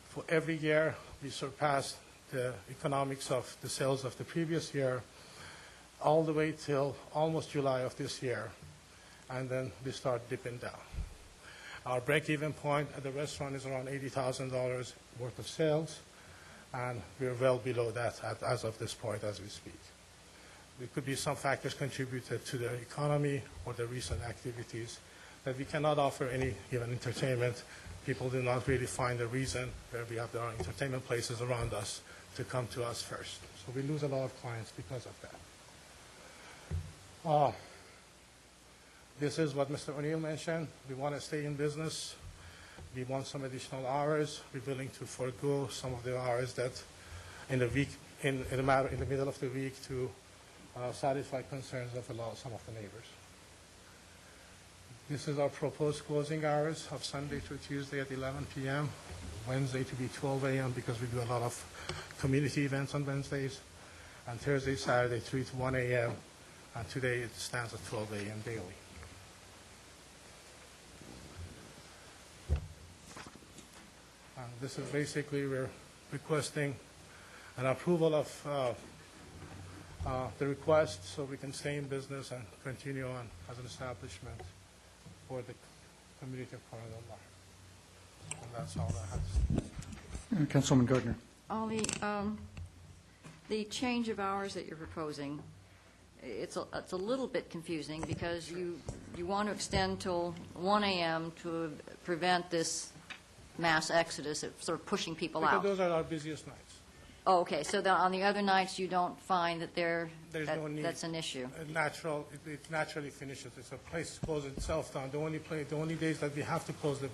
S: For every year, we surpassed the economics of the sales of the previous year all the way till almost July of this year, and then we start dipping down. Our break-even point at the restaurant is around $80,000 worth of sales, and we're well below that as of this point as we speak. There could be some factors contributed to the economy or the recent activities that we cannot offer any given entertainment. People do not really find a reason where we have our entertainment places around us to come to us first. So we lose a lot of clients because of that. This is what Mr. O'Neill mentioned. We want to stay in business. We want some additional hours. We're willing to forego some of the hours that in the week, in the middle of the week to satisfy concerns of some of the neighbors. This is our proposed closing hours of Sunday through Tuesday at 11 p.m., Wednesday to be 12 a.m. because we do a lot of community events on Wednesdays, and Thursday, Saturday, 3 to 1 a.m., and today it stands at 12 a.m. daily. And this is basically we're requesting an approval of the request so we can stay in business and continue on as an establishment for the
E: community of Coronado Del Mar. And that's all I have to say.
A: Councilwoman Gardner.
F: Ollie, the change of hours that you're proposing, it's a little bit confusing because you want to extend till 1 a.m. to prevent this mass exodus, sort of pushing people
E: Because
F: out.
E: those are our busiest nights.
F: Oh, okay, so on the other nights, you don't find that
E: There's no need.
F: that's an issue?
E: It naturally finishes. It's a place closes itself down. The only days that we have to close the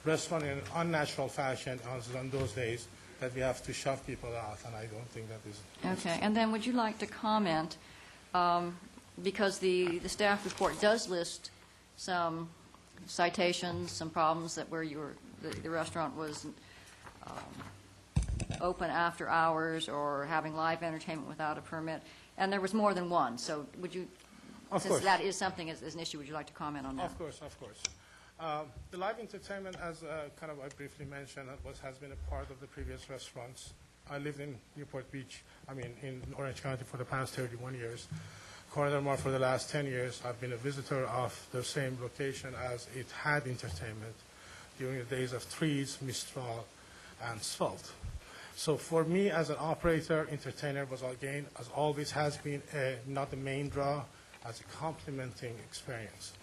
E: restaurant in an unnatural fashion is on those days that we have to shove people out, and I don't think that is...
F: Okay, and then would you like to comment, because the staff report does list some citations, some problems that where the restaurant was open after hours or having live entertainment without a permit, and there was more than one. So would you, since that is something as an issue, would you like to comment on that?
E: Of course, of course. The live entertainment, as I briefly mentioned, has been a part of the previous restaurants. I lived in Newport Beach, in Orange County for the past 31 years. Coronado Del Mar for the last 10 years. I've been a visitor of the same location as it had entertainment during the days of Trees, Mistral, and Svelte. So for me as an operator, entertainer was again, as always has been, not the main draw, as a complementing experience.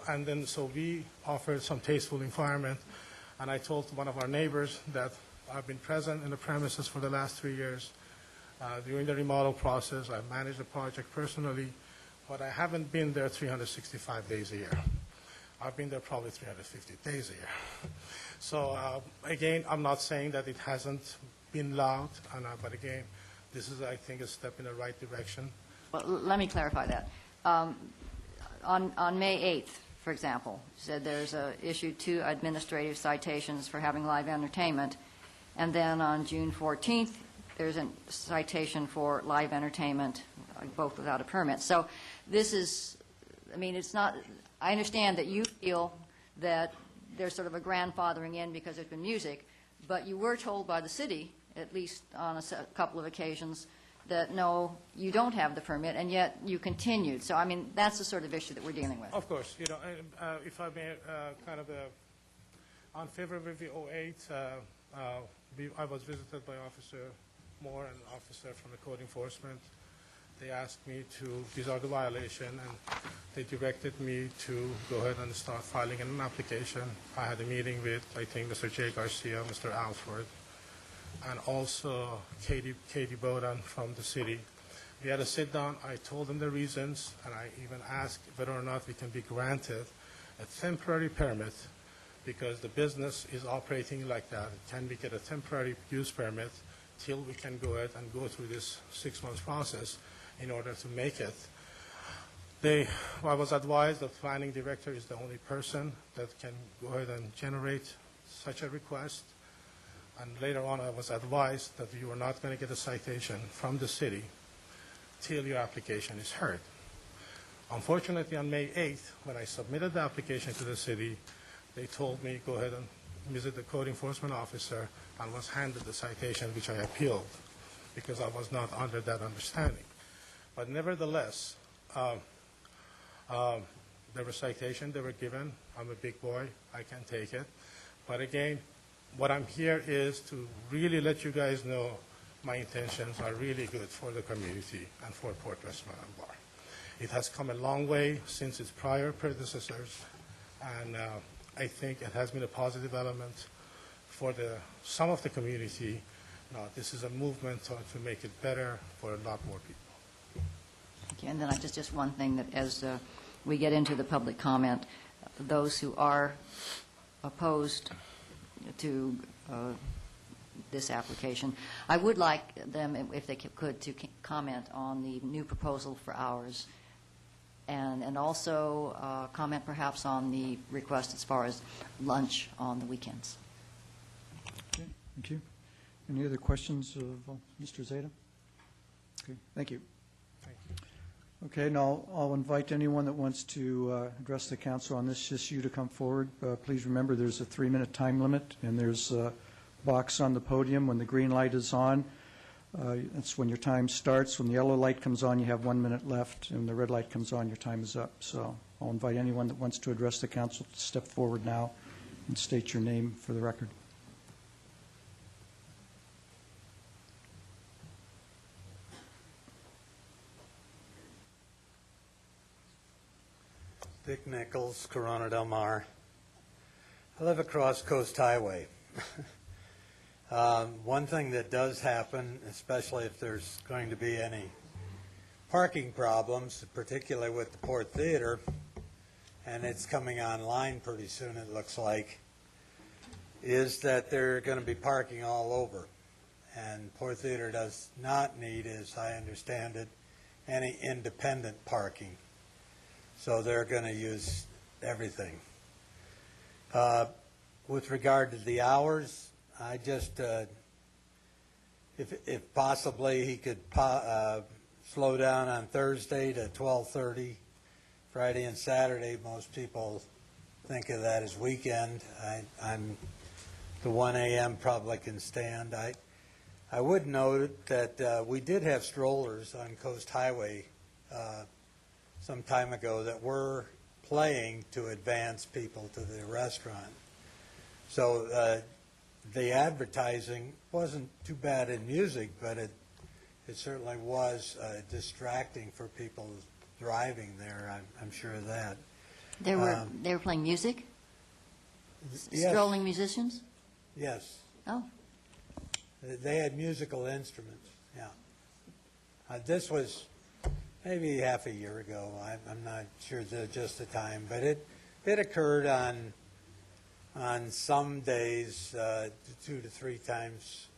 E: And then so we offered some tasteful environment, and I told one of our neighbors that I've been present in the premises for the last 3 years. During the remodel process, I've managed the project personally, but I haven't been there 365 days a year. I've been there probably 350 days a year. So again, I'm not saying that it hasn't been loud, but again, this is, I think, a step in the right direction.
F: Well, let me clarify that. On May 8th, for example, you said there's issued 2 administrative citations for having live entertainment, and then on June 14th, there's a citation for live entertainment, both without a permit. So this is, it's not, I understand that you feel that there's sort of a grandfathering in because there's been music, but you were told by the city, at least on a couple of occasions, that no, you don't have the permit, and yet you continued. So, that's the sort of issue that we're dealing with.
E: Of course. If I may, on February 8th, I was visited by Officer Moore and an officer from the Code Enforcement. They asked me to, these are the violation, and they directed me to go ahead and start filing an application. I had a meeting with, I think, Mr. Jay Garcia, Mr. Alford, and also Katie Bowden from the city. We had a sit-down. I told them the reasons, and I even asked whether or not we can be granted a temporary permit because the business is operating like that. Can we get a temporary use permit till we can go ahead and go through this 6-month process in order to make it? I was advised the planning director is the only person that can go ahead and generate such a request. And later on, I was advised that you are not going to get a citation from the city till your application is heard. Unfortunately, on May 8th, when I submitted the application to the city, they told me go ahead and visit the code enforcement officer and was handed the citation, which I appealed because I was not under that understanding. But nevertheless, there were citations that were given. I'm a big boy. I can take it. But again, what I'm here is to really let you guys know my intentions are really good for the community and for Port Westmoreland Bar. It has come a long way since its prior predecessors, and I think it has been a positive element for some of the community. This is a movement to make it better for a lot more people.
F: Okay, and then just one thing that as we get into the public comment, those who are opposed to this application, I would like them, if they could, to comment on the new proposal for hours, and also comment perhaps on the request as far as lunch on the weekends.
A: Okay, thank you. Any other questions of Mr. Zeta? Okay, thank you.
E: Thank you.
A: Okay, now I'll invite anyone that wants to address the council on this issue to come forward. Please remember there's a 3-minute time limit, and there's a box on the podium when the green light is on. That's when your time starts. When the yellow light comes on, you have 1 minute left, and the red light comes on, your time is up. So I'll invite anyone that wants to address the council to step forward now and state your name for the record.
S: Dick Nichols, Corona Del Mar. I live across Coast Highway. One thing that does happen, especially if there's going to be any parking problems, particularly with the Port Theater, and it's coming online pretty soon, it looks like, is that they're going to be parking all over. And Port Theater does not need, as I understand it, any independent parking. So they're going to use everything. With regard to the hours, I just, if possibly he could slow down on Thursday to 12:30, Friday and Saturday. Most people think of that as weekend. I'm the 1 a.m. probably can stand. I would note that we did have strollers on Coast Highway some time ago that were playing to advance people to the restaurant. So the advertising wasn't too bad in music, but it certainly was distracting for people driving there. I'm sure of that.
F: They were playing music?
S: Yes.
F: Strolling musicians?
S: Yes.
F: Oh.
S: They had musical instruments, yeah. This was maybe half a year ago. I'm not sure just the time, but it occurred on some days 2 to 3 times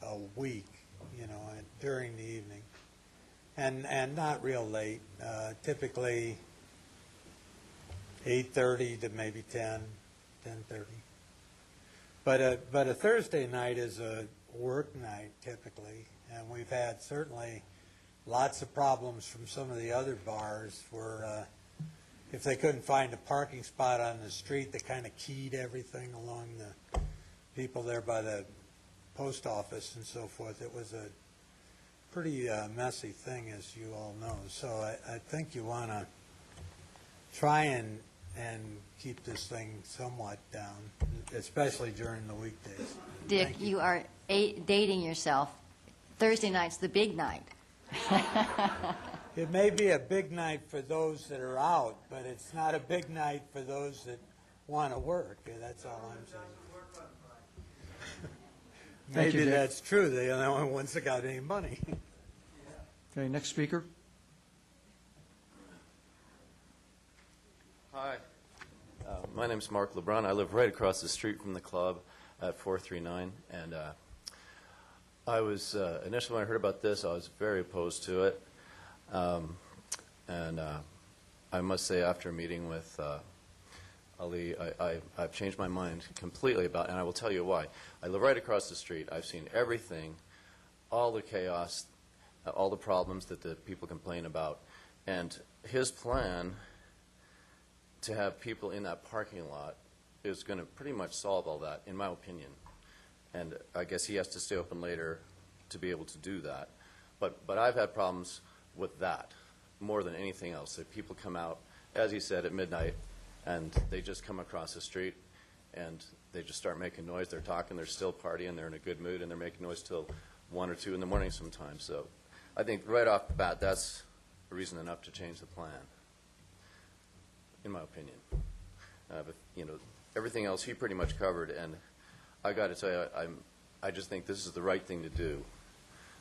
S: a week, during the evening, and not real late. Typically 8:30 to maybe 10:30. But a Thursday night is a work night typically, and we've had certainly lots of problems from some of the other bars where if they couldn't find a parking spot on the street, they kind of keyed everything along the people there by the post office and so forth. It was a pretty messy thing, as you all know. So I think you want to try and keep this thing somewhat down, especially during the weekdays.
F: Dick, you are dating yourself. Thursday night's the big night.
S: It may be a big night for those that are out, but it's not a big night for those that want to work. That's all I'm saying. Maybe that's true. They're the only ones that got any money.
A: Okay, next speaker.
L: Hi. My name's Mark LeBrun. I live right across the street from the club at 439. And I was, initially when I heard about this, I was very opposed to it. And I must say, after meeting with Ali, I've changed my mind completely about it, and I will tell you why. I live right across the street. I've seen everything, all the chaos, all the problems that the people complain about. And his plan to have people in that parking lot is going to pretty much solve all that, in my opinion. And I guess he has to stay open later to be able to do that. But I've had problems with that more than anything else, that people come out, as he said, at midnight, and they just come across the street and they just start making noise. They're talking, they're still partying, they're in a good mood, and they're making noise till 1 or 2 in the morning sometimes. So I think right off the bat, that's reason enough to change the plan, in my opinion. But, everything else he pretty much covered, and I got to tell you, I just think this is the right thing to do,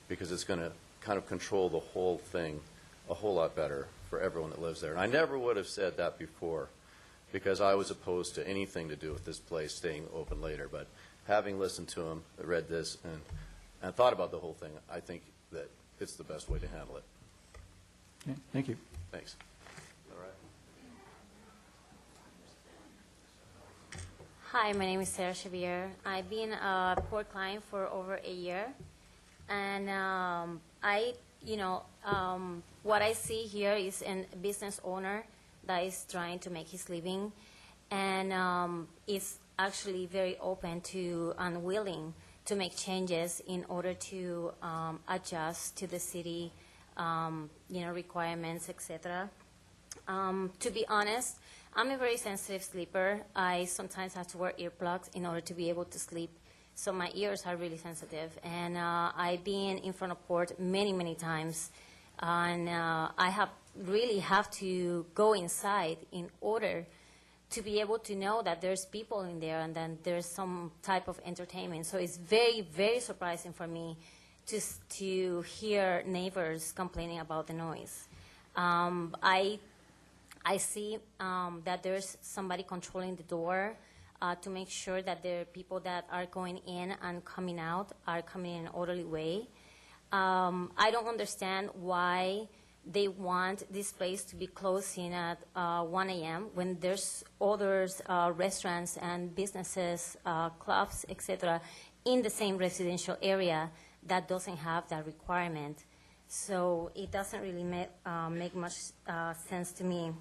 L: because it's going to kind of control the whole thing a whole lot better for everyone that lives there. And I never would have said that before, because I was opposed to anything to do with this place staying open later. But having listened to him, read this, and thought about the whole thing, I think that it's the best way to handle it.
A: Okay, thank you.
L: Thanks. All right.
V: Hi, my name is Sarah Xavier. I've been a court client for over a year, and what I see here is a business owner that is trying to make his living, and is actually very open to and willing to make changes in order to adjust to the city, requirements, etc. To be honest, I'm a very sensitive sleeper. I sometimes have to wear earplugs in order to be able to sleep. So my ears are really sensitive. And I've been in front of court many, many times. And I have to go inside in order to be able to know that there's people in there and then there's some type of entertainment. So it's very, very surprising for me to hear neighbors complaining about the noise. I see that there's somebody controlling the door to make sure that the people that are going in and coming out are coming in an orderly way. I don't understand why they want this place to be closing at 1 a.m. when there's other restaurants and businesses, clubs, etc., in the same residential area that doesn't have that requirement. So it doesn't really make much sense to me.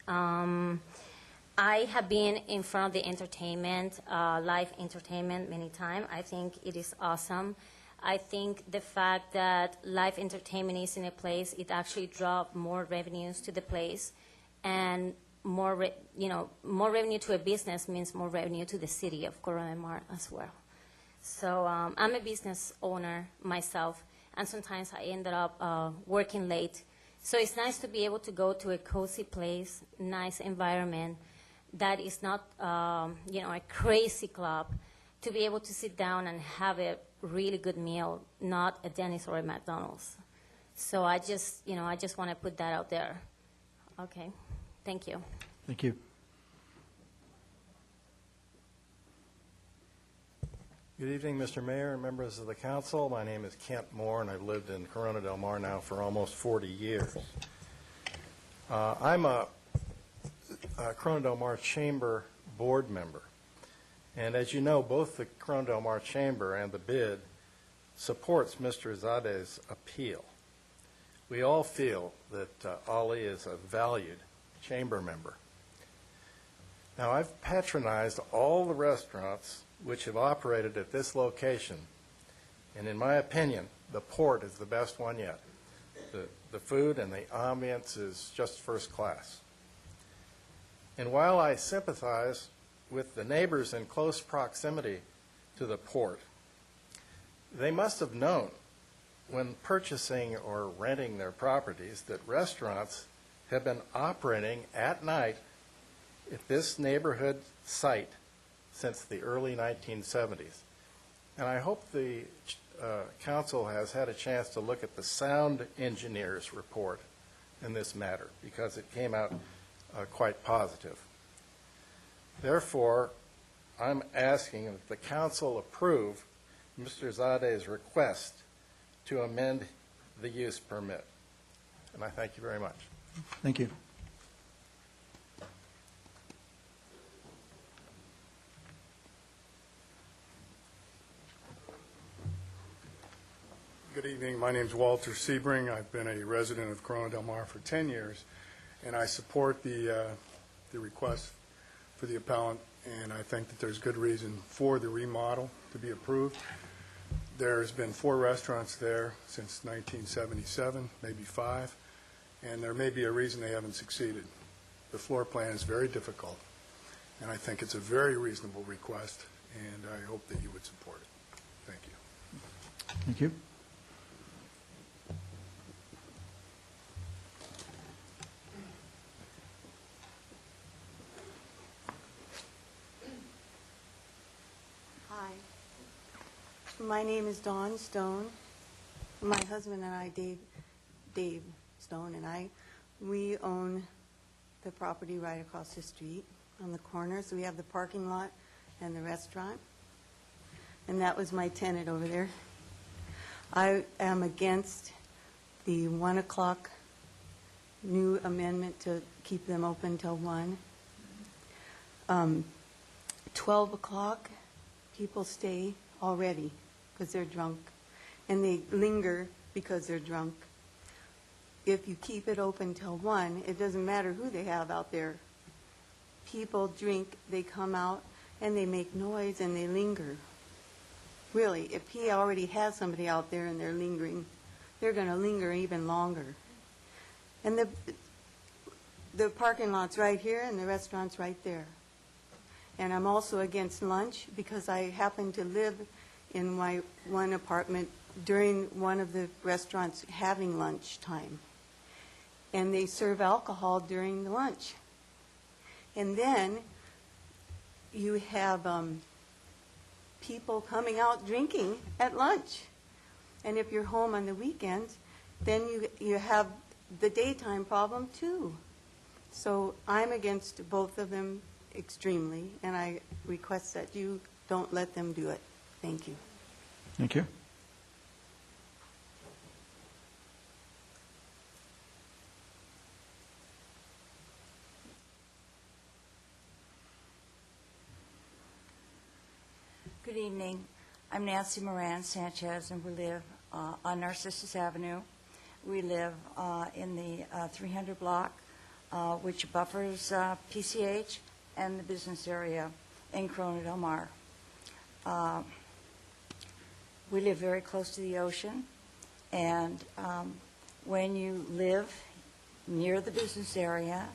V: I have been in front of the entertainment, live entertainment many times. I think it is awesome. I think the fact that live entertainment is in a place, it actually draws more revenues to the place, and more revenue to a business means more revenue to the city of Corona del Mar as well. So I'm a business owner myself, and sometimes I ended up working late. So it's nice to be able to go to a cozy place, nice environment that is not, a crazy club, to be able to sit down and have a really good meal, not a Denny's or a McDonald's. So I just want to put that out there. Okay, thank you.
A: Thank you.
C: Good evening, Mr. Mayor and members of the council. My name is Kent Moore, and I've lived in Corona del Mar now for almost 40 years. I'm a Corona del Mar Chamber board member. And as you know, both the Corona del Mar Chamber and the BID supports Mr. Zade's appeal. We all feel that Ali is a valued chamber member. Now, I've patronized all the restaurants which have operated at this location, and in my opinion, the Port is the best one yet. The food and the ambience is just first class. And while I sympathize with the neighbors in close proximity to the Port, they must have known when purchasing or renting their properties that restaurants have been operating at night at this neighborhood site since the early 1970s. And I hope the council has had a chance to look at the sound engineer's report in this matter, because it came out quite positive. Therefore, I'm asking that the council approve Mr. Zade's request to amend the use permit. And I thank you very much.
A: Thank you.
N: Good evening. My name is Walter Sebring. I've been a resident of Corona del Mar for 10 years, and I support the request for the appellant, and I think that there's good reason for the remodel to be approved. There's been 4 restaurants there since 1977, maybe 5, and there may be a reason they haven't succeeded. The floor plan is very difficult, and I think it's a very reasonable request, and I hope that you would support it. Thank you.
A: Thank you.
W: Hi. My name is Dawn Stone. My husband and I, Dave Stone and I, we own the property right across the street on the corner. So we have the parking lot and the restaurant. And that was my tenant over there. I am against the 1 o'clock new amendment to keep them open till 1. 12 o'clock, people stay already because they're drunk, and they linger because they're drunk. If you keep it open till 1, it doesn't matter who they have out there. People drink, they come out, and they make noise, and they linger. Really, if he already has somebody out there and they're lingering, they're going to linger even longer. And the parking lot's right here and the restaurant's right there. And I'm also against lunch because I happen to live in my one apartment during one of the restaurants having lunch time. And they serve alcohol during the lunch. And then you have people coming out drinking at lunch. And if you're home on the weekends, then you have the daytime problem too. So I'm against both of them extremely, and I request that you don't let them do it. Thank you.
A: Thank you.
H: Good evening. I'm Nancy Moran Sanchez, and we live on Narcissus Avenue. We live in the 300 block, which buffers PCH and the business area in Corona Del Mar. We live very close to the ocean, and when you live near the business area,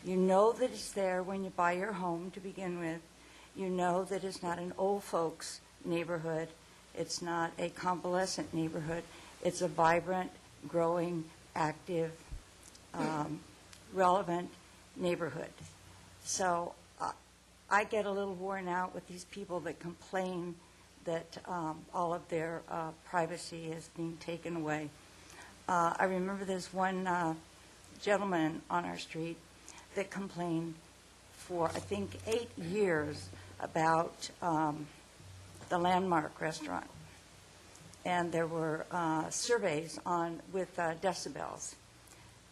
H: you know that it's there when you buy your home to begin with. You know that it's not an old folks neighborhood. It's not a convalescent neighborhood. It's a vibrant, growing, active, relevant neighborhood. So I get a little worn out with these people that complain that all of their privacy is being taken away. I remember there's one gentleman on our street that complained for, I think, 8 years about the Landmark restaurant. And there were surveys on with decibels.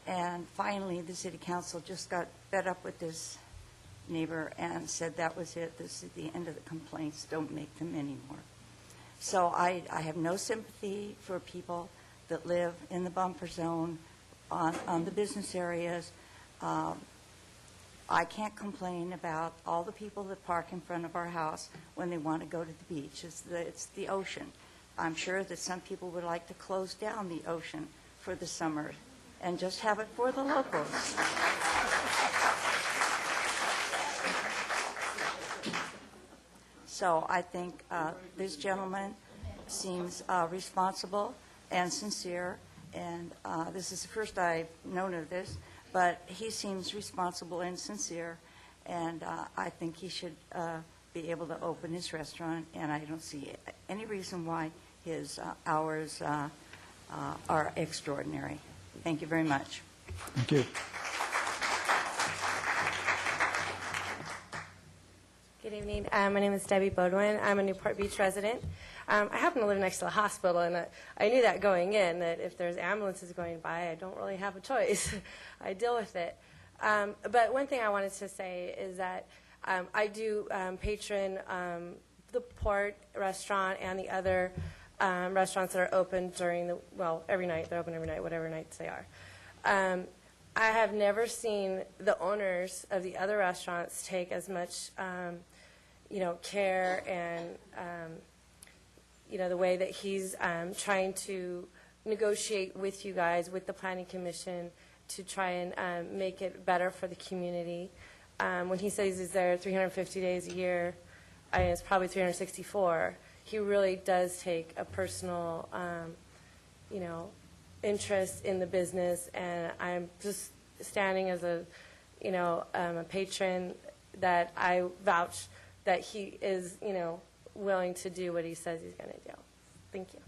H: And finally, the city council just got fed up with this neighbor and said that was it. This is the end of the complaints. Don't make them anymore. So I have no sympathy for people that live in the bumper zone on the business areas. I can't complain about all the people that park in front of our house when they want to go to the beach. It's the ocean. I'm sure that some people would like to close down the ocean for the summer and just have it for the locals. So I think this gentleman seems responsible and sincere, and this is the first I've known of this, but he seems responsible and sincere, and I think he should be able to open his restaurant, and I don't see any reason why his hours are extraordinary. Thank you very much.
A: Thank you.
P: Good evening. My name is Debbie Bodwin. I'm a Newport Beach resident. I happen to live next to the hospital, and I knew that going in, that if there's ambulances going by, I don't really have a choice. I deal with it. But one thing I wanted to say is that I do patron the Port restaurant and the other restaurants that are open during the, well, every night. They're open every night, whatever nights they are. I have never seen the owners of the other restaurants take as much care and the way that he's trying to negotiate with you guys, with the Planning Commission, to try and make it better for the community. When he says he's there 350 days a year, it's probably 364. He really does take a personal, interest in the business, and I'm just standing as a patron that I vouch that he is, willing to do what he says he's going to do. Thank you.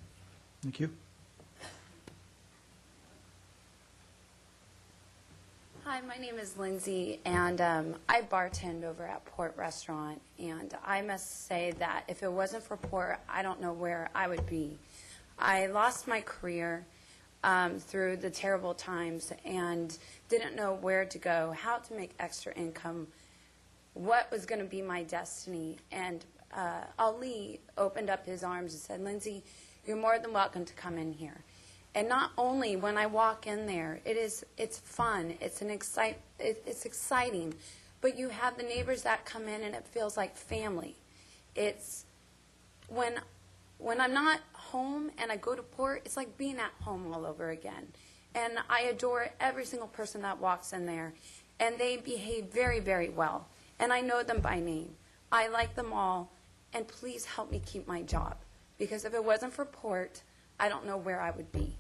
A: Thank you.
R: Hi, my name is Lindsay, and I bartend over at Port Restaurant, and I must say that if it wasn't for Port, I don't know where I would be. I lost my career through the terrible times and didn't know where to go, how to make extra income, what was going to be my destiny. And Ali opened up his arms and said, Lindsay, you're more than welcome to come in here. And not only when I walk in there, it's fun, it's exciting, but you have the neighbors that come in and it feels like family. It's when when I'm not home and I go to Port, it's like being at home all over again. And I adore every single person that walks in there, and they behave very, very well. And I know them by name. I like them all, and please help me keep my job, because if it wasn't for Port, I don't know where I would be.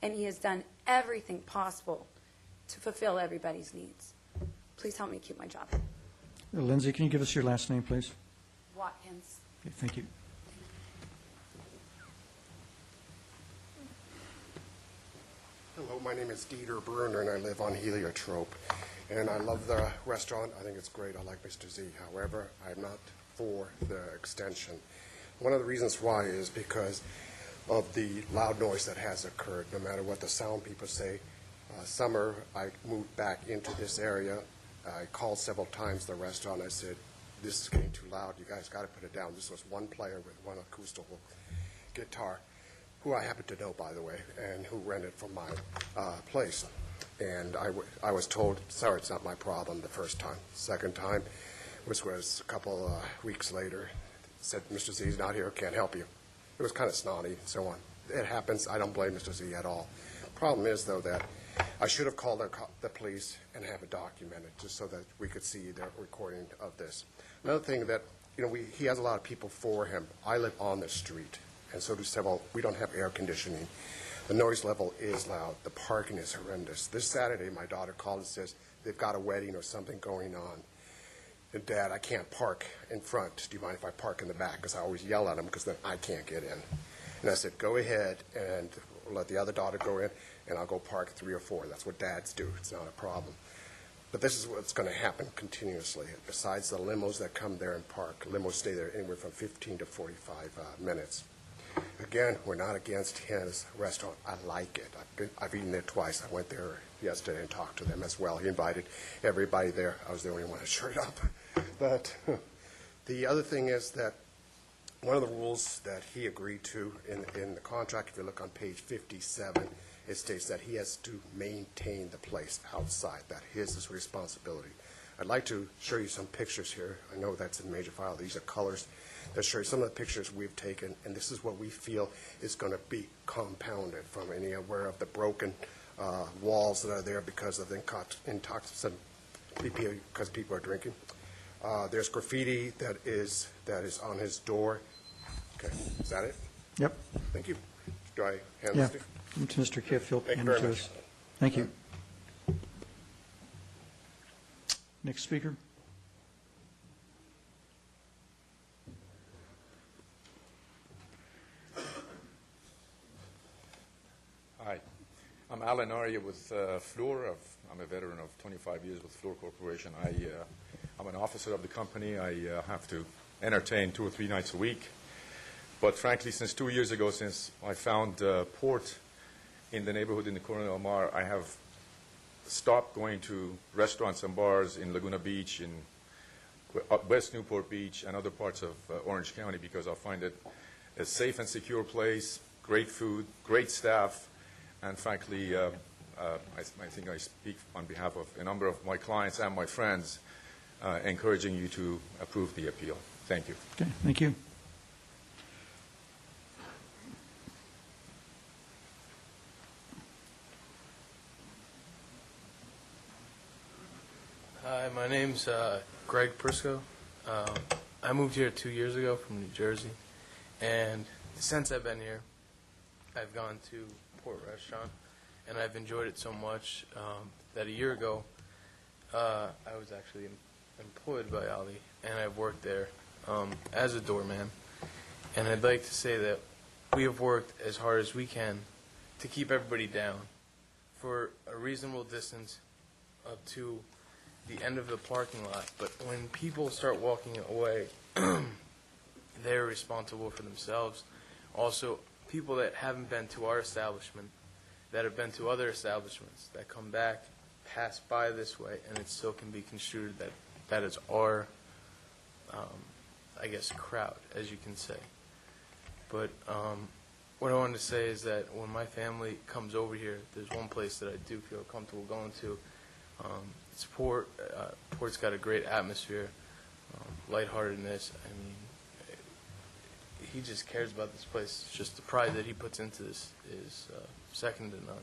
R: And he has done everything possible to fulfill everybody's needs. Please help me keep my job.
A: Lindsay, can you give us your last name, please?
R: Watkins.
A: Okay, thank you.
I: Hello, my name is Dieter Bruner, and I live on Heliotrope. And I love the restaurant. I think it's great. I like Mr. Z. However, I'm not for the extension. One of the reasons why is because of the loud noise that has occurred. No matter what the sound people say, summer I moved back into this area. I called several times the restaurant. I said, this is getting too loud. You guys got to put it down. This was one player with one acoustical guitar, who I happen to know, by the way, and who rented from my place. And I was told, sorry, it's not my problem the first time. Second time, which was a couple weeks later, said, Mr. Z is not here, can't help you. It was kind of snotty and so on. It happens. I don't blame Mr. Z at all. Problem is, though, that I should have called the police and have it documented just so that we could see the recording of this. Another thing that, he has a lot of people for him. I live on the street, and so do several. We don't have air conditioning. The noise level is loud. The parking is horrendous. This Saturday, my daughter called and says they've got a wedding or something going on. And, Dad, I can't park in front. Do you mind if I park in the back? Because I always yell at them because then I can't get in. And I said, go ahead and let the other daughter go in, and I'll go park 3 or 4. That's what dads do. It's not a problem. But this is what's going to happen continuously. Besides the limos that come there and park, limos stay there anywhere from 15 to 45 minutes. Again, we're not against his restaurant. I like it. I've eaten there twice. I went there yesterday and talked to them as well. He invited everybody there. I was the only one that showed up. But the other thing is that one of the rules that he agreed to in the contract, if you look on page 57, it states that he has to maintain the place outside, that is his responsibility. I'd like to show you some pictures here. I know that's in major file. These are colors that show you some of the pictures we've taken, and this is what we feel is going to be compounded from anywhere of the broken walls that are there because of intoxicant, because people are drinking. There's graffiti that is on his door. Okay, is that it?
A: Yep.
I: Thank you. Do I hand
A: Yeah.
I: this to you?
A: To Mr. Kiff, he'll
I: Thank you
A: hand it
I: very
A: to
I: much.
A: us. Thank you. Next speaker.
J: Hi, I'm Alan Arya with Fluor. I'm a veteran of 25 years with Fluor Corporation. I'm an officer of the company. I have to entertain 2 or 3 nights a week. But frankly, since 2 years ago, since I found Port in the neighborhood in the Corona del Mar, I have stopped going to restaurants and bars in Laguna Beach, in West Newport Beach, and other parts of Orange County because I find it a safe and secure place, great food, great staff, and frankly, I think I speak on behalf of a number of my clients and my friends, encouraging you to approve the appeal. Thank you.
A: Okay, thank you.
K: Hi, my name's Greg Prisco. I moved here 2 years ago from New Jersey, and since I've been here, I've gone to Port Restaurant, and I've enjoyed it so much that a year ago, I was actually employed by Ali, and I've worked there as a doorman. And I'd like to say that we have worked as hard as we can to keep everybody down for a reasonable distance up to the end of the parking lot. But when people start walking away, they're responsible for themselves. Also, people that haven't been to our establishment, that have been to other establishments, that come back, pass by this way, and it still can be construed that that is our, I guess, crowd, as you can say. But what I wanted to say is that when my family comes over here, there's one place that I do feel comfortable going to. It's Port. Port's got a great atmosphere, lightheartedness. I mean, he just cares about this place. It's just the pride that he puts into this is second to none.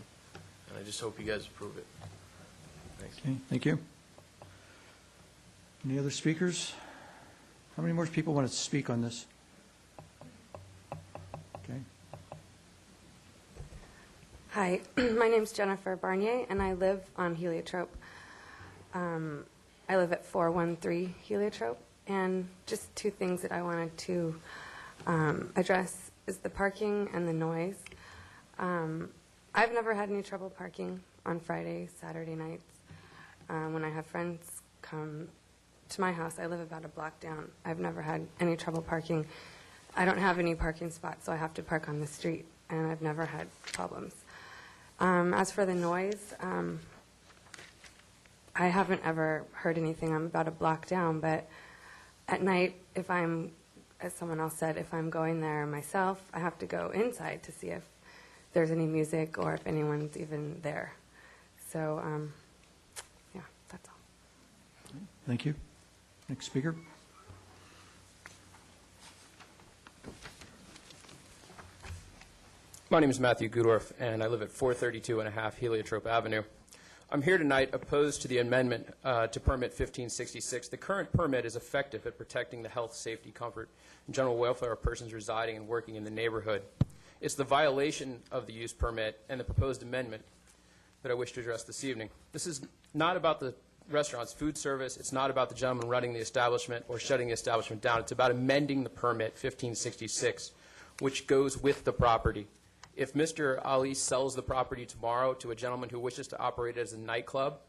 K: And I just hope you guys approve it. Thanks.
A: Okay, thank you. Any other speakers? How many more people want to speak on this? Okay.
G: Hi, my name's Jennifer Barnier, and I live on Heliotrope. I live at 413 Heliotrope, and just two things that I wanted to address is the parking and the noise. I've never had any trouble parking on Fridays, Saturday nights. When I have friends come to my house, I live about a block down. I've never had any trouble parking. I don't have any parking spots, so I have to park on the street, and I've never had problems. As for the noise, I haven't ever heard anything. I'm about a block down, but at night, if I'm, as someone else said, if I'm going there myself, I have to go inside to see if there's any music or if anyone's even there. So, yeah, that's all.
A: Thank you. Next speaker.
O: My name is Matthew Goodorf, and I live at 432.5 Heliotrope Avenue. I'm here tonight opposed to the amendment to Permit 1566. The current permit is effective at protecting the health, safety, comfort, and general welfare of persons residing and working in the neighborhood. It's the violation of the use permit and the proposed amendment that I wish to address this evening. This is not about the restaurant's food service. It's not about the gentleman running the establishment or shutting the establishment down. It's about amending the permit 1566, which goes with the property. If Mr. Ali sells the property tomorrow to a gentleman who wishes to operate it as a nightclub,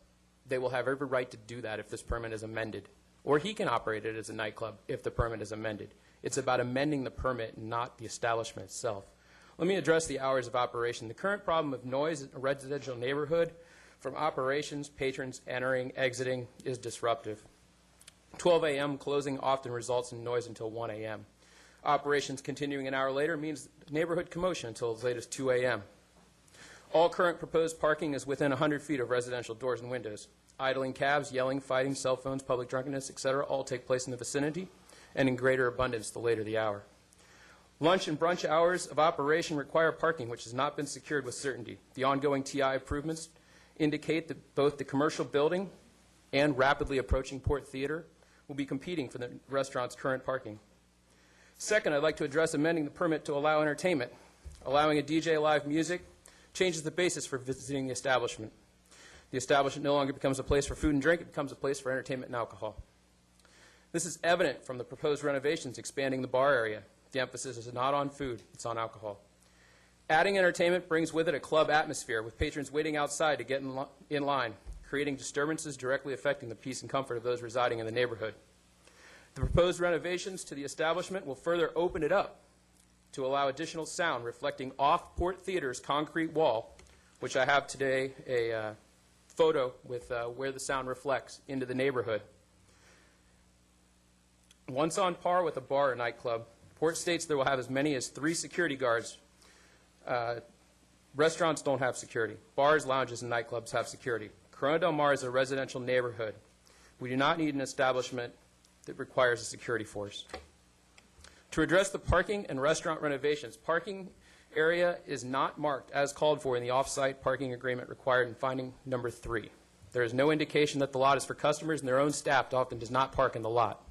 O: they will have every right to do that if this permit is amended. Or he can operate it as a nightclub if the permit is amended. It's about amending the permit, not the establishment itself. Let me address the hours of operation. The current problem of noise in a residential neighborhood from operations, patrons entering, exiting, is disruptive. 12 a.m. closing often results in noise until 1 a.m. Operations continuing an hour later means neighborhood commotion until as late as 2 a.m. All current proposed parking is within 100 feet of residential doors and windows. Idling cabs, yelling, fighting, cell phones, public drunkenness, etc., all take place in the vicinity and in greater abundance the later the hour. Lunch and brunch hours of operation require parking, which has not been secured with certainty. The ongoing TI improvements indicate that both the commercial building and rapidly approaching Port Theater will be competing for the restaurant's current parking. Second, I'd like to address amending the permit to allow entertainment. Allowing a DJ live music changes the basis for visiting the establishment. The establishment no longer becomes a place for food and drink, it becomes a place for entertainment and alcohol. This is evident from the proposed renovations expanding the bar area. The emphasis is not on food, it's on alcohol. Adding entertainment brings with it a club atmosphere with patrons waiting outside to get in line, creating disturbances directly affecting the peace and comfort of those residing in the neighborhood. The proposed renovations to the establishment will further open it up to allow additional sound reflecting off Port Theater's concrete wall, which I have today a photo with where the sound reflects into the neighborhood. Once on par with a bar or nightclub, Port states there will have as many as 3 security guards. Restaurants don't have security. Bars, lounges, and nightclubs have security. Corona Del Mar is a residential neighborhood. We do not need an establishment that requires a security force. To address the parking and restaurant renovations, parking area is not marked as called for in the off-site parking agreement required in finding number 3. There is no indication that the lot is for customers, and their own staff often does not park in the lot.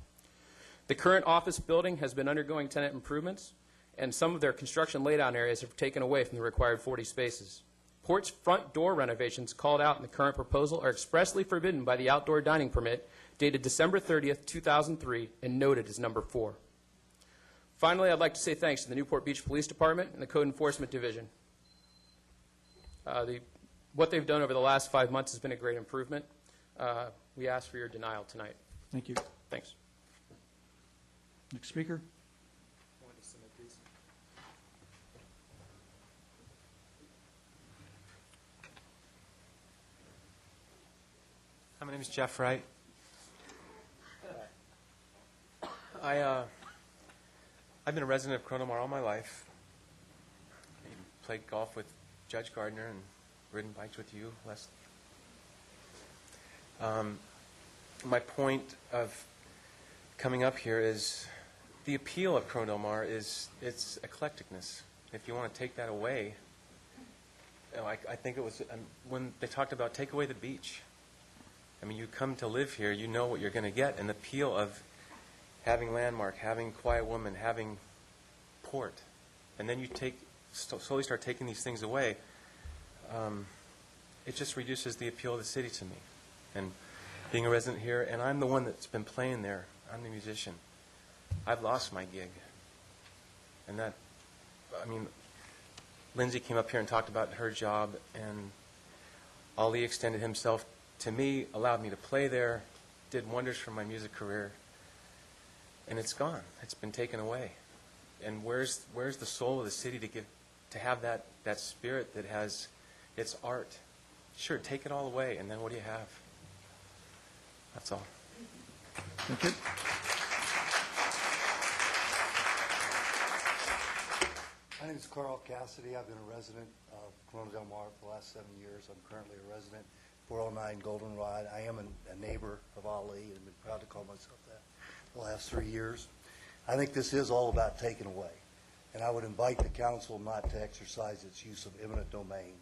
O: The current office building has been undergoing tenant improvements, and some of their construction laydown areas have taken away from the required 40 spaces. Port's front door renovations called out in the current proposal are expressly forbidden by the outdoor dining permit dated December 30th, 2003, and noted as number 4. Finally, I'd like to say thanks to the Newport Beach Police Department and the Code Enforcement Division. What they've done over the last 5 months has been a great improvement. We ask for your denial tonight.
A: Thank you.
O: Thanks.
A: Next speaker.
T: Hi, my name is Jeff Wright. I've been a resident of Corona Del Mar all my life. I played golf with Judge Gardner and ridden bikes with you, Les. My point of coming up here is the appeal of Corona Del Mar is its eclecticness. If you want to take that away, you know, I think it was when they talked about take away the beach. I mean, you come to live here, you know what you're going to get. And the appeal of having Landmark, having Quiet Woman, having Port, and then you slowly start taking these things away, it just reduces the appeal of the city to me. And being a resident here, and I'm the one that's been playing there, I'm the musician, I've lost my gig. And that, I mean, Lindsay came up here and talked about her job, and Ali extended himself to me, allowed me to play there, did wonders for my music career, and it's gone. It's been taken away. And where's the soul of the city to have that spirit that has its art? Sure, take it all away, and then what do you have? That's all.
A: Thank you.
B: My name is Carl Cassidy. I've been a resident of Corona Del Mar for the last 7 years. I'm currently a resident, 409 Goldenrod. I am a neighbor of Ali and been proud to call myself that the last 3 years. I think this is all about taking away. And I would invite the council not to exercise its use of eminent domain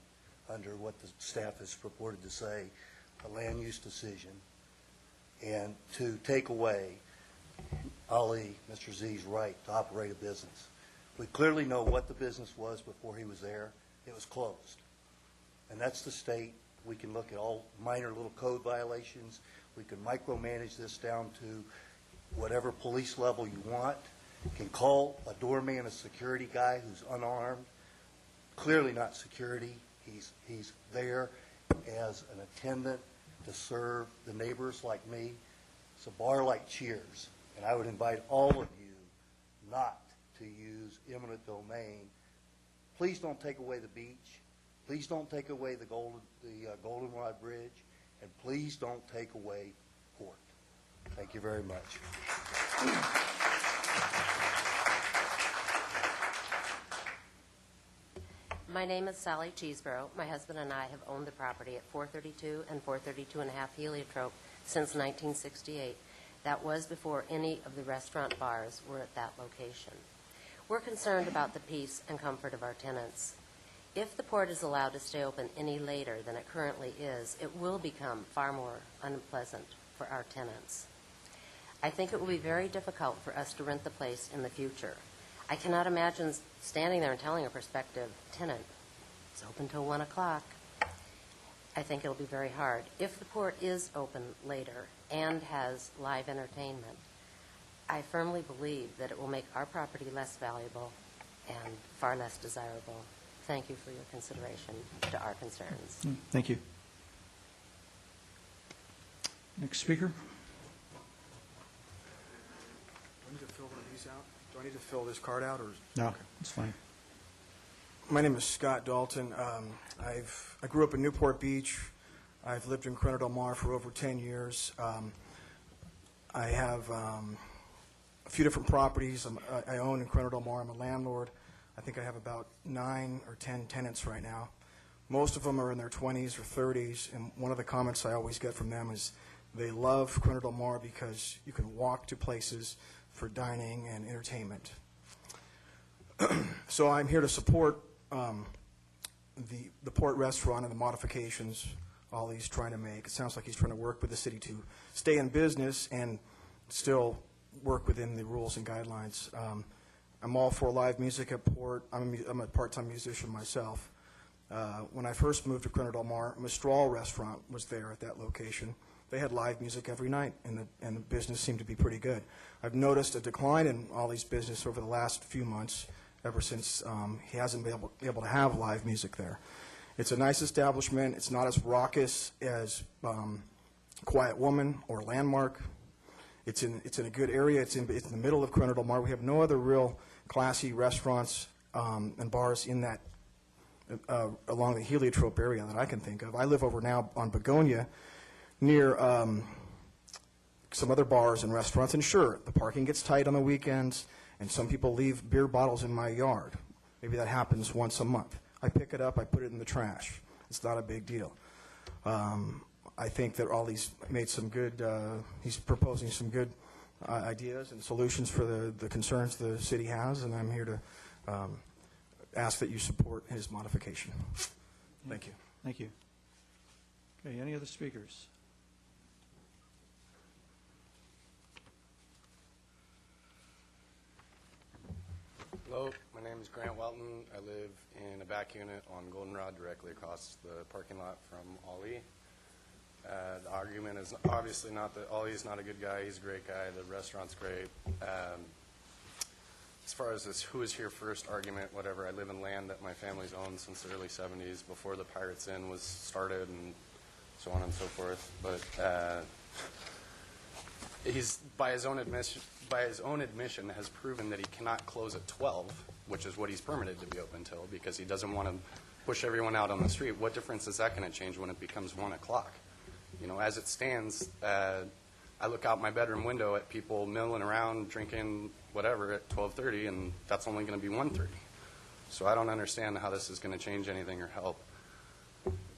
B: under what the staff has purported to say, a land use decision, and to take away Ali, Mr. Z's right to operate a business. We clearly know what the business was before he was there. It was closed. And that's the state. We can look at all minor little code violations. We can micromanage this down to whatever police level you want. You can call a doorman a security guy who's unarmed. Clearly not security. He's there as an attendant to serve the neighbors like me. It's a bar like Cheers. And I would invite all of you not to use eminent domain. Please don't take away the beach. Please don't take away the Goldenrod Bridge. And please don't take away Port. Thank you very much.
M: My name is Sally Cheeseborough. My husband and I have owned the property at 432 and 432 and a half Heliotrope since 1968. That was before any of the restaurant bars were at that location. We're concerned about the peace and comfort of our tenants. If the port is allowed to stay open any later than it currently is, it will become far more unpleasant for our tenants. I think it will be very difficult for us to rent the place in the future. I cannot imagine standing there and telling a prospective tenant, it's open till 1 o'clock. I think it'll be very hard. If the port is open later and has live entertainment, I firmly believe that it will make our property less valuable and far less desirable. Thank you for your consideration to our concerns.
A: Thank you. Next speaker.
Q: Do I need to fill one of these out? Do I need to fill this card out, or?
A: No, it's fine.
Q: My name is Scott Dalton. I grew up in Newport Beach. I've lived in Corona Del Mar for over 10 years. I have a few different properties I own in Corona Del Mar. I'm a landlord. I think I have about 9 or 10 tenants right now. Most of them are in their 20s or 30s, and one of the comments I always get from them is they love Corona Del Mar because you can walk to places for dining and entertainment. So I'm here to support the Port Restaurant and the modifications Ollie's trying to make. It sounds like he's trying to work with the city to stay in business and still work within the rules and guidelines. I'm all for live music at Port. I'm a part-time musician myself. When I first moved to Corona Del Mar, Mistral Restaurant was there at that location. They had live music every night, and the business seemed to be pretty good. I've noticed a decline in Ollie's business over the last few months, ever since he hasn't been able to have live music there. It's a nice establishment. It's not as raucous as Quiet Woman or Landmark. It's in a good area. It's in the middle of Corona Del Mar. We have no other real classy restaurants and bars in that along the Heliotrope area that I can think of. I live over now on Begonia, near some other bars and restaurants. And sure, the parking gets tight on the weekends, and some people leave beer bottles in my yard. Maybe that happens once a month. I pick it up, I put it in the trash. It's not a big deal. I think that Ollie's made some good, he's proposing some good ideas and solutions for the concerns the city has, and I'm here to ask that you support his modification. Thank you.
A: Thank you. Okay, any other speakers?
D: Hello, my name is Grant Welton. I live in a back unit on Goldenrod, directly across the parking lot from Ali. The argument is obviously not that Ali is not a good guy. He's a great guy. The restaurant's great. As far as this who is here first argument, whatever, I live in land that my family's owned since the early 70s, before the Pirates Inn was started and so on and so forth. But he's, by his own admission, has proven that he cannot close at 12, which is what he's permitted to be open till, because he doesn't want to push everyone out on the street. What difference is that going to change when it becomes 1 o'clock? You know, as it stands, I look out my bedroom window at people milling around, drinking whatever at 12:30, and that's only going to be 1:30. So I don't understand how this is going to change anything or help.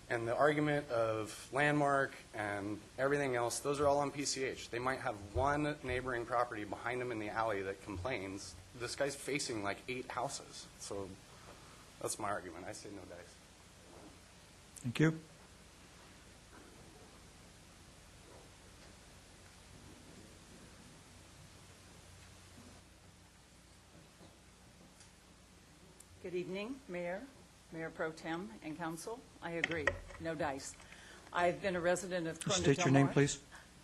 D: And the argument of landmark and everything else, those are all on PCH. They might have one neighboring property behind them in the alley that complains. This guy's facing like 8 houses. So that's my argument. I say no dice.
A: Thank you.
E: Good evening, Mayor, Mayor Pro Tem, and Council. I agree. No dice. I've been a resident of Corona Del Mar.
A: State your name, please.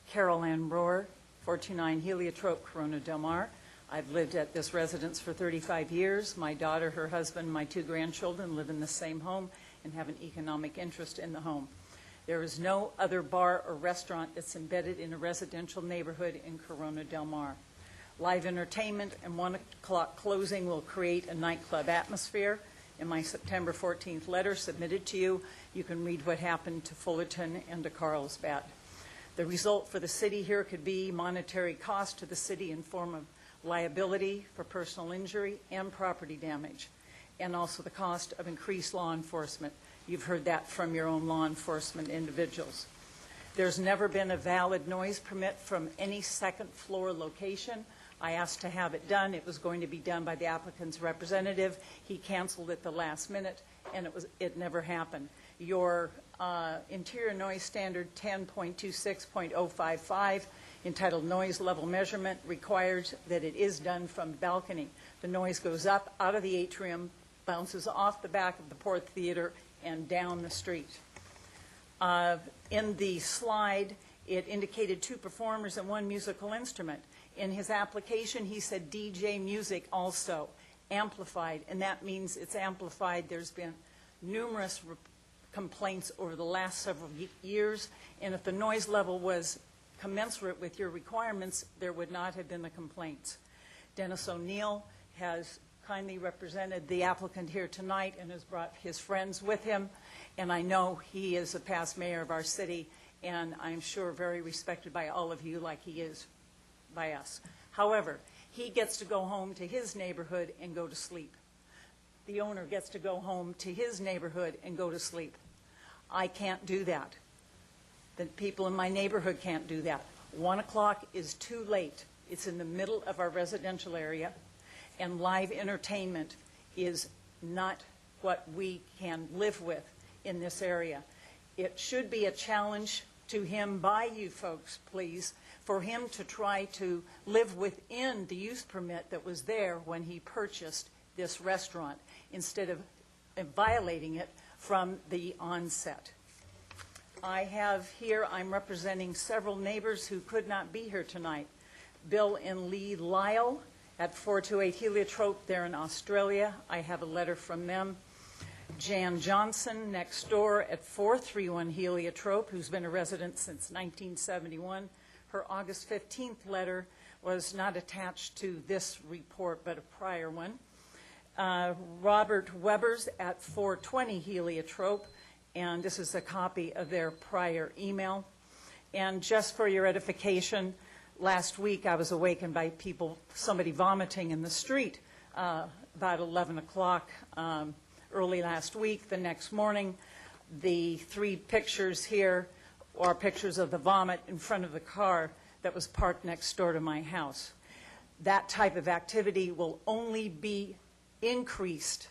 E: Carol Ann Rohr, 429 Heliotrope, Corona Del Mar. I've lived at this residence for 35 years. My daughter, her husband, my 2 grandchildren live in the same home and have an economic interest in the home. There is no other bar or restaurant that's embedded in a residential neighborhood in Corona Del Mar. Live entertainment and 1 o'clock closing will create a nightclub atmosphere. In my September 14th letter submitted to you, you can read what happened to Fullerton and to Carlsbad. The result for the city here could be monetary cost to the city in form of liability for personal injury and property damage, and also the cost of increased law enforcement. You've heard that from your own law enforcement individuals. There's never been a valid noise permit from any second floor location. I asked to have it done. It was going to be done by the applicant's representative. He canceled at the last minute, and it never happened. Your interior noise standard 10.26.055, entitled Noise Level Measurement, requires that it is done from the balcony. The noise goes up out of the atrium, bounces off the back of the Port Theater, and down the street. In the slide, it indicated 2 performers and 1 musical instrument. In his application, he said DJ music also, amplified, and that means it's amplified. There's been numerous complaints over the last several years, and if the noise level was commensurate with your requirements, there would not have been the complaints. Dennis O'Neill has kindly represented the applicant here tonight and has brought his friends with him, and I know he is a past mayor of our city, and I'm sure very respected by all of you like he is by us. However, he gets to go home to his neighborhood and go to sleep. The owner gets to go home to his neighborhood and go to sleep. I can't do that. The people in my neighborhood can't do that. 1 o'clock is too late. It's in the middle of our residential area, and live entertainment is not what we can live with in this area. It should be a challenge to him by you folks, please, for him to try to live within the use permit that was there when he purchased this restaurant, instead of violating it from the onset. I have here, I'm representing several neighbors who could not be here tonight. Bill and Lee Lyle at 428 Heliotrope, they're in Australia. I have a letter from them. Jan Johnson next door at 431 Heliotrope, who's been a resident since 1971. Her August 15th letter was not attached to this report, but a prior one. Robert Webbers at 420 Heliotrope, and this is a copy of their prior email. And just for your edification, last week I was awakened by somebody vomiting in the street about 11 o'clock early last week. The next morning, the 3 pictures here are pictures of the vomit in front of the car that was parked next door to my house. That type of activity will only be increased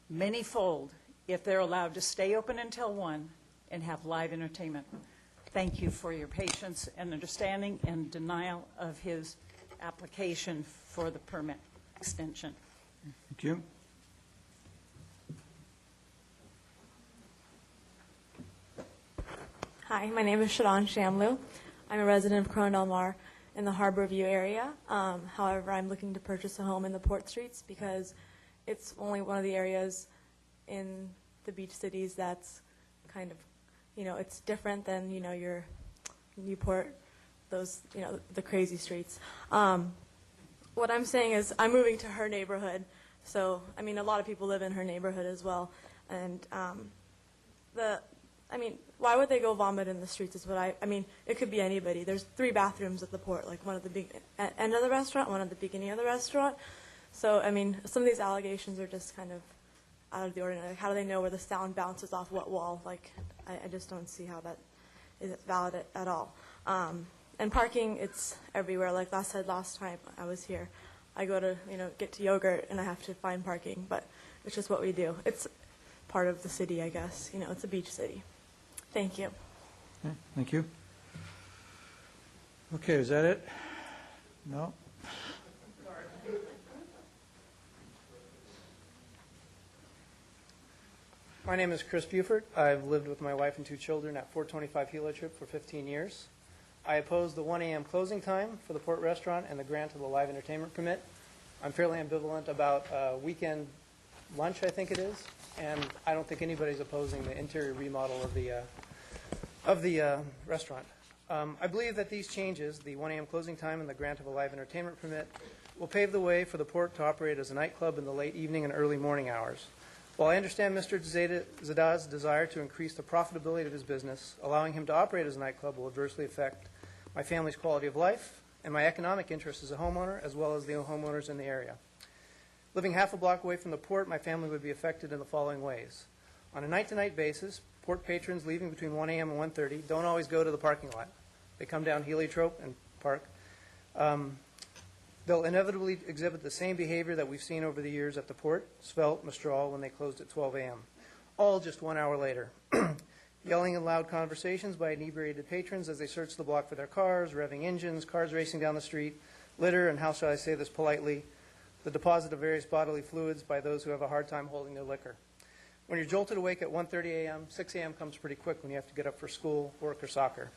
E: many-fold if they're allowed to stay open until 1 and have live entertainment. Thank you for your patience and understanding and denial of his application for the permit extension.
A: Thank you.
F: Hi, my name is Sharon Shamlu. I'm a resident of Corona Del Mar in the Harbor View area. However, I'm looking to purchase a home in the Port Streets because it's only one of the areas in the beach cities that's kind of, it's different than, your Newport, those, the crazy streets. What I'm saying is I'm moving to her neighborhood. So, a lot of people live in her neighborhood as well. And why would they go vomit in the streets is what it could be anybody. There's 3 bathrooms at the port, like one at the end of the restaurant, one at the beginning of the restaurant. So, some of these allegations are just kind of out of the ordinary. Like, how do they know where the sound bounces off what wall? Like, I just don't see how that is valid at all. And parking, it's everywhere. Like I said last time I was here, I go to, get to yogurt and I have to find parking, but it's just what we do. It's part of the city, I guess. It's a beach city. Thank you.
A: Okay, thank you. Okay, is that it? No?
S: My name is Chris Buford. I've lived with my wife and 2 children at 425 HELIOTROPE for 15 years. I oppose the 1 a.m. closing time for the Port Restaurant and the grant of the live entertainment permit. I'm fairly ambivalent about weekend lunch, I think it is, and I don't think anybody's opposing the interior remodel of the restaurant. I believe that these changes, the 1 a.m. closing time and the grant of a live entertainment permit, will pave the way for the Port to operate as a nightclub in the late evening and early morning hours. While I understand Mr. Zadah's desire to increase the profitability of his business, allowing him to operate as a nightclub will adversely affect my family's quality of life and my economic interests as a homeowner, as well as the homeowners in the area. Living half a block away from the Port, my family would be affected in the following ways. On a night-to-night basis, Port patrons leaving between 1 a.m. and 1:30 don't always go to the parking lot. They come down HELIOTROPE and park. They'll inevitably exhibit the same behavior that we've seen over the years at the Port, Svelte, Mistral, when they closed at 12 a.m., all just 1 hour later. Yelling and loud conversations by inebriated patrons as they search the block for their cars, revving engines, cars racing down the street, litter, and how shall I say this politely, the deposit of various bodily fluids by those who have a hard time holding their liquor. When you're jolted awake at 1:30 a.m., 6 a.m. comes pretty quick when you have to get up for school, work, or soccer.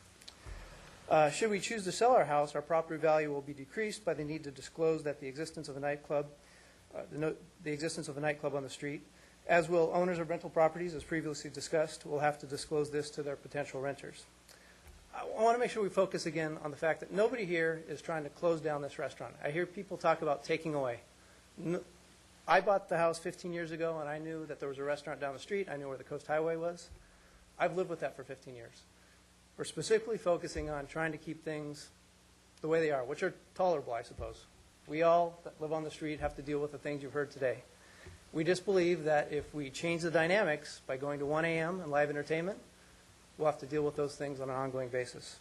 S: Should we choose to sell our house, our property value will be decreased by the need to disclose that the existence of a nightclub, the existence of a nightclub on the street, as will owners of rental properties, as previously discussed, will have to disclose this to their potential renters. I want to make sure we focus again on the fact that nobody here is trying to close down this restaurant. I hear people talk about taking away. I bought the house 15 years ago, and I knew that there was a restaurant down the street. I knew where the Coast Highway was. I've lived with that for 15 years. We're specifically focusing on trying to keep things the way they are, which are tolerable, I suppose. We all that live on the street have to deal with the things you've heard today. We just believe that if we change the dynamics by going to 1 a.m. and live entertainment, we'll have to deal with those things on an ongoing basis.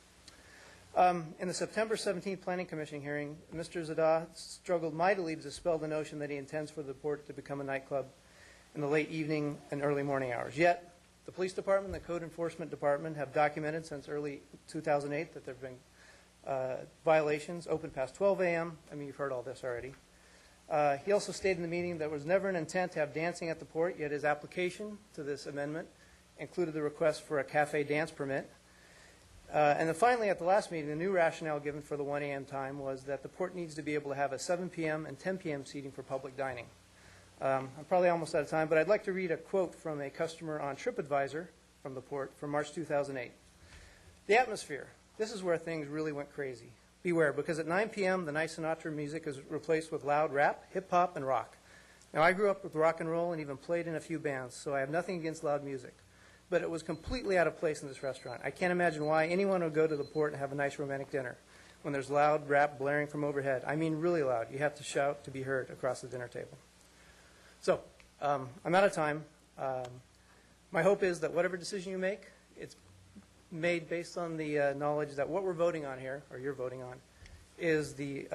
S: In the September 17th Planning Commission hearing, Mr. Zadah struggled mightily to dispel the notion that he intends for the Port to become a nightclub in the late evening and early morning hours. Yet, the Police Department and the Code Enforcement Department have documented since early 2008 that there have been violations open past 12 a.m. You've heard all this already. He also stated in the meeting that there was never an intent to have dancing at the Port, yet his application to this amendment included the request for a cafe dance permit. And then finally, at the last meeting, the new rationale given for the 1 a.m. time was that the Port needs to be able to have a 7 p.m. and 10 p.m. seating for public dining. I'm probably almost out of time, but I'd like to read a quote from a customer on TripAdvisor from the Port from March 2008. The atmosphere. This is where things really went crazy. Beware, because at 9 p.m., the nice Sinatra music is replaced with loud rap, hip-hop, and rock. Now, I grew up with rock and roll and even played in a few bands, so I have nothing against loud music. But it was completely out of place in this restaurant. I can't imagine why anyone would go to the Port and have a nice romantic dinner when there's loud rap blaring from overhead. I mean really loud. You have to shout to be heard across the dinner table. So, I'm out of time. My hope is that whatever decision you make, it's made based on the knowledge that what we're voting on here, or you're voting on, is the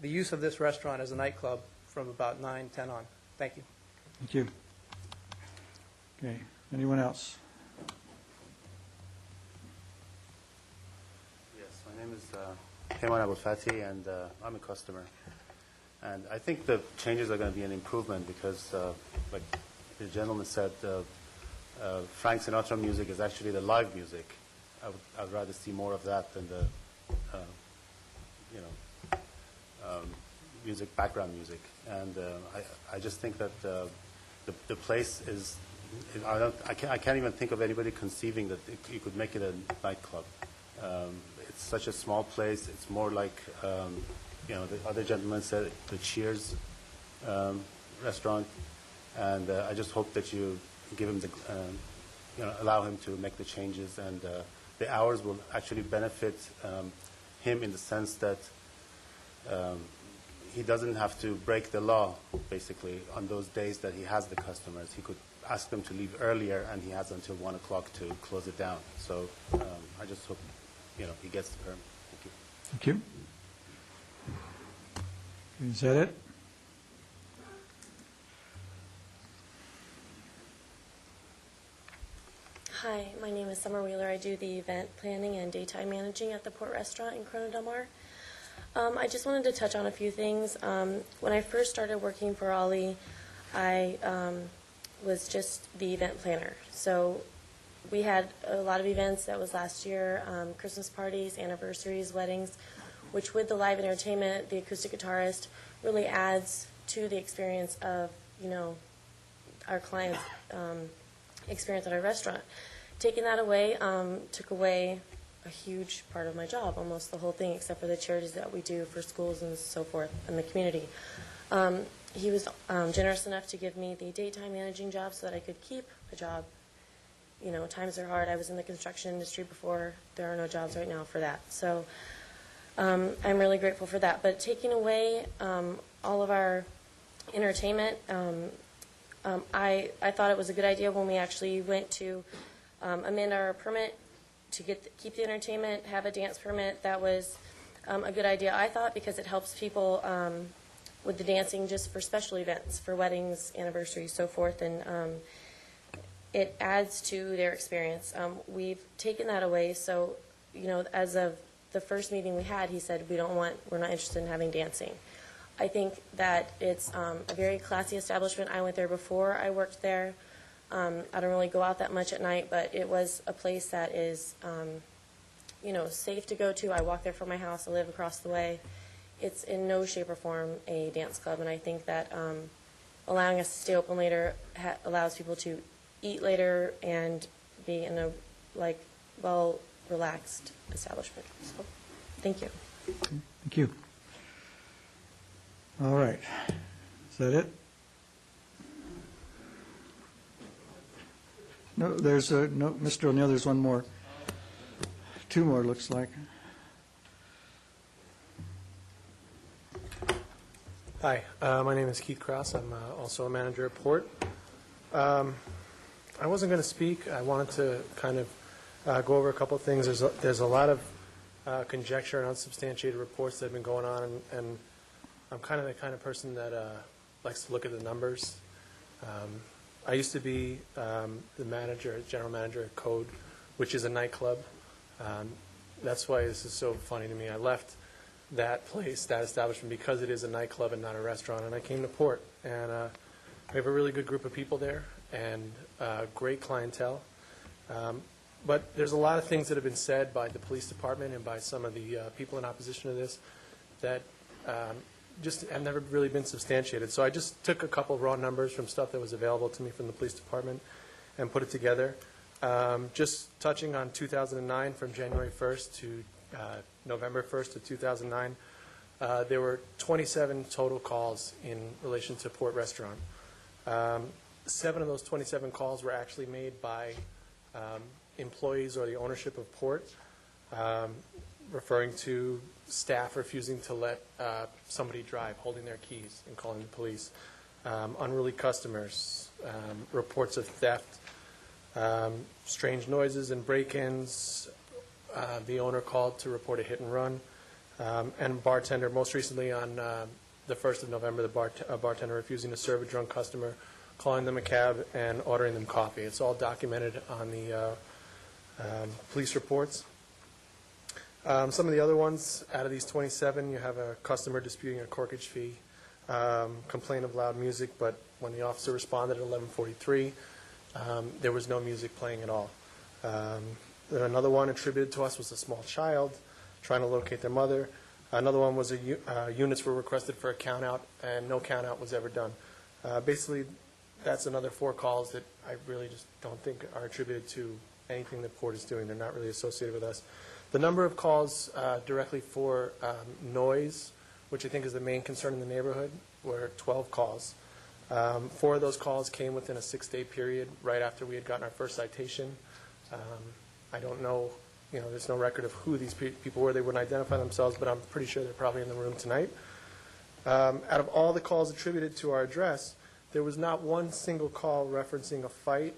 S: use of this restaurant as a nightclub from about 9, 10 on. Thank you.
A: Thank you. Okay, anyone else?
L: Yes, my name is Hayman Abulfati, and I'm a customer. And I think the changes are going to be an improvement because, like the gentleman said, Frank Sinatra music is actually the live music. I'd rather see more of that than the, music, background music. And I just think that the place is, I can't even think of anybody conceiving that you could make it a nightclub. It's such a small place. It's more like, the other gentleman said, the Cheers restaurant. And I just hope that you give him allow him to make the changes, and the hours will actually benefit him in the sense that he doesn't have to break the law, basically, on those days that he has the customers. He could ask them to leave earlier, and he has until 1 o'clock to close it down. So I just hope, he gets the permit. Thank you.
A: Thank you. Is that it?
U: Hi, my name is Summer Wheeler. I do the event planning and daytime managing at the Port Restaurant in Corona Del Mar. I just wanted to touch on a few things. When I first started working for Ollie, I was just the event planner. So we had a lot of events. That was last year, Christmas parties, anniversaries, weddings, which with the live entertainment, the acoustic guitarist really adds to the experience of, our clients' experience at our restaurant. Taking that away took away a huge part of my job, almost the whole thing, except for the charities that we do for schools and so forth in the community. He was generous enough to give me the daytime managing job so that I could keep a job. Times are hard. I was in the construction industry before. There are no jobs right now for that. So I'm really grateful for that. But taking away all of our entertainment, I thought it was a good idea when we actually went to amend our permit to keep the entertainment, have a dance permit. That was a good idea, I thought, because it helps people with the dancing just for special events, for weddings, anniversaries, so forth, and it adds to their experience. We've taken that away, so as of the first meeting we had, he said we're not interested in having dancing. I think that it's a very classy establishment. I went there before I worked there. I don't really go out that much at night, but it was a place that is, safe to go to. I walk there from my house. I live across the way. It's in no shape or form a dance club, and I think that allowing us to stay open later allows people to eat later and be in a well-relaxed establishment. So, thank you.
A: Thank you. All right. Is that it? No, there's no, Mr. O'Neill, there's one more. Two more, looks like.
K: Hi, my name is Keith Krause. I'm also a manager at Port. I wasn't going to speak. I wanted to kind of go over a couple of things. There's a lot of conjecture and unsubstantiated reports that have been going on, and I'm kind of person that likes to look at the numbers. I used to be the general manager at Code, which is a nightclub. That's why this is so funny to me. I left that place, that establishment, because it is a nightclub and not a restaurant, and I came to Port. And we have a really good group of people there and great clientele. But there's a lot of things that have been said by the police department and by some of the people in opposition to this that just have never really been substantiated. So I just took a couple of raw numbers from stuff that was available to me from the police department and put it together. Just touching on 2009, from January 1st to November 1st of 2009, there were 27 total calls in relation to Port Restaurant. 7 of those 27 calls were actually made by employees or the ownership of Port, referring to staff refusing to let somebody drive, holding their keys and calling the police, unruly customers, reports of theft, strange noises and break-ins, the owner called to report a hit and run, and bartender, most recently on the 1st of November, the bartender refusing to serve a drunk customer, calling them a cab, and ordering them coffee. It's all documented on the police reports. Some of the other ones, out of these 27, you have a customer disputing a corkage fee, complaint of loud music, but when the officer responded at 11:43, there was no music playing at all. Another one attributed to us was a small child trying to locate their mother. Another one was units were requested for a count-out, and no count-out was ever done. Basically, that's another 4 calls that I really just don't think are attributed to anything the port is doing. They're not really associated with us. The number of calls directly for noise, which I think is the main concern in the neighborhood, were 12 calls. 4 of those calls came within a 6-day period right after we had gotten our first citation. I don't know, there's no record of who these people were. They wouldn't identify themselves, but I'm pretty sure they're probably in the room tonight. Out of all the calls attributed to our address, there was not one single call referencing a fight,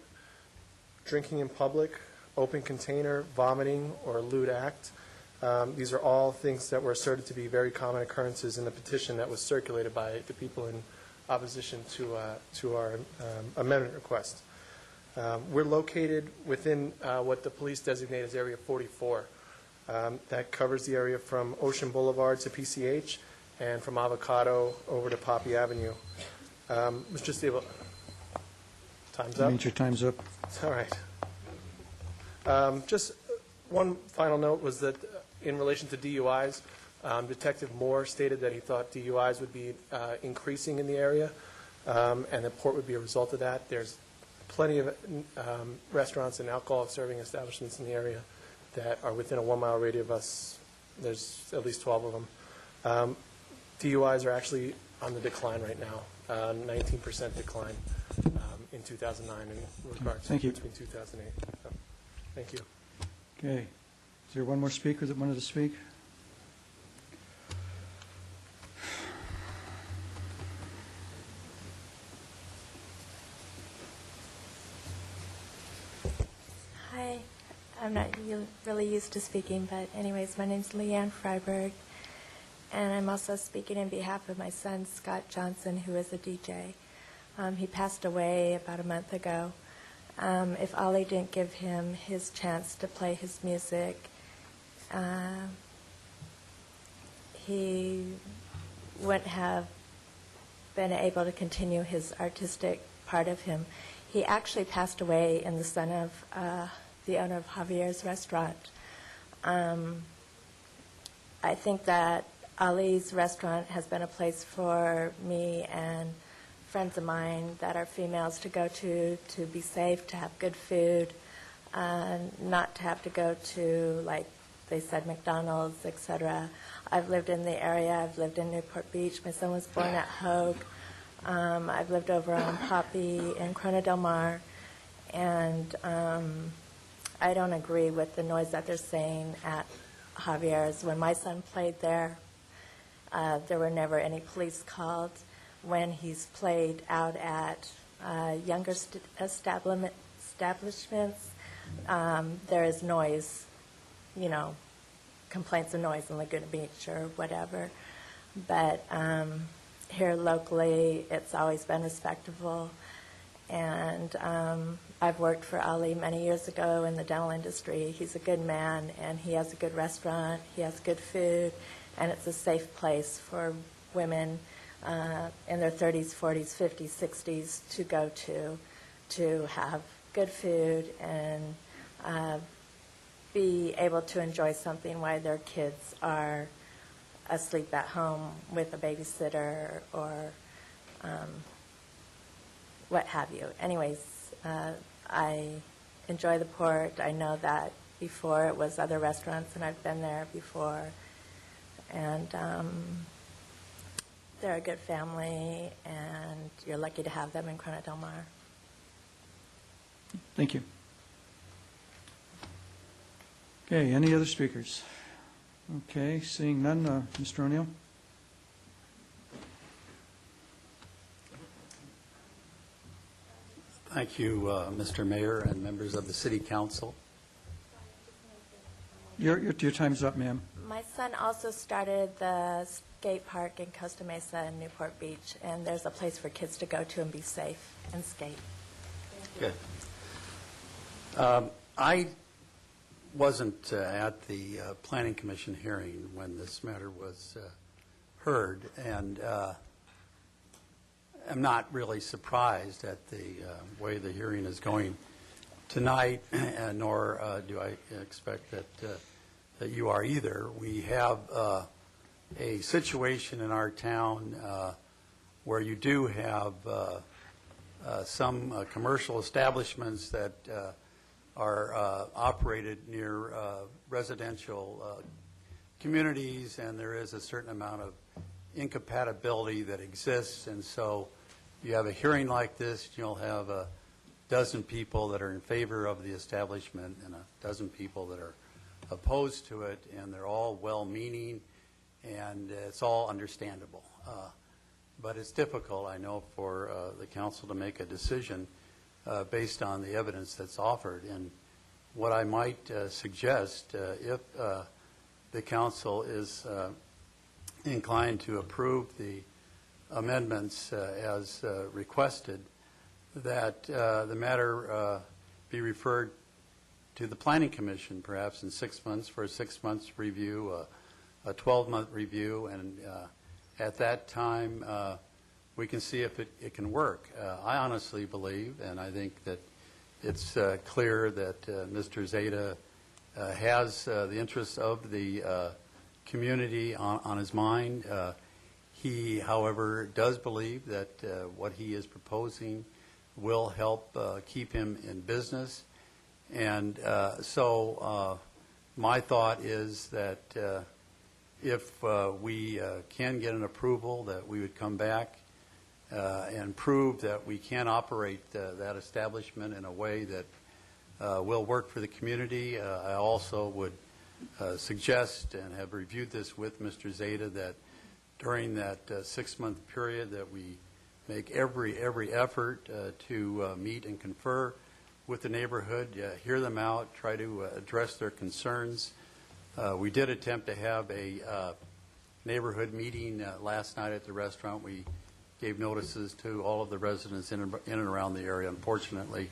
K: drinking in public, open container, vomiting, or a lewd act. These are all things that were asserted to be very common occurrences in the petition that was circulated by the people in opposition to our amendment request. We're located within what the police designate as Area 44. That covers the area from Ocean Boulevard to PCH and from Avocado over to Poppy Avenue. Mr. Steele, time's up?
A: Your time's up.
K: All right. Just one final note was that in relation to DUIs, Detective Moore stated that he thought DUIs would be increasing in the area, and the port would be a result of that. There's plenty of restaurants and alcohol serving establishments in the area that are within a 1-mile radius of us. There's at least 12 of them. DUIs are actually on the decline right now, 19% decline in 2009 in regards to between 2008. So, thank you.
A: Okay. Is there one more speaker that wanted to speak?
U: Hi. I'm not really used to speaking, but anyways, my name's Leanne Freiberg, and I'm also speaking in behalf of my son, Scott Johnson, who is a DJ. He passed away about a month ago. If Ollie didn't give him his chance to play his music, he wouldn't have been able to continue his artistic part of him. He actually passed away in the son of the owner of Javier's restaurant. I think that Ali's restaurant has been a place for me and friends of mine that are females to go to be safe, to have good food, not to have to go to, like they said, McDonald's, etc. I've lived in the area. I've lived in Newport Beach. My son was born at Hogue. I've lived over on Poppy in Corona Del Mar, and I don't agree with the noise that they're saying at Javier's. When my son played there, there were never any police called. When he's played out at younger establishments, there is noise, complaints of noise in Laguna Beach or whatever. But here locally, it's always been respectable. And I've worked for Ali many years ago in the dental industry. He's a good man, and he has a good restaurant. He has good food, and it's a safe place for women in their 30s, 40s, 50s, 60s to go to have good food and be able to enjoy something while their kids are asleep at home with a babysitter or what have you. Anyways, I enjoy the port. I know that before it was other restaurants, and I've been there before. And they're a good family, and you're lucky to have them in Corona Del Mar.
A: Thank you. Okay, any other speakers? Okay, seeing none, Mr. O'Neill.
C: Thank you, Mr. Mayor and members of the City Council.
A: Your time's up, ma'am.
U: My son also started the skate park in Costa Mesa and Newport Beach, and there's a place for kids to go to and be safe and skate.
C: Good. I wasn't at the Planning Commission hearing when this matter was heard, and I'm not really surprised at the way the hearing is going tonight, nor do I expect that you are either. We have a situation in our town where you do have some commercial establishments that are operated near residential communities, and there is a certain amount of incompatibility that exists. And so you have a hearing like this, you'll have a dozen people that are in favor of the establishment and a dozen people that are opposed to it, and they're all well-meaning, and it's all understandable. But it's difficult, I know, for the council to make a decision based on the evidence that's offered. And what I might suggest, if the council is inclined to approve the amendments as requested, that the matter be referred to the Planning Commission, perhaps in 6 months for a 6 months review, a 12-month review, and at that time we can see if it can work. I honestly believe, and I think that it's clear that Mr. Zeta has the interests of the community on his mind. He, however, does believe that what he is proposing will help keep him in business. And so my thought is that if we can get an approval, that we would come back and prove that we can operate that establishment in a way that will work for the community. I also would suggest, and have reviewed this with Mr. Zeta, that during that 6-month period that we make every effort to meet and confer with the neighborhood, hear them out, try to address their concerns. We did attempt to have a neighborhood meeting last night at the restaurant. We gave notices to all of the residents in and around the area. Unfortunately,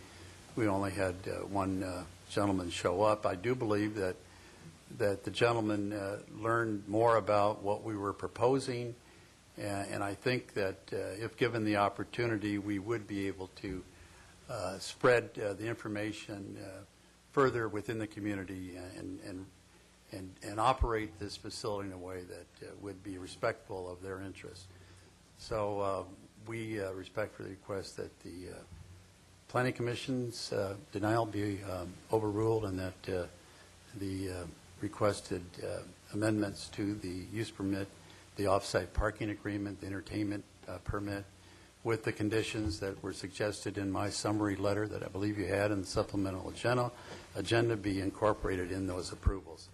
C: we only had one gentleman show up. I do believe that the gentleman learned more about what we were proposing, and I think that if given the opportunity, we would be able to spread the information further within the community and operate this facility in a way that would be respectful of their interests. So we respectfully request that the Planning Commission's denial be overruled, and that the requested amendments to the use permit, the off-site parking agreement, the entertainment permit, with the conditions that were suggested in my summary letter that I believe you had in the supplemental agenda be incorporated in those approvals.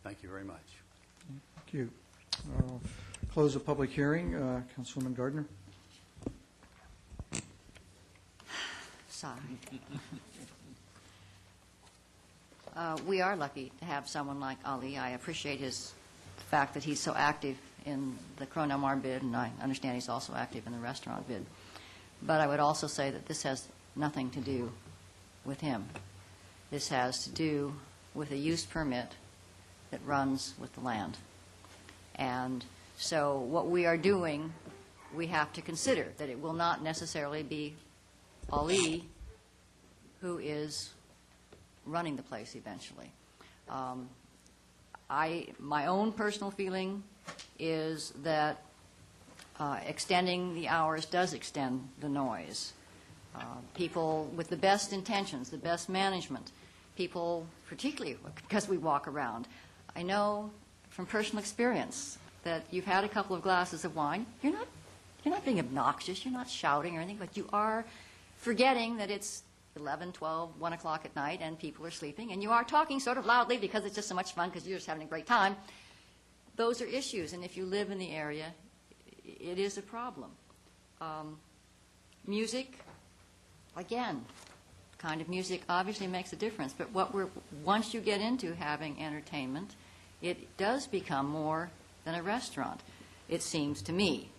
C: Thank you very much.
A: Thank you. I'll close the public hearing. Councilwoman Gardner.
N: Sorry. We are lucky to have someone like Ali. I appreciate the fact that he's so active in the Corona Del Mar bid, and I understand he's also active in the restaurant bid. But I would also say that this has nothing to do with him. This has to do with a use permit that runs with the land. And so what we are doing, we have to consider that it will not necessarily be Ali who is running the place eventually. My own personal feeling is that extending the hours does extend the noise. People with the best intentions, the best management, people, particularly because we walk around, I know from personal experience that you've had a couple of glasses of wine. You're not being obnoxious, you're not shouting or anything, but you are forgetting that it's 11, 12, 1 o'clock at night and people are sleeping, and you are talking sort of loudly because it's just so much fun because you're just having a great time. Those are issues, and if you live in the area, it is a problem. Music, again, kind of music obviously makes a difference. But once you get into having entertainment, it does become more than a restaurant, it seems to me.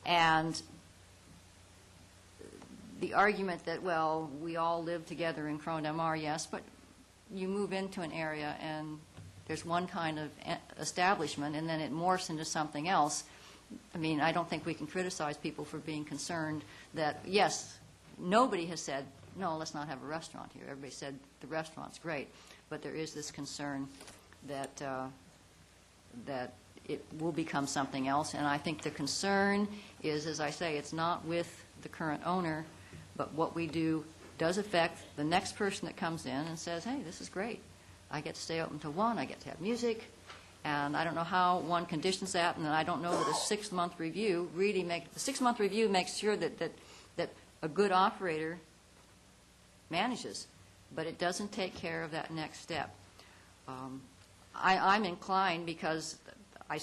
N: And the argument that, well, we all live together in Corona Del Mar, yes, but you move into an area and there's one kind of establishment and then it morphs into something else. I mean, I don't think we can criticize people for being concerned that, yes, nobody has said, no, let's not have a restaurant here. Everybody said the restaurant's great. But there is this concern that that it will become something else. And I think the concern is, as I say, it's not with the current owner, but what we do does affect the next person that comes in and says, hey, this is great. I get to stay open till 1. I get to have music. And I don't know how one conditions that, and I don't know that a 6-month review really makes... The 6-month review makes sure that a good operator manages, but it doesn't take care of that next step. I'm inclined because I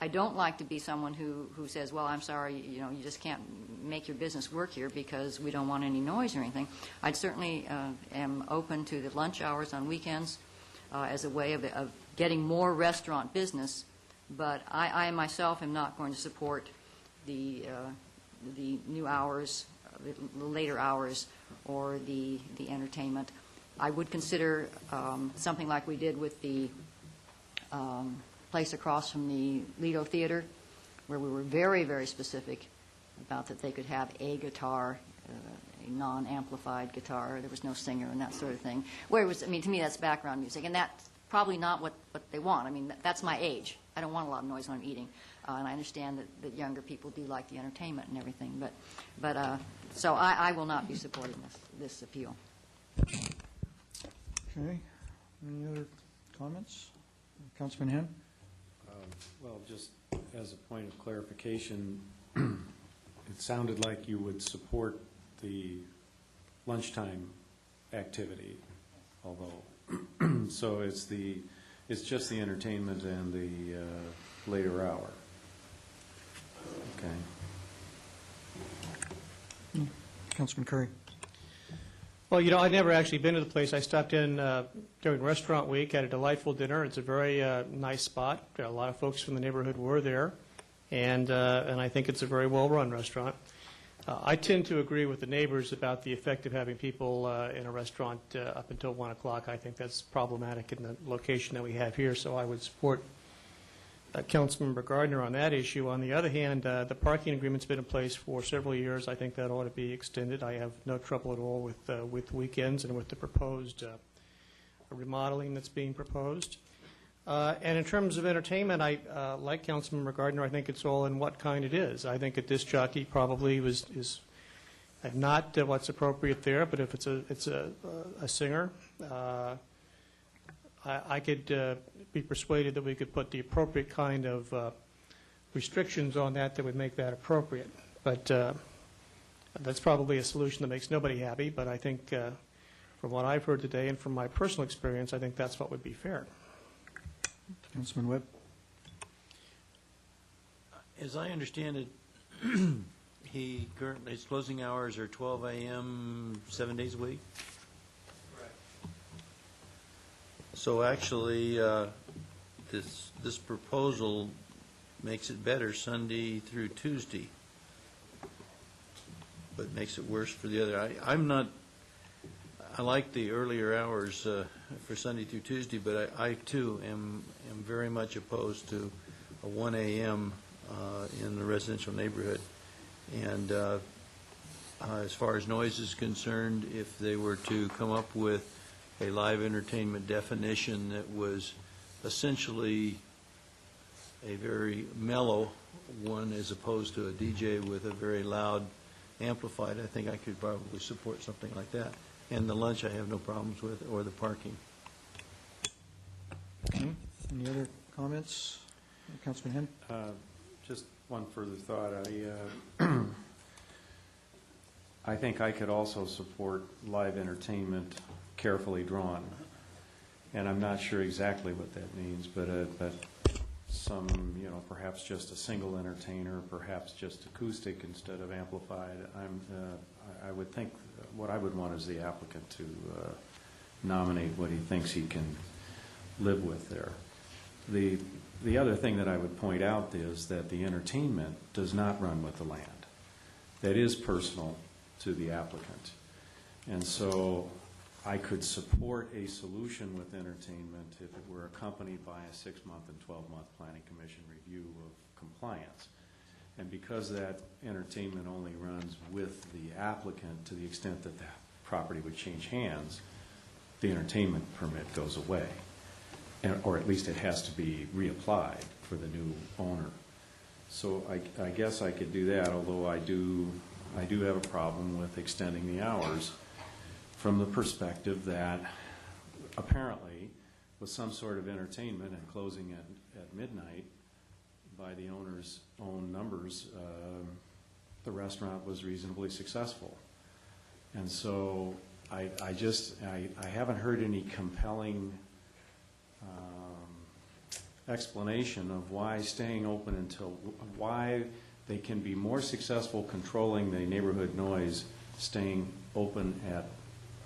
N: don't like to be someone who says, well, I'm sorry, you just can't make your business work here because we don't want any noise or anything. I certainly am open to the lunch hours on weekends as a way of getting more restaurant business, but I myself am not going to support the new hours, the later hours, or the entertainment. I would consider something like we did with the place across from the Lido Theater, where we were very, very specific about that they could have a guitar, a non-amplified guitar. There was no singer and that sort of thing. Where it was, I mean, to me, that's background music, and that's probably not what they want. I mean, that's my age. I don't want a lot of noise when I'm eating, and I understand that younger people do like the entertainment and everything. But so I will not be supporting this appeal.
A: Okay. Any other comments? Councilman Hen?
H: Well, just as a point of clarification, it sounded like you would support the lunchtime activity, although, so it's just the entertainment and the later hour. Okay.
A: Councilman Curry.
V: Well, I'd never actually been to the place. I stopped in during restaurant week, had a delightful dinner. It's a very nice spot. A lot of folks from the neighborhood were there, and I think it's a very well-run restaurant. I tend to agree with the neighbors about the effect of having people in a restaurant up until 1 o'clock. I think that's problematic in the location that we have here, so I would support Councilmember Gardner on that issue. On the other hand, the parking agreement's been in place for several years. I think that ought to be extended. I have no trouble at all with weekends and with the proposed remodeling that's being proposed. And in terms of entertainment, I like Councilmember Gardner. I think it's all in what kind it is. I think a disc jockey probably is not what's appropriate there, but if it's a singer, I could be persuaded that we could put the appropriate kind of restrictions on that would make that appropriate. But that's probably a solution that makes nobody happy, but I think from what I've heard today and from my personal experience, I think that's what would be fair.
A: Councilman Webb.
W: As I understand it, his closing hours are 12 a.m. 7 days a week? So actually, this proposal makes it better Sunday through Tuesday, but makes it worse for the other. I like the earlier hours for Sunday through Tuesday, but I too am very much opposed to a 1 a.m. In the residential neighborhood. And as far as noise is concerned, if they were to come up with a live entertainment definition that was essentially a very mellow one as opposed to a DJ with a very loud amplified, I think I could probably support something like that. And the lunch I have no problems with, or the parking.
A: Okay. Any other comments? Councilman Hen?
H: Just one further thought. I think I could also support live entertainment carefully drawn, and I'm not sure exactly what that means, but some, perhaps just a single entertainer, perhaps just acoustic instead of amplified. I would think what I would want is the applicant to nominate what he thinks he can live with there. The other thing that I would point out is that the entertainment does not run with the land. That is personal to the applicant. And so I could support a solution with entertainment if it were accompanied by a 6-month and 12-month Planning Commission review of compliance. And because that entertainment only runs with the applicant to the extent that the property would change hands, the entertainment permit goes away. Or at least it has to be reapplied for the new owner. So I guess I could do that, although I do have a problem with extending the hours from the perspective that apparently with some sort of entertainment and closing at midnight, by the owner's own numbers, the restaurant was reasonably successful. And so I haven't heard any compelling explanation of why staying open why they can be more successful controlling the neighborhood noise staying open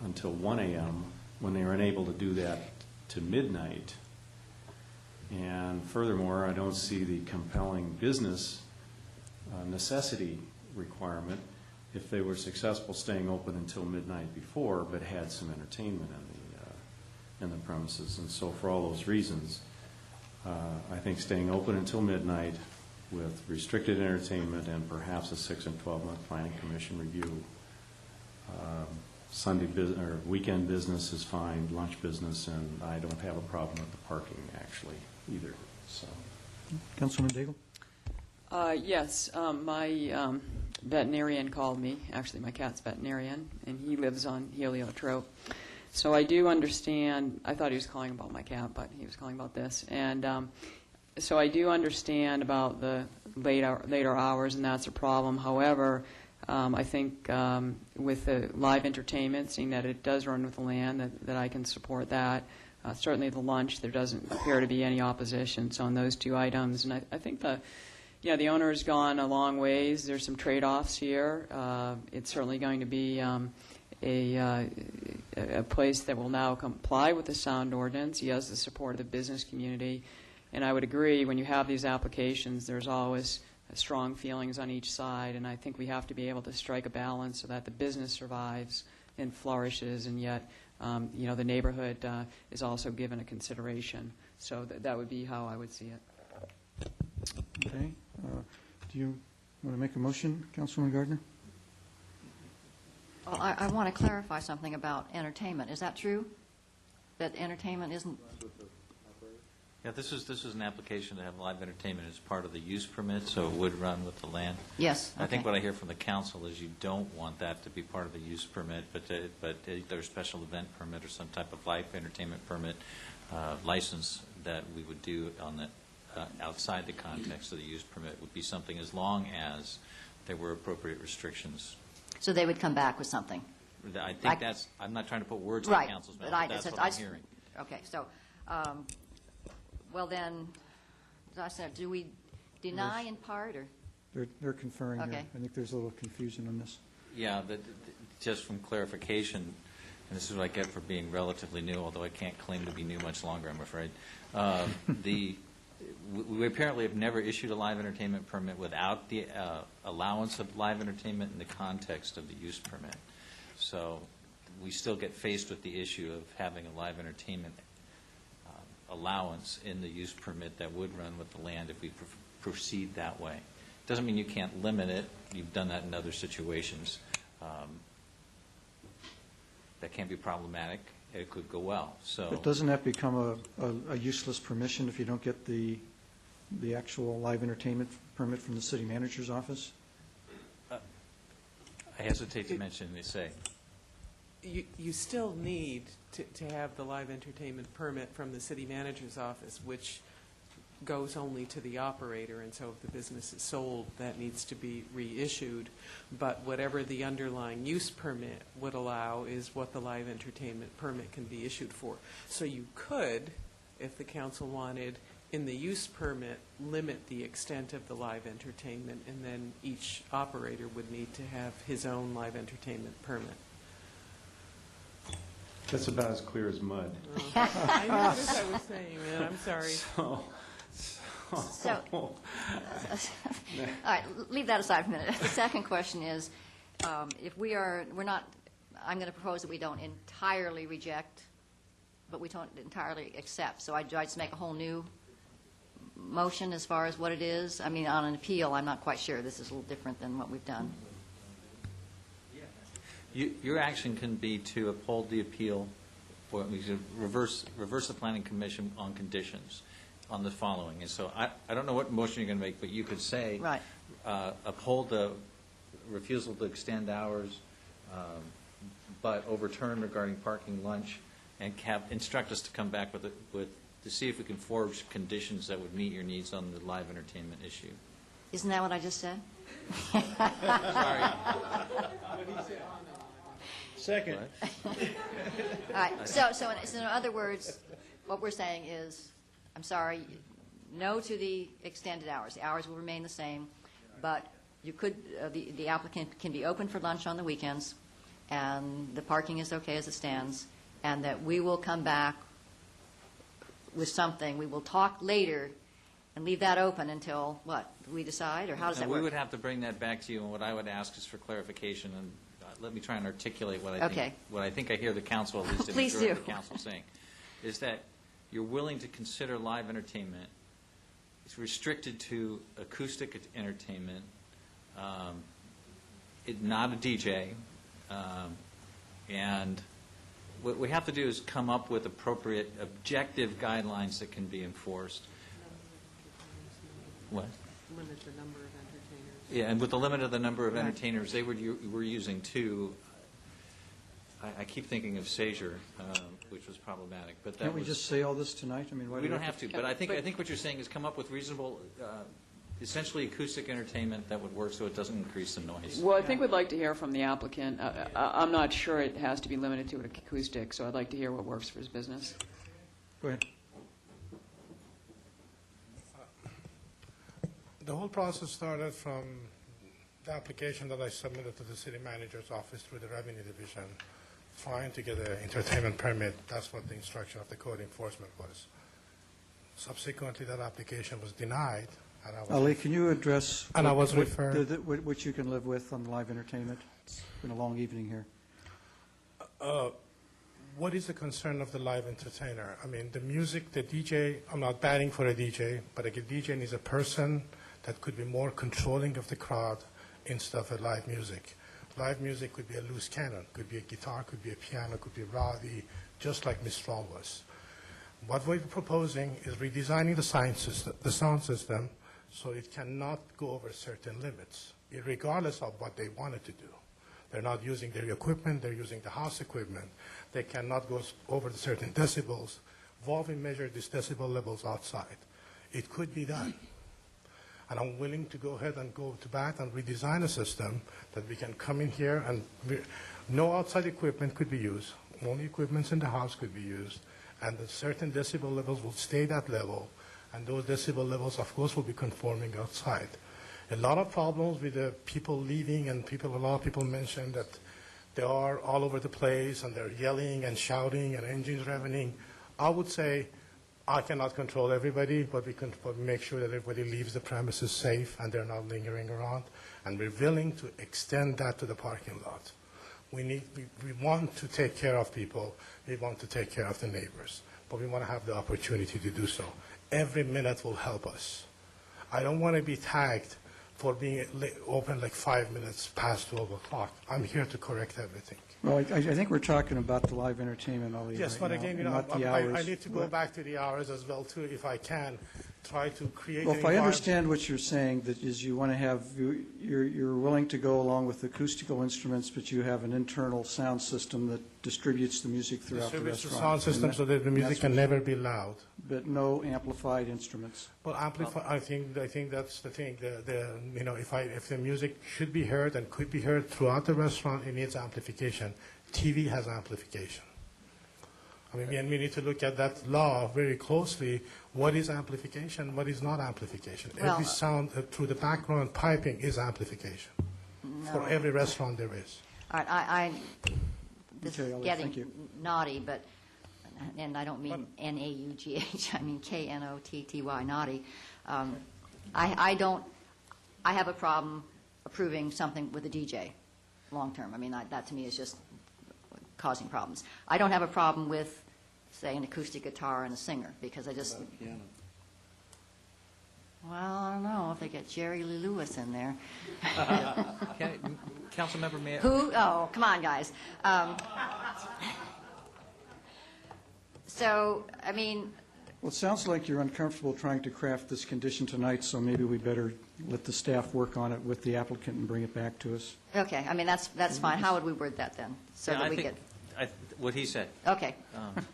H: until 1 a.m. when they were unable to do that to midnight. And furthermore, I don't see the compelling business necessity requirement if they were successful staying open until midnight before but had some entertainment in the premises. And so for all those reasons, I think staying open until midnight with restricted entertainment and perhaps a 6- and 12-month Planning Commission review. Sunday business or weekend business is fine, lunch business, and I don't have a problem with the parking actually either. So,
A: Councilman Daigle?
I: Yes, my veterinarian called me. Actually, my cat's veterinarian, and he lives on Heliotrope. So I do understand. I thought he was calling about my cat, but he was calling about this. And so I do understand about the later hours, and that's a problem. However, I think with the live entertainment, seeing that it does run with the land, that I can support that. Certainly the lunch, there doesn't appear to be any opposition. So on those two items, and I think the owner has gone a long ways. There's some trade-offs here. It's certainly going to be a place that will now comply with the sound ordinance. He has the support of the business community. And I would agree, when you have these applications, there's always strong feelings on each side, and I think we have to be able to strike a balance so that the business survives and flourishes, and yet the neighborhood is also given a consideration. So that would be how I would see it.
A: Okay. Do you want to make a motion, Councilman Gardner?
N: Well, I want to clarify something about entertainment. Is that true? That entertainment isn't...
P: Yeah, this is an application to have live entertainment as part of the use permit, so it would run with the land.
N: Yes.
P: I think what I hear from the council is you don't want that to be part of the use permit, but either a special event permit or some type of live entertainment permit license that we would do on the outside the context of the use permit would be something as long as there were appropriate restrictions.
N: So they would come back with something.
P: I think that's. I'm not trying to put words in the council's mouth. But that's what I'm hearing.
N: Okay, so. Well, then, as I said, do we deny in part, or?
A: They're conferring here.
N: Okay.
A: I think there's a little confusion on this.
P: Yeah, just from clarification, and this is what I get for being relatively new, although I can't claim to be new much longer, I'm afraid. We apparently have never issued a live entertainment permit without the allowance of live entertainment in the context of the use permit. So we still get faced with the issue of having a live entertainment allowance in the use permit that would run with the land if we proceed that way. Doesn't mean you can't limit it. You've done that in other situations. That can be problematic. It could go well. So,
A: but doesn't that become a useless permission if you don't get the actual live entertainment permit from the city manager's office?
P: I hesitate to mention they say.
R: You still need to have the live entertainment permit from the city manager's office, which goes only to the operator, and so if the business is sold, that needs to be reissued. But whatever the underlying use permit would allow is what the live entertainment permit can be issued for. So you could, if the council wanted, in the use permit, limit the extent of the live entertainment, and then each operator would need to have his own live entertainment permit.
H: That's about as clear as mud.
R: I know what I was saying, man, I'm sorry.
N: So, all right, leave that aside for a minute. The second question is, if we're not, I'm going to propose that we don't entirely reject, but we don't entirely accept. So do I just make a whole new motion as far as what it is? I mean, on an appeal, I'm not quite sure. This is a little different than what we've done.
P: Your action can be to uphold the appeal, or reverse the planning commission on conditions on the following. And so I don't know what motion you're going to make, but you could say,
N: right,
P: uphold the refusal to extend hours, but overturn regarding parking, lunch, and instruct us to come back with to see if we can forge conditions that would meet your needs on the live entertainment issue.
N: Isn't that what I just said?
P: Sorry.
W: Second.
N: All right. So in other words, what we're saying is, I'm sorry, no to the extended hours. The hours will remain the same, but you could the applicant can be open for lunch on the weekends, and the parking is okay as it stands, and that we will come back with something. We will talk later and leave that open until, what, we decide, or how does that work?
P: We would have to bring that back to you, and what I would ask is for clarification, and let me try and articulate what I think I hear the council, at least in the majority of the council saying, is that you're willing to consider live entertainment. It's restricted to acoustic entertainment, not a DJ, and what we have to do is come up with appropriate objective guidelines that can be enforced. What?
R: Limit the number of entertainers.
P: Yeah, and with the limit of the number of entertainers, they were using two. I keep thinking of Sager, which was problematic. But that
A: Can't we just say all this tonight? I mean, why
P: we don't have to. But I think what you're saying is come up with reasonable, essentially acoustic entertainment that would work so it doesn't increase the noise.
I: Well, I think we'd like to hear from the applicant. I'm not sure it has to be limited to acoustic, so I'd like to hear what works for his business.
A: Go ahead.
G: The whole process started from the application that I submitted to the city manager's office through the revenue division, trying to get an entertainment permit. That's what the instruction of the code enforcement was. Subsequently, that application was denied. And I was
A: Ali, can you address
G: and I was referred
A: what you can live with on live entertainment? It's been a long evening here.
G: What is the concern of the live entertainer? I mean, the music, the DJ, I'm not batting for a DJ, but a DJ is a person that could be more controlling of the crowd instead of a live music. Live music could be a loose cannon, could be a guitar, could be a piano, could be rowdy, just like Mistral was. What we're proposing is redesigning the sound system so it cannot go over certain limits, regardless of what they wanted to do. They're not using their equipment, they're using the house equipment. They cannot go over certain decibels. Volvo measured these decibel levels outside. It could be done. And I'm willing to go ahead and go to bat and redesign a system that we can come in here and no outside equipment could be used. Only equipments in the house could be used. And the certain decibel levels will stay that level. And those decibel levels, of course, will be conforming outside. A lot of problems with the people leaving, and a lot of people mentioned that they are all over the place and they're yelling and shouting and engines revving. I would say I cannot control everybody, but we can make sure that everybody leaves the premises safe and they're not lingering around. And we're willing to extend that to the parking lot. We want to take care of people. We want to take care of the neighbors, but we want to have the opportunity to do so. Every minute will help us. I don't want to be tagged for being open like 5 minutes past 12 o'clock. I'm here to correct everything.
A: Well, I think we're talking about the live entertainment, Ali,
G: Yes,
A: right
G: but
A: now,
G: again,
A: and not the hours.
G: I need to go back to the hours as well, too, if I can, try to create
A: Well,
G: an
A: if I
G: environment.
A: understand what you're saying, that is you want to have, you're willing to go along with acoustical instruments, but you have an internal sound system that distributes the music throughout the
G: Distributes
A: restaurant.
G: the sound system so that the music can never be loud.
A: But no amplified instruments.
G: Well, I think that's the thing. If the music should be heard and could be heard throughout the restaurant, it needs amplification. TV has amplification. I mean, we need to look at that law very closely. What is amplification? What is not amplification? Every sound through the background piping is amplification. For every restaurant there is.
N: All right, this
A: Okay,
N: is
A: Ellie, thank you.
N: getting naughty, but, and I don't mean N-A-U-G-H, I mean K-N-O-T-T-Y, naughty. I have a problem approving something with a DJ long-term. I mean, that to me is just causing problems. I don't have a problem with, say, an acoustic guitar and a singer, because I just... Well, I don't know if they get Jerry Lee Lewis in there.
P: Councilmember Mayor.
N: Who? Oh, come on, guys. So, I mean...
A: Well, it sounds like you're uncomfortable trying to craft this condition tonight, so maybe we better let the staff work on it with the applicant and bring it back to us.
N: Okay, I mean, that's fine. How would we word that then? So
P: Yeah,
N: that
P: I
N: we
P: think
N: get...
P: what he said.
N: Okay.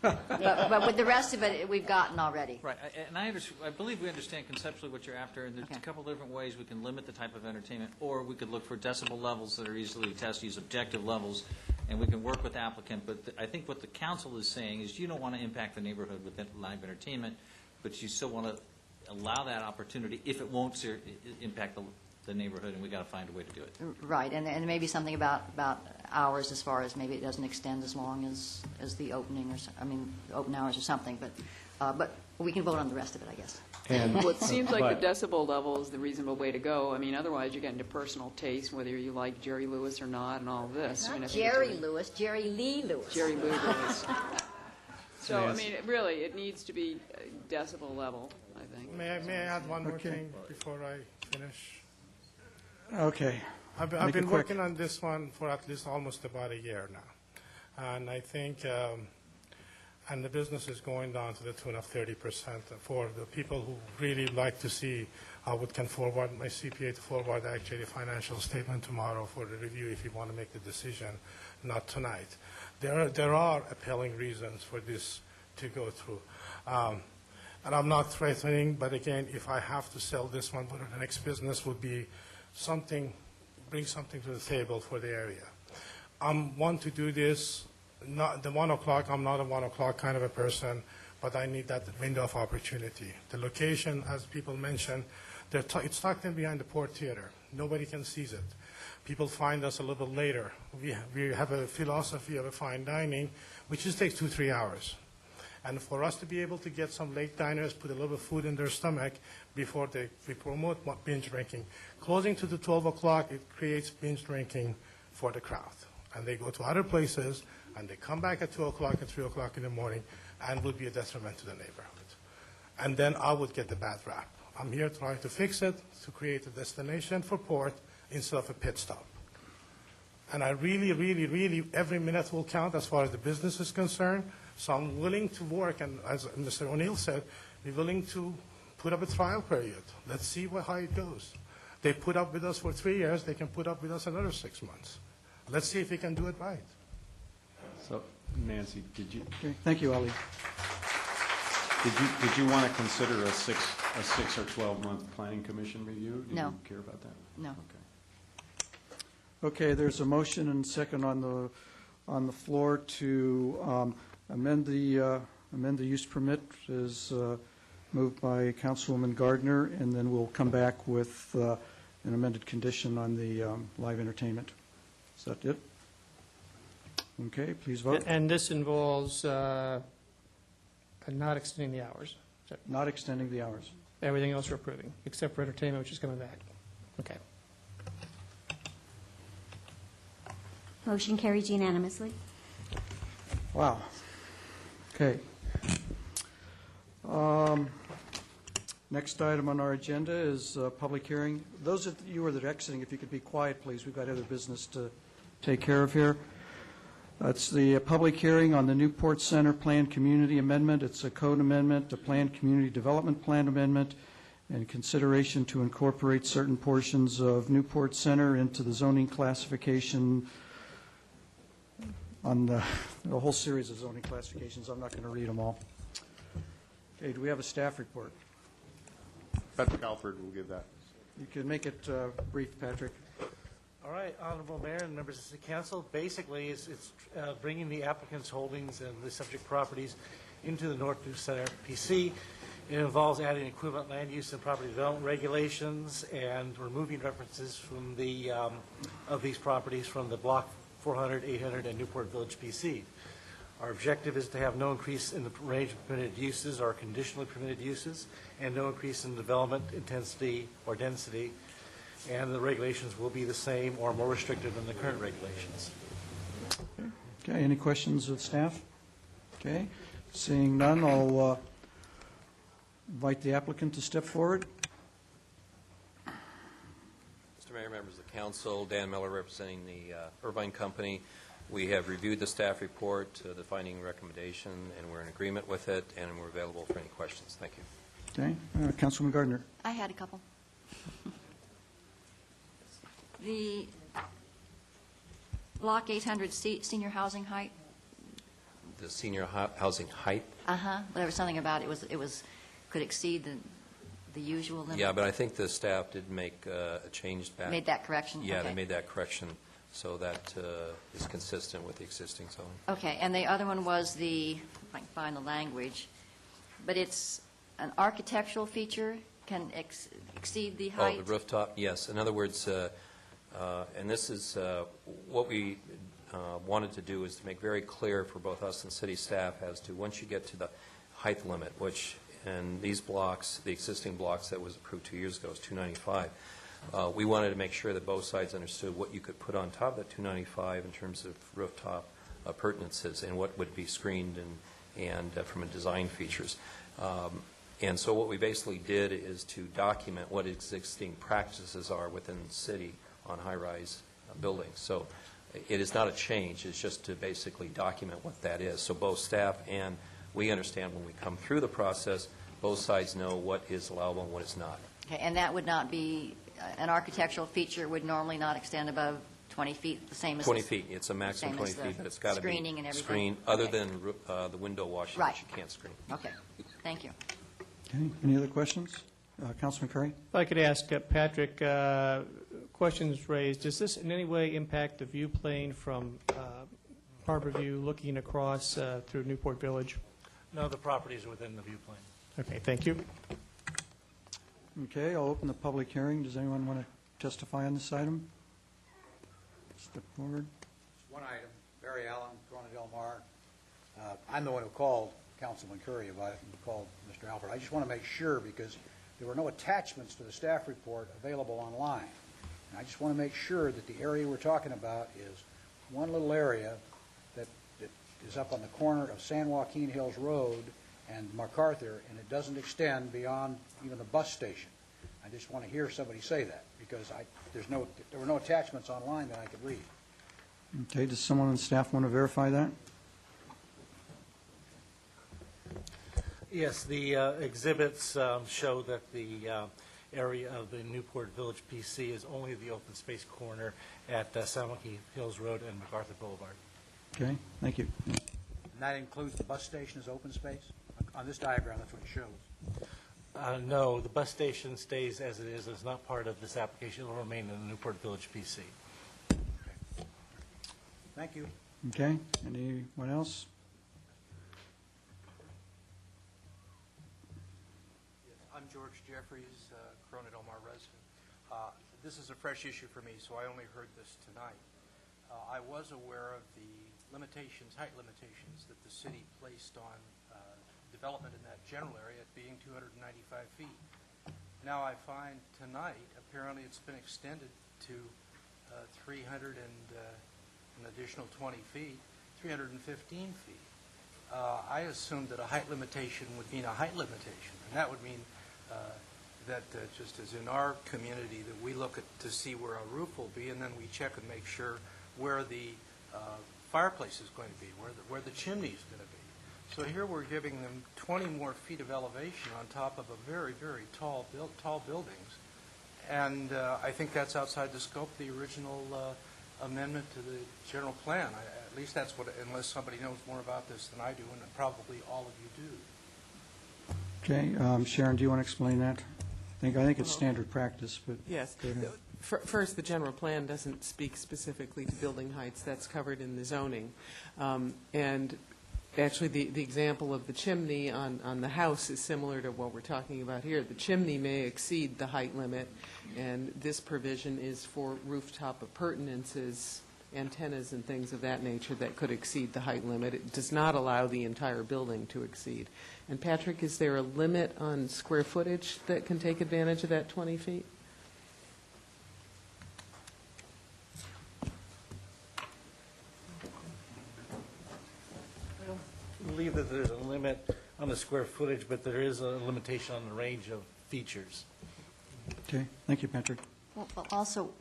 N: But with the rest of it, we've gotten already.
P: Right, and I believe we understand conceptually what you're after, and there's a couple different ways we can limit the type of entertainment, or we could look for decibel levels that are easily tested, use objective levels, and we can work with the applicant. But I think what the council is saying is you don't want to impact the neighborhood with live entertainment, but you still want to allow that opportunity if it won't impact the neighborhood, and we've got to find a way to do it.
N: Right, and maybe something about hours, as far as maybe it doesn't extend as long as the opening, open hours or something, but we can vote on the rest of it, I guess.
I: Well, it seems like the decibel level is the reasonable way to go. I mean, otherwise you get into personal taste, whether you like Jerry Lewis or not, and all of this.
N: Not Jerry Lewis, Jerry Lee Lewis.
I: Jerry Lee Lewis. So, I mean, really, it needs to be decibel level, I think.
G: May I add one more thing before I finish?
A: Okay.
G: I've been working on this one for at least almost about a year now. And I think, and the business is going down to the tune of 30% for the people who really like to see how we can forward my CPA to forward actually a financial statement tomorrow for the review if you want to make the decision, not tonight. There are appealing reasons for this to go through. And I'm not threatening, but again, if I have to sell this one, the next business would be bring something to the table for the area. I'm one to do this, not the 1 o'clock, I'm not a 1 o'clock kind of a person, but I need that window of opportunity. The location, as people mentioned, it's tucked in behind the Port Theater. Nobody can seize it. People find us a little bit later. We have a philosophy of a fine dining, which just takes 2-3 hours. And for us to be able to get some late diners, put a little bit of food in their stomach before we promote binge drinking. Closing to the 12 o'clock, it creates binge drinking for the crowd. And they go to other places, and they come back at 2 o'clock and 3 o'clock in the morning, and will be a detriment to the neighborhood. And then I would get the bad rap. I'm here trying to fix it, to create a destination for port instead of a pit stop. And I really, really, really, every minute will count as far as the business is concerned. So I'm willing to work, and as Mr. O'Neill said, be willing to put up a trial period. Let's see how it goes. They put up with us for 3 years. They can put up with us another 6 months. Let's see if we can do it right.
H: So, Nancy, did you?
A: Okay, thank you, Ali.
H: Did you want to consider a 6 or 12-month planning commission review? Do
N: No.
H: you care about that?
N: No.
H: Okay.
A: Okay, there's a motion and second on the floor to amend the use permit is moved by Councilwoman Gardner, and then we'll come back with an amended condition on the live entertainment. Is that it? Okay, please vote.
V: And this involves not extending the hours.
A: Not extending the hours.
V: Everything else we're approving, except for entertainment, which is coming back. Okay.
J: Motion carries unanimously.
A: Wow. Okay. Next item on our agenda is public hearing. Those of you that are exiting, if you could be quiet, please. We've got other business to take care of here. It's the public hearing on the Newport Center Plan Community Amendment. It's a code amendment, a Planned Community Development Plan Amendment, and consideration to incorporate certain portions of Newport Center into the zoning classification on the whole series of zoning classifications. I'm not going to read them all. Okay, do we have a staff report?
O: Patrick Alford will give that.
A: You can make it brief, Patrick.
T: All right, Honorable Mayor and members of the Council, basically it's bringing the applicant's holdings and the subject properties into the North New Center PC. It involves adding equivalent land use and property development regulations and removing references from the of these properties from the block 400, 800, and Newport Village PC. Our objective is to have no increase in the range of permitted uses or conditionally permitted uses, and no increase in development intensity or density, and the regulations will be the same or more restrictive than the current regulations.
A: Okay, any questions of staff? Okay, seeing none, I'll invite the applicant to step forward.
B: Mr. Mayor, members of the council, Dan Miller representing the Irvine Company. We have reviewed the staff report, the finding recommendation, and we're in agreement with it, and we're available for any questions. Thank you.
A: Okay, Councilman Gardner.
N: I had a couple. The Block 800 senior housing height?
B: The senior housing height?
N: There was something about it was could exceed the usual limit?
B: Yeah, but I think the staff did make a change back.
N: Made that correction?
B: Yeah,
N: Okay.
B: they made that correction, so that is consistent with the existing zone.
N: Okay, and the other one was if I can find the language, but it's an architectural feature can exceed the height?
B: Oh, the rooftop, yes. In other words, and this is what we wanted to do, is to make very clear for both us and city staff as to once you get to the height limit, which in these blocks, the existing blocks that was approved 2 years ago is 295. We wanted to make sure that both sides understood what you could put on top of that 295 in terms of rooftop appurtenances and what would be screened and from a design features. And so what we basically did is to document what existing practices are within the city on high-rise buildings. So it is not a change, it's just to basically document what that is. So both staff and we understand when we come through the process, both sides know what is allowable and what is not.
N: Okay, and that would not be, an architectural feature would normally not extend above 20 feet, the same as
B: 20 feet, it's a maximum
N: same
B: 20
N: as the
B: feet, but it's got to be
N: screening and everything.
B: screened, other than the window washing,
N: Right.
B: which you can't screen.
N: Okay, thank you.
A: Okay, any other questions? Councilman Curry?
V: If I could ask Patrick, questions raised, does this in any way impact the view plane from Harbor View looking across through Newport Village?
T: No, the properties are within the view plane.
V: Okay, thank you.
A: Okay, I'll open the public hearing. Does anyone want to testify on this item? Step forward.
M: One item, Barry Allen, Corona Del Mar. I'm the one who called Councilman Curry about it and called Mr. Alford. I just want to make sure, because there were no attachments to the staff report available online. And I just want to make sure that the area we're talking about is one little area that is up on the corner of San Joaquin Hills Road and MacArthur, and it doesn't extend beyond even the bus station. I just want to hear somebody say that, because there were no attachments online that I could read.
A: Okay, does someone on staff want to verify that?
T: Yes, the exhibits show that the area of the Newport Village PC is only the open space corner at San Joaquin Hills Road and MacArthur Boulevard.
A: Okay, thank you.
M: And that includes the bus station as open space? On this diagram, that's what it shows.
T: No, the bus station stays as it is. It's not part of this application. It will remain in the Newport Village PC.
M: Thank you.
A: Okay, anyone else?
Q: I'm George Jeffries, Corona Del Mar resident. This is a fresh issue for me, so I only heard this tonight. I was aware of the limitations, height limitations, that the city placed on development in that general area at being 295 feet. Now I find tonight, apparently it's been extended to 300 and an additional 20 feet, 315 feet. I assumed that a height limitation would mean a height limitation, and that would mean that just as in our community, that we look at to see where a roof will be, and then we check and make sure where the fireplace is going to be, where the chimney is going to be. So here we're giving them 20 more feet of elevation on top of a very, very tall buildings, and I think that's outside the scope of the original amendment to the general plan. At least that's what, unless somebody knows more about this than I do, and probably all of you do.
A: Okay, Sharon, do you want to explain that? I think it's standard practice, but
R: Yes.
A: go ahead.
R: First, the general plan doesn't speak specifically to building heights. That's covered in the zoning. And actually, the example of the chimney on the house is similar to what we're talking about here. The chimney may exceed the height limit, and this provision is for rooftop appurtenances antennas and things of that nature that could exceed the height limit. It does not allow the entire building to exceed. And Patrick, is there a limit on square footage that can take advantage of that 20 feet?
T: I don't believe that there's a limit on the square footage, but there is a limitation on the range of features.
A: Okay, thank you, Patrick.
N: Well, also,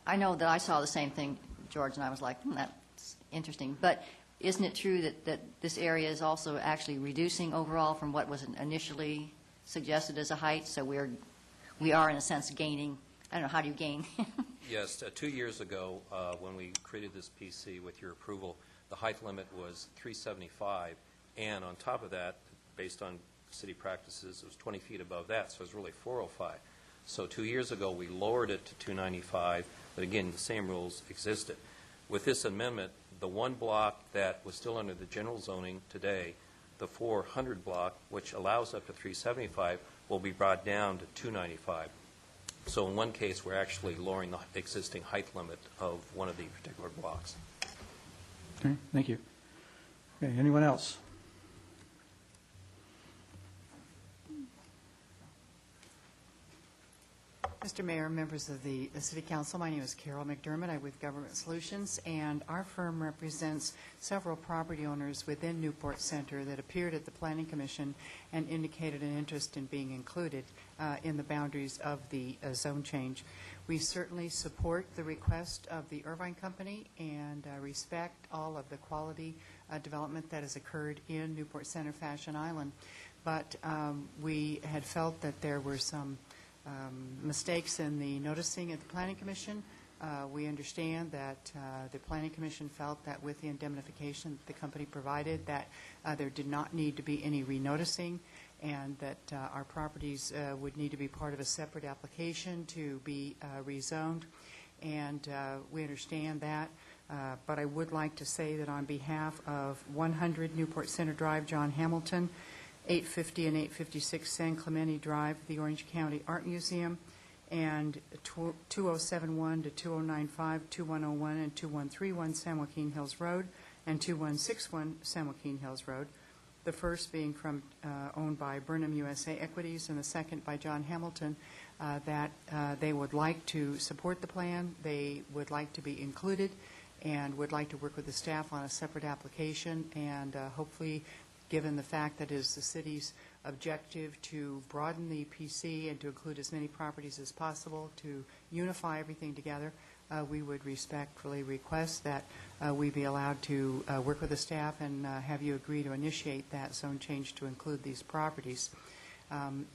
N: I know that I saw the same thing, George, and I was like, that's interesting. But isn't it true that this area is also actually reducing overall from what was initially suggested as a height? So we are in a sense gaining. I don't know, how do you gain?
B: Yes, 2 years ago, when we created this PC with your approval, the height limit was 375, and on top of that, based on city practices, it was 20 feet above that, so it was really 405. So 2 years ago, we lowered it to 295, but again, the same rules existed. With this amendment, the one block that was still under the general zoning today, the 400 block, which allows up to 375, will be brought down to 295. So in one case, we're actually lowering the existing height limit of one of the particular blocks.
A: Okay, thank you. Okay, anyone else?
D: Mr. Mayor, members of the City Council, my name is Carol McDermott. I'm with Government Solutions, and our firm represents several property owners within Newport Center that appeared at the Planning Commission and indicated an interest in being included in the boundaries of the zone change. We certainly support the request of the Irvine Company and respect all of the quality development that has occurred in Newport Center, Fashion Island. But we had felt that there were some mistakes in the noticing at the Planning Commission. We understand that the Planning Commission felt that with the indemnification the company provided that there did not need to be any renoticing, and that our properties would need to be part of a separate application to be rezoned. And we understand that. But I would like to say that on behalf of 100 Newport Center Drive, John Hamilton, 850 and 856 San Clemente Drive, the Orange County Art Museum, and 2071 to 2095, 2101 and 2131 San Joaquin Hills Road, and 2161 San Joaquin Hills Road. The first being owned by Burnham USA Equities, and the second by John Hamilton, that they would like to support the plan, they would like to be included, and would like to work with the staff on a separate application, and hopefully, given the fact that it is the city's objective to broaden the PC and to include as many properties as possible, to unify everything together, we would respectfully request that we be allowed to work with the staff and have you agree to initiate that zone change to include these properties.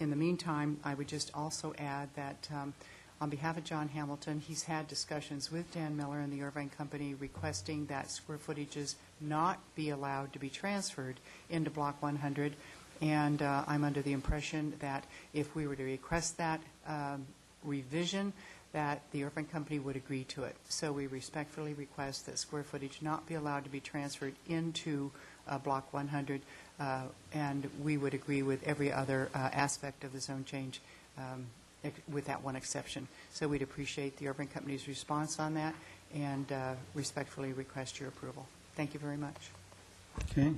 D: In the meantime, I would just also add that on behalf of John Hamilton, he's had discussions with Dan Miller and the Irvine Company requesting that square footages not be allowed to be transferred into Block 100. And I'm under the impression that if we were to request that revision, that the Irvine Company would agree to it. So we respectfully request that square footage not be allowed to be transferred into Block 100, and we would agree with every other aspect of the zone change with that one exception. So we'd appreciate the Irvine Company's response on that and respectfully request your approval. Thank you very much.
A: Okay.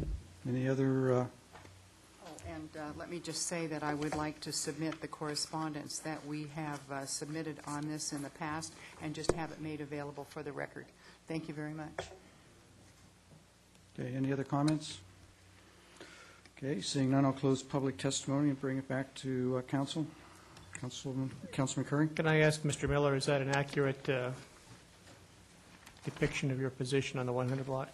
A: Any other?
D: And let me just say that I would like to submit the correspondence that we have submitted on this in the past and just have it made available for the record. Thank you very much.
A: Okay. Any other comments? Okay. Seeing none, I'll close public testimony and bring it back to council. Councilman Curry?
V: Can I ask Mr. Miller, is that an accurate depiction of your position on the 100 block?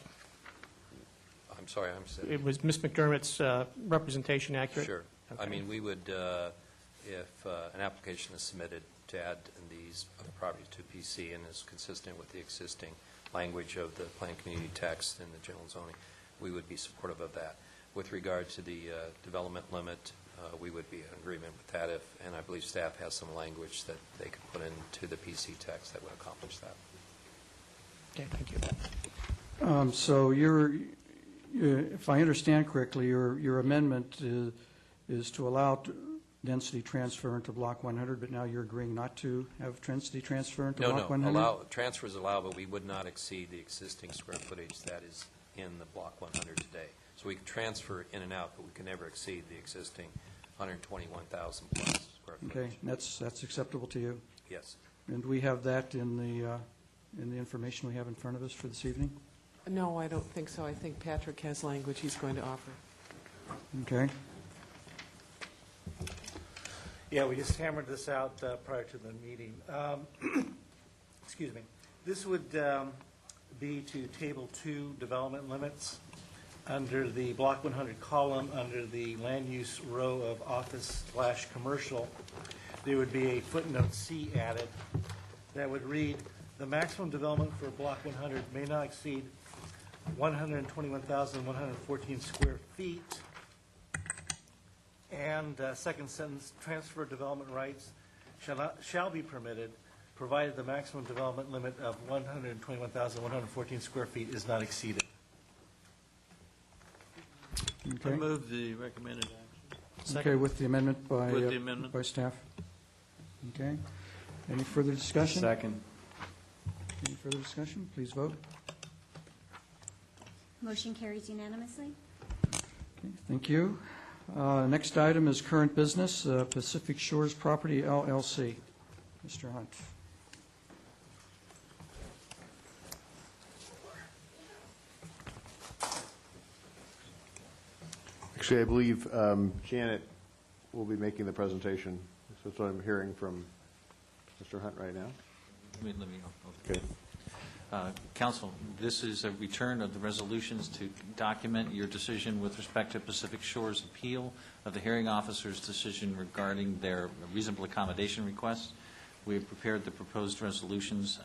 B: I'm sorry, I'm sorry.
V: It was Ms. McDermott's representation accurate?
B: Sure.
V: Okay.
B: I mean, we would, if an application is submitted to add these other properties to PC and is consistent with the existing language of the planned community text and the general zoning, we would be supportive of that. With regard to the development limit, we would be in agreement with that, and I believe staff has some language that they could put into the PC text that would accomplish that.
V: Okay, thank you.
A: So if I understand correctly, your amendment is to allow density transfer into Block 100, but now you're agreeing not to have density transfer into
B: No,
A: Block
B: no,
A: 100?
B: transfers allow, but we would not exceed the existing square footage that is in the Block 100 today. So we can transfer in and out, but we can never exceed the existing 121,000 plus square footage.
A: Okay, that's acceptable to you?
B: Yes.
A: And do we have that in the information we have in front of us for this evening?
R: No, I don't think so. I think Patrick has language he's going to offer.
A: Okay.
T: Yeah, we just hammered this out prior to the meeting. Excuse me. This would be to Table 2 development limits under the Block 100 column, under the land use row of office/commercial. There would be a footnote C added that would read, the maximum development for Block 100 may not exceed 121,114 square feet. And second sentence, transfer development rights shall be permitted, provided the maximum development limit of 121,114 square feet is not exceeded.
A: Okay.
W: I move the recommended action.
A: Okay, with the amendment by...
W: With the amendment.
A: By staff. Okay. Any further discussion?
H: Second.
A: Any further discussion? Please vote.
J: Motion carries unanimously.
A: Okay, thank you. Next item is current business, Pacific Shores Property LLC. Mr. Hunt.
O: Actually, I believe Janet will be making the presentation. That's what I'm hearing from Mr. Hunt right now.
P: Let me
O: Okay.
P: Council, this is a return of the resolutions to document your decision with respect to Pacific Shores' appeal of the hearing officer's decision regarding their reasonable accommodation request. We have prepared the proposed resolutions.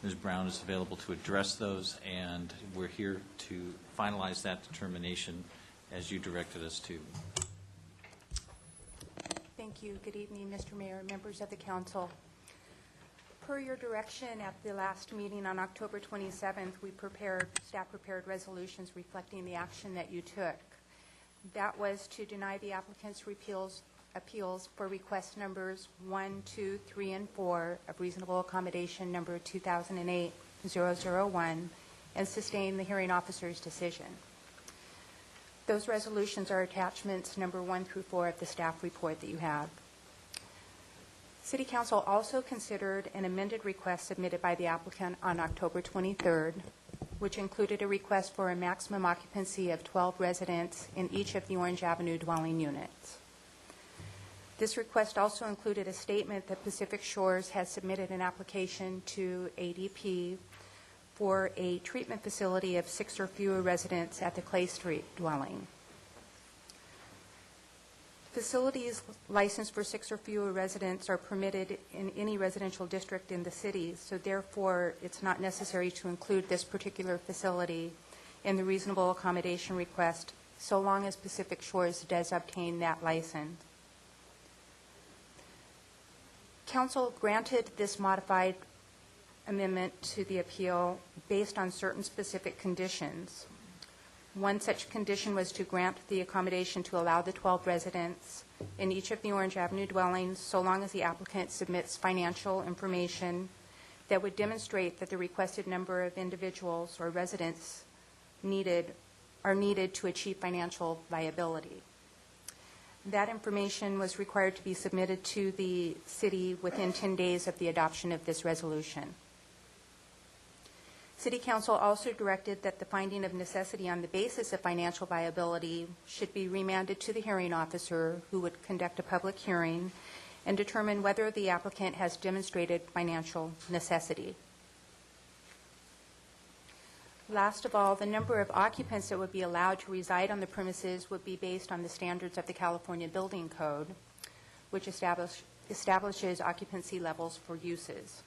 P: Ms. Brown is available to address those, and we're here to finalize that determination as you directed us to.
E: Thank you. Good evening, Mr. Mayor, members of the council. Per your direction at the last meeting on October 27th, staff prepared resolutions reflecting the action that you took. That was to deny the applicant's appeals for request numbers 1, 2, 3, and 4 of reasonable accommodation number 2008-001 and sustain the hearing officer's decision. Those resolutions are attachments number 1 through 4 of the staff report that you have. City Council also considered an amended request submitted by the applicant on October 23rd, which included a request for a maximum occupancy of 12 residents in each of the Orange Avenue dwelling units. This request also included a statement that Pacific Shores has submitted an application to ADP for a treatment facility of 6 or fewer residents at the Clay Street dwelling. Facilities licensed for 6 or fewer residents are permitted in any residential district in the city, so therefore it's not necessary to include this particular facility in the reasonable accommodation request so long as Pacific Shores does obtain that license. Council granted this modified amendment to the appeal based on certain specific conditions. One such condition was to grant the accommodation to allow the 12 residents in each of the Orange Avenue dwellings so long as the applicant submits financial information that would demonstrate that the requested number of individuals or residents are needed to achieve financial viability. That information was required to be submitted to the city within 10 days of the adoption of this resolution. City Council also directed that the finding of necessity on the basis of financial viability should be remanded to the hearing officer, who would conduct a public hearing and determine whether the applicant has demonstrated financial necessity. Last of all, the number of occupants that would be allowed to reside on the premises would be based on the standards of the California Building Code, which establishes occupancy levels for uses.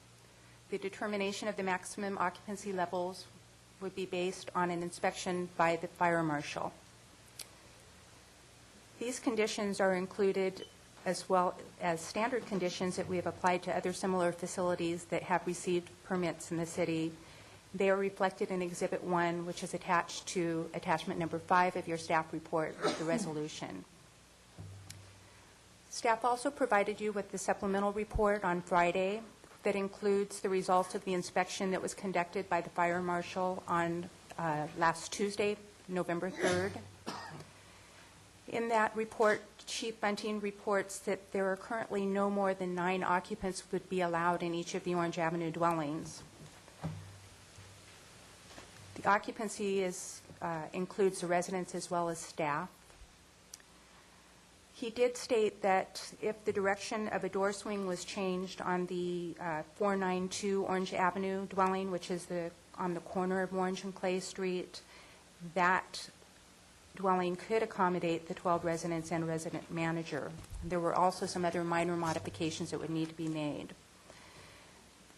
E: The determination of the maximum occupancy levels would be based on an inspection by the fire marshal. These conditions are included as well as standard conditions that we have applied to other similar facilities that have received permits in the city. They are reflected in Exhibit 1, which is attached to attachment number 5 of your staff report with the resolution. Staff also provided you with the supplemental report on Friday that includes the results of the inspection that was conducted by the fire marshal on last Tuesday, November 3rd. In that report, Chief Bunting reports that there are currently no more than 9 occupants would be allowed in each of the Orange Avenue dwellings. The occupancy includes the residents as well as staff. He did state that if the direction of a door swing was changed on the 492 Orange Avenue dwelling, which is on the corner of Orange and Clay Street, that dwelling could accommodate the 12 residents and resident manager. There were also some other minor modifications that would need to be made.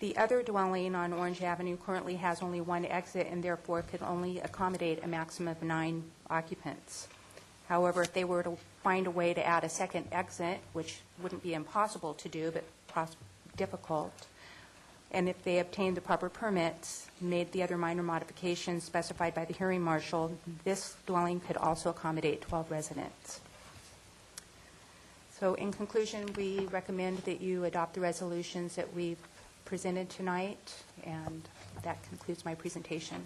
E: The other dwelling on Orange Avenue currently has only 1 exit and therefore could only accommodate a maximum of 9 occupants. However, if they were to find a way to add a second exit, which wouldn't be impossible to do, but difficult, and if they obtained the proper permits, made the other minor modifications specified by the hearing marshal, this dwelling could also accommodate 12 residents. So in conclusion, we recommend that you adopt the resolutions that we've presented tonight, and that concludes my presentation.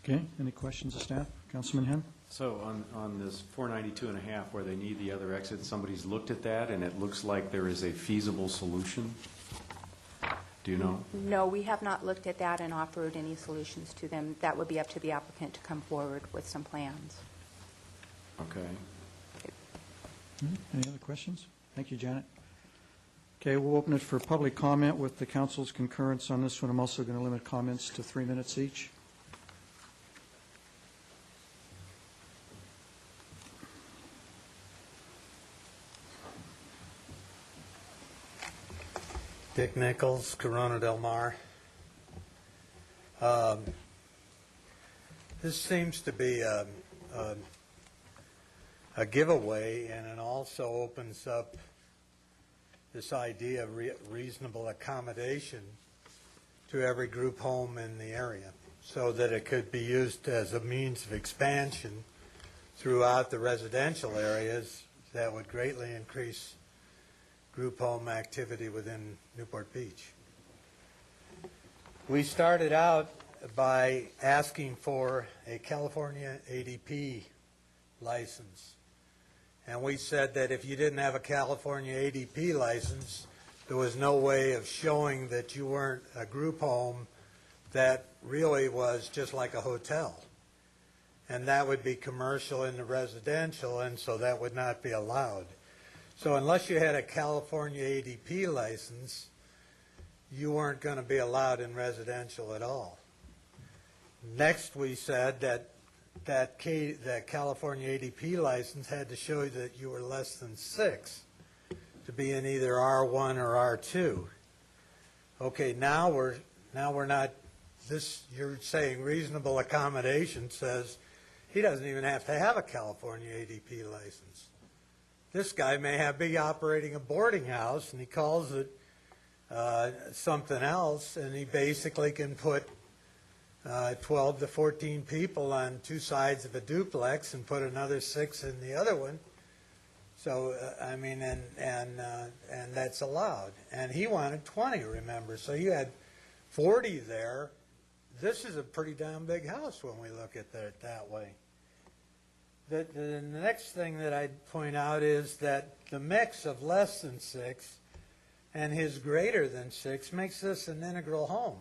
A: Okay, any questions of staff? Councilman Henn?
H: So on this 492 and a half where they need the other exit, somebody's looked at that and it looks like there is a feasible solution? Do you know?
E: No, we have not looked at that and offered any solutions to them. That would be up to the applicant to come forward with some plans.
H: Okay.
A: Any other questions? Thank you, Janet. Okay, we'll open it for public comment with the council's concurrence on this one. I'm also going to limit comments to 3 minutes each.
C: Dick Nichols, Corona Del Mar. This seems to be a giveaway, and it also opens up this idea of reasonable accommodation to every group home in the area so that it could be used as a means of expansion throughout the residential areas that would greatly increase group home activity within Newport Beach. We started out by asking for a California ADP license. And we said that if you didn't have a California ADP license, there was no way of showing that you weren't a group home that really was just like a hotel. And that would be commercial into residential, and so that would not be allowed. So unless you had a California ADP license, you weren't going to be allowed in residential at all. Next, we said that California ADP license had to show that you were less than 6 to be in either R1 or R2. Okay, now we're not. You're saying reasonable accommodation says he doesn't even have to have a California ADP license. This guy may be operating a boarding house, and he calls it something else, and he basically can put 12 to 14 people on 2 sides of a duplex and put another 6 in the other one. So, I mean, and that's allowed. And he wanted 20, remember. So you had 40 there. This is a pretty damn big house when we look at it that way. The next thing that I'd point out is that the mix of less than 6 and his greater than 6 makes this an integral home.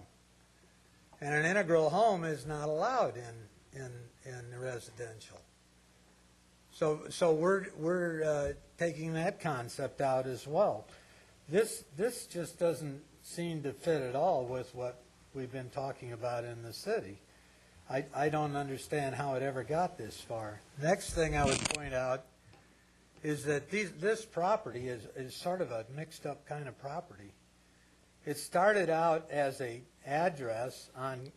C: And an integral home is not allowed in residential. So we're taking that concept out as well. This just doesn't seem to fit at all with what we've been talking about in the city. I don't understand how it ever got this far. Next thing I would point out is that this property is sort of a mixed up kind of property. It started out as a address on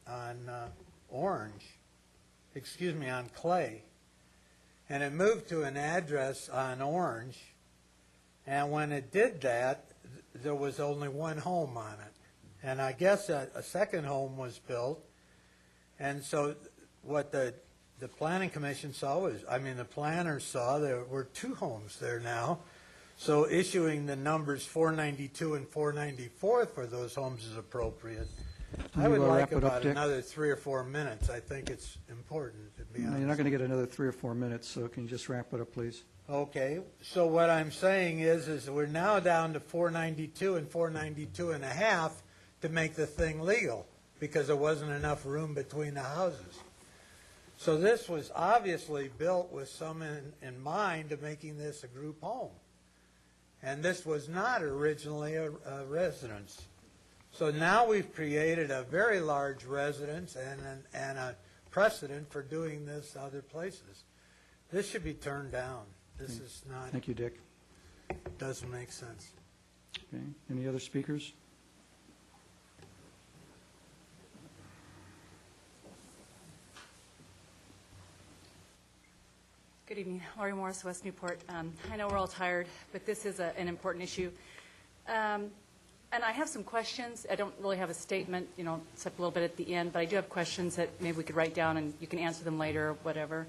C: Clay, and it moved to an address on Orange, and when it did that, there was only one home on it. And I guess a second home was built, and so what the Planning Commission saw was, the planners saw there were 2 homes there now, So issuing the numbers 492 and 494 for those homes is appropriate.
A: Can
C: I would
A: you,
C: like
A: wrap it up,
C: about
A: Dick?
C: another 3 or 4 minutes. I think it's important, to be
A: No,
C: honest.
A: you're not going to get another 3 or 4 minutes, so can you just wrap it up, please?
C: Okay, so what I'm saying is we're now down to 492 and 492 and a half to make the thing legal, because there wasn't enough room between the houses. So this was obviously built with some in mind of making this a group home. And this was not originally a residence. So now we've created a very large residence and a precedent for doing this other places. This should be turned down. This is not,
A: Thank you, Dick.
C: doesn't make sense.
A: Okay. Any other speakers?
F: Good evening. Laurie Morris, West Newport. I know we're all tired, but this is an important issue. And I have some questions. I don't really have a statement, except a little bit at the end, but I do have questions that maybe we could write down and you can answer them later or whatever.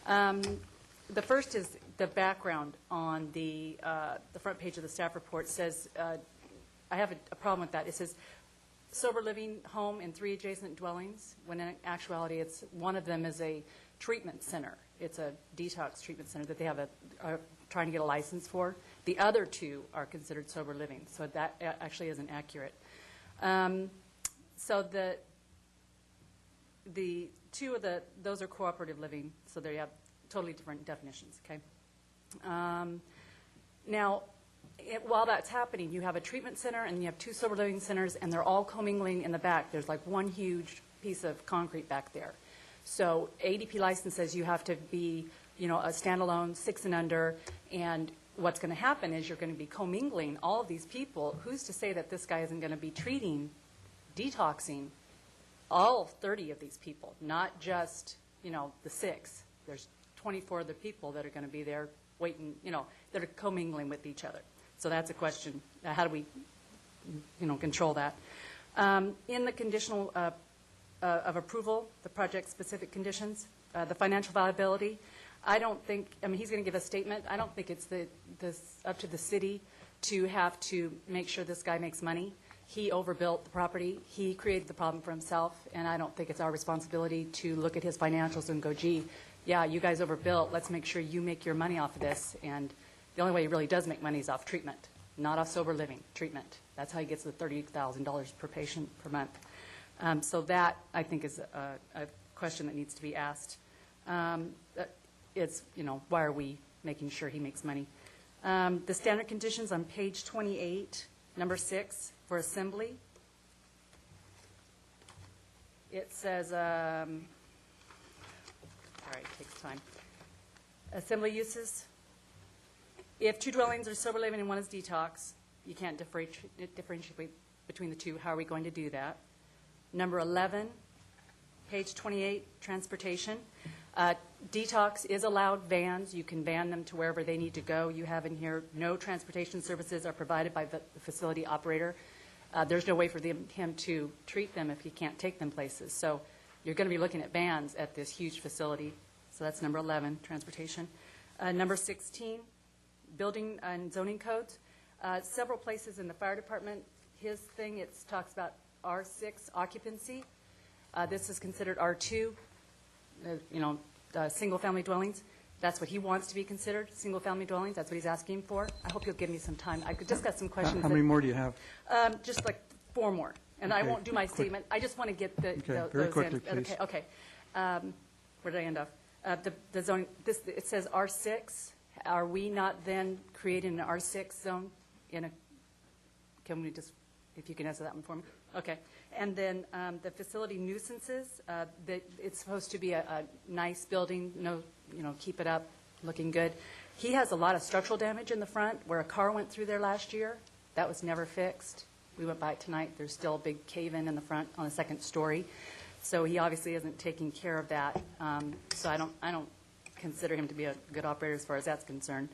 F: The first is the background on the front page of the staff report says, I have a problem with that. It says, sober living home in 3 adjacent dwellings, when in actuality it's one of them is a treatment center. It's a detox treatment center that they are trying to get a license for. The other 2 are considered sober living, so that actually isn't accurate. So the 2 of those are cooperative living, so they have totally different definitions, okay? Now, while that's happening, you have a treatment center and you have 2 sober living centers, and they're all commingling in the back. There's like one huge piece of concrete back there. So ADP license says you have to be, a standalone, 6 and under, and what's going to happen is you're going to be commingling all of these people. Who's to say that this guy isn't going to be treating, detoxing all 30 of these people, not just, the 6. There's 24 other people that are going to be there waiting, that are commingling with each other. So that's a question. How do we, control that? In the conditional of approval, the project-specific conditions, the financial viability, I don't think, he's going to give a statement. I don't think it's up to the city to have to make sure this guy makes money. He overbuilt the property. He created the problem for himself, and I don't think it's our responsibility to look at his financials and go, gee, yeah, you guys overbuilt. Let's make sure you make your money off of this. And the only way he really does make money is off treatment, not off sober living, treatment. That's how he gets the $30,000 per patient per month. So that, I think, is a question that needs to be asked. It's, why are we making sure he makes money? The standard conditions on page 28, number 6, for assembly. It says, all right, it takes time. Assembly uses. If 2 dwellings are sober living and 1 is detox, you can't differentiate between the 2. How are we going to do that? Number 11, page 28, transportation. Detox is allowed vans. You can van them to wherever they need to go. You have in here, no transportation services are provided by the facility operator. There's no way for him to treat them if he can't take them places. So you're going to be looking at vans at this huge facility. So that's number 11, transportation. Number 16, building and zoning codes. Several places in the fire department, his thing, it talks about R6 occupancy. This is considered R2, single-family dwellings. That's what he wants to be considered, single-family dwellings. That's what he's asking for. I hope you'll give me some time. I just got some questions.
A: How many more do you have?
F: Just like 4 more. And I won't do my statement. I just want to get
A: very
F: those
A: quickly,
F: in.
A: please.
F: Okay. Where did I end off? The zone. It says R6. Are we not then creating an R6 zone? Can we just, if you can answer that one for me? Okay. And then the facility nuisances. It's supposed to be a nice building. Keep it up, looking good. He has a lot of structural damage in the front where a car went through there last year. That was never fixed. We went by it tonight. There's still a big cave-in the front on the 2nd story. So he obviously isn't taking care of that. So I don't consider him to be a good operator as far as that's concerned.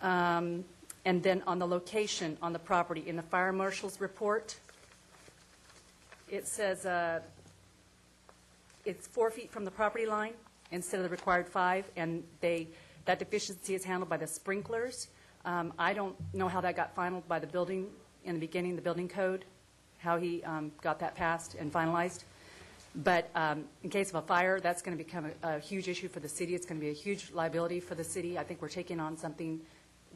F: And then on the location on the property, in the fire marshal's report, it says it's 4 feet from the property line instead of the required 5, and that deficiency is handled by the sprinklers. I don't know how that got finalized by the building, in the beginning, the building code, how he got that passed and finalized. But in case of a fire, that's going to become a huge issue for the city. It's going to be a huge liability for the city. I think we're taking on something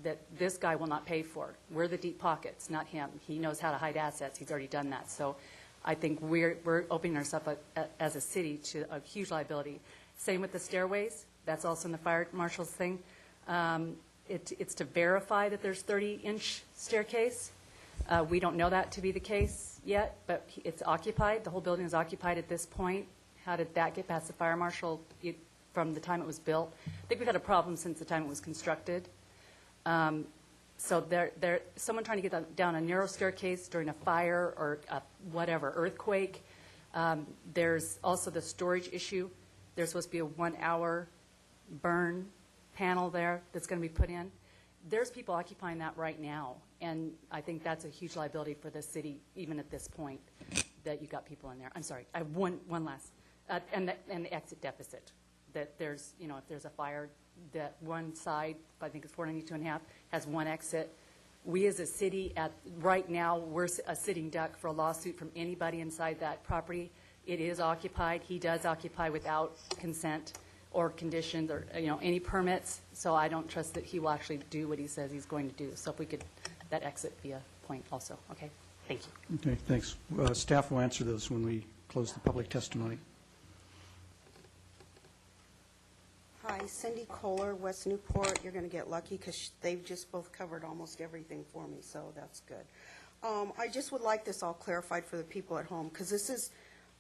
F: that this guy will not pay for. We're the deep pockets, not him. He knows how to hide assets. He's already done that. So I think we're opening ourselves up as a city to a huge liability. Same with the stairways. That's also in the fire marshal's thing. It's to verify that there's 30-inch staircase. We don't know that to be the case yet, but it's occupied. The whole building is occupied at this point. How did that get past the fire marshal from the time it was built? I think we've had a problem since the time it was constructed. So someone trying to get down a narrow staircase during a fire or a whatever, earthquake. There's also the storage issue. There's supposed to be a 1-hour burn panel there that's going to be put in. There's people occupying that right now, and I think that's a huge liability for the city, even at this point, that you got people in there. I'm sorry, I have one last, and the exit deficit. That there's, if there's a fire, that one side, I think it's 492.5, has one exit. We as a city, right now, we're a sitting duck for a lawsuit from anybody inside that property. It is occupied. He does occupy without consent or conditions or, any permits. So I don't trust that he will actually do what he says he's going to do. So if we could, that exit be a point also. Okay, thank you.
A: Okay, thanks. Staff will answer those when we close the public testimony.
K: Hi, Cindy Kohler, West Newport. You're going to get lucky because they've just both covered almost everything for me, so that's good. I just would like this all clarified for the people at home because this has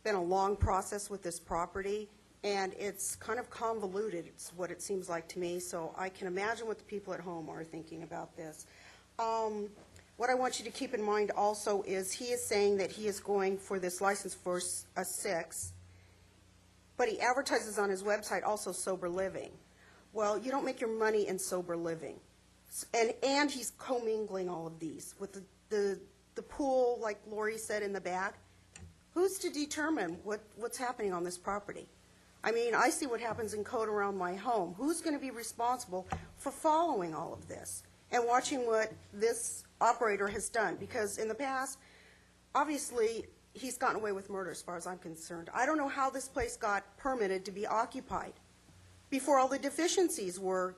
K: been a long process with this property, and it's kind of convoluted. It's what it seems like to me, so I can imagine what the people at home are thinking about this. What I want you to keep in mind also is he is saying that he is going for this license for a 6, but he advertises on his website also sober living. Well, you don't make your money in sober living. And he's commingling all of these with the pool, like Lori said, in the back. Who's to determine what's happening on this property? I mean, I see what happens in code around my home. Who's going to be responsible for following all of this and watching what this operator has done? Because in the past, obviously, he's gotten away with murder as far as I'm concerned. I don't know how this place got permitted to be occupied before all the deficiencies were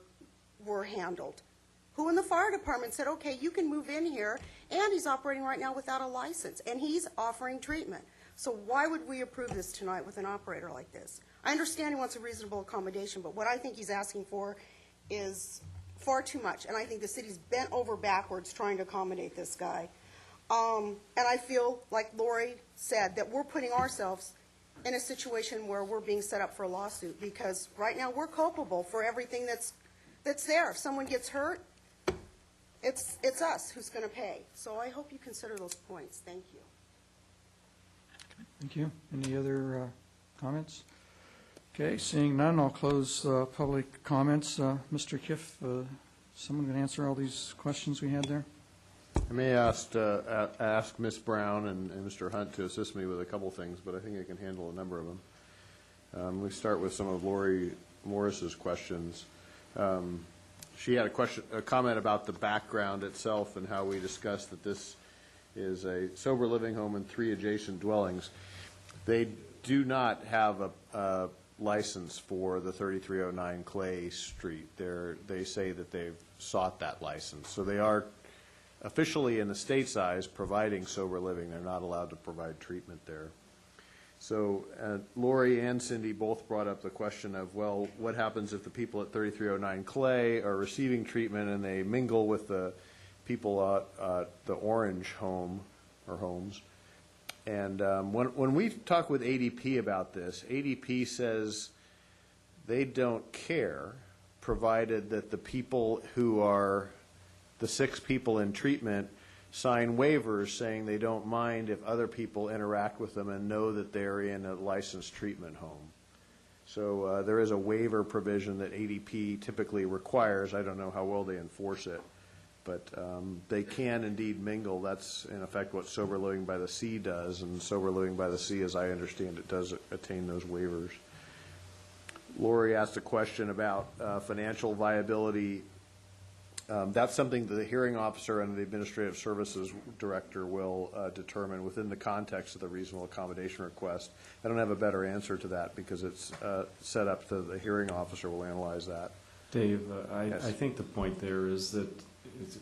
K: handled. Who in the fire department said, okay, you can move in here, and he's operating right now without a license, and he's offering treatment. So why would we approve this tonight with an operator like this? I understand he wants a reasonable accommodation, but what I think he's asking for is far too much, and I think the city's bent over backwards trying to accommodate this guy. And I feel, like Lori said, that we're putting ourselves in a situation where we're being set up for a lawsuit because right now we're culpable for everything that's there. If someone gets hurt, it's us who's going to pay. So I hope you consider those points. Thank you.
A: Thank you. Any other comments? Okay, seeing none, I'll close public comments. Mr. Kiff, someone going to answer all these questions we had there?
O: I may ask Ms. Brown and Mr. Hunt to assist me with a couple things, but I think I can handle a number of them. We start with some of Lori Morris's questions. She had a comment about the background itself and how we discussed that this is a sober living home and 3 adjacent dwellings. They do not have a license for the 3309 Clay Street. They say that they've sought that license. So they are officially in the state's eyes providing sober living. They're not allowed to provide treatment there. So Lori and Cindy both brought up the question of, well, what happens if the people at 3309 Clay are receiving treatment and they mingle with the people at the Orange home or homes? And when we talk with ADP about this, ADP says they don't care, provided that the people who are the 6 people in treatment sign waivers saying they don't mind if other people interact with them and know that they're in a licensed treatment home. So there is a waiver provision that ADP typically requires. I don't know how well they enforce it, but they can indeed mingle. That's, in effect, what Sober Living by the Sea does, and Sober Living by the Sea, as I understand it, does attain those waivers. Lori asked a question about financial viability That's something that the hearing officer and the administrative services director will determine within the context of the reasonable accommodation request. I don't have a better answer to that because it's set up to the hearing officer will analyze that.
H: Dave,
O: Yes.
H: I think the point there is that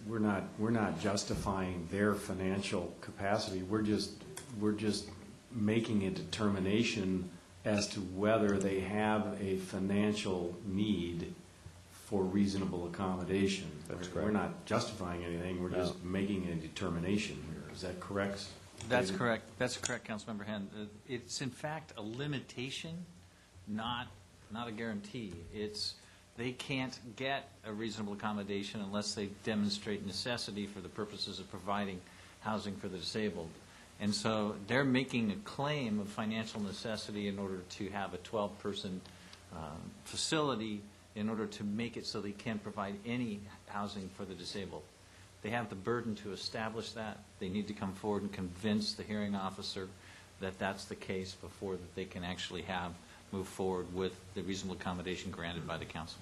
H: we're not justifying their financial capacity. We're just making a determination as to whether they have a financial need for reasonable accommodation.
O: That's correct.
H: We're not justifying anything. We're just making a determination here. Is that correct?
P: That's
H: David?
P: correct. That's correct, Councilmember Hand. It's in fact a limitation, not a guarantee. They can't get a reasonable accommodation unless they demonstrate necessity for the purposes of providing housing for the disabled. And so they're making a claim of financial necessity in order to have a 12-person facility in order to make it so they can provide any housing for the disabled. They have the burden to establish that. They need to come forward and convince the hearing officer that that's the case before that they can actually move forward with the reasonable accommodation granted by the council.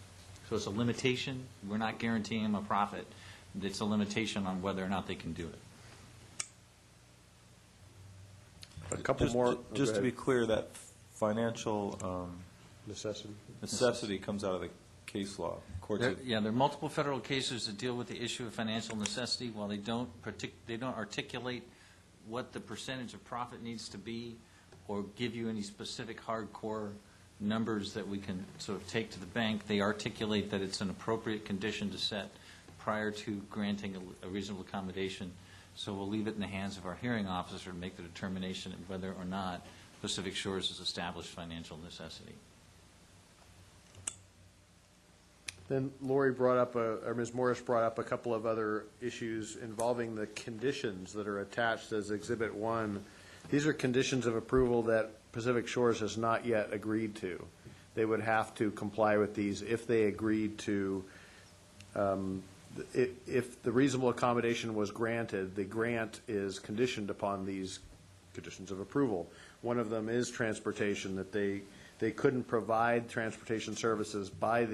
P: So it's a limitation. We're not guaranteeing them a profit. It's a limitation on whether or not they can do it.
O: A couple more.
L: Just to be clear, that financial necessity comes out of the case law.
P: There are multiple federal cases that deal with the issue of financial necessity. While they don't articulate what the percentage of profit needs to be or give you any specific hardcore numbers that we can sort of take to the bank, they articulate that it's an appropriate condition to set prior to granting a reasonable accommodation. So we'll leave it in the hands of our hearing officer to make the determination of whether or not Pacific Shores has established financial necessity.
O: Then Lori brought up, or Ms. Morris brought up a couple of other issues involving the conditions that are attached as Exhibit 1. These are conditions of approval that Pacific Shores has not yet agreed to. They would have to comply with these if they agreed to, if the reasonable accommodation was granted, the grant is conditioned upon these conditions of approval. One of them is transportation, that they couldn't provide transportation services by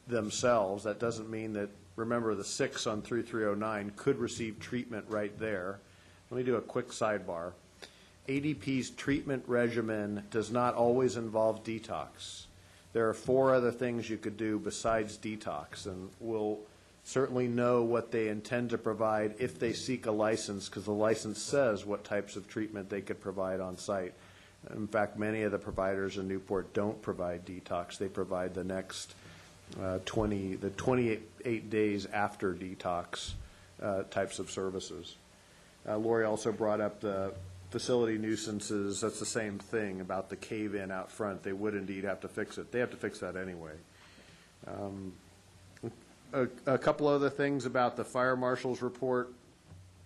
O: themselves. That doesn't mean that, remember, the 6 on 3309 could receive treatment right there. Let me do a quick sidebar. ADP's treatment regimen does not always involve detox. There are 4 other things you could do besides detox, and we'll certainly know what they intend to provide if they seek a license, because the license says what types of treatment they could provide on site. In fact, many of the providers in Newport don't provide detox. They provide the next 28 days after detox types of services. Lori also brought up the facility nuisances. That's the same thing about the cave-in out front. They would indeed have to fix it. They have to fix that anyway. A couple other things about the fire marshal's report.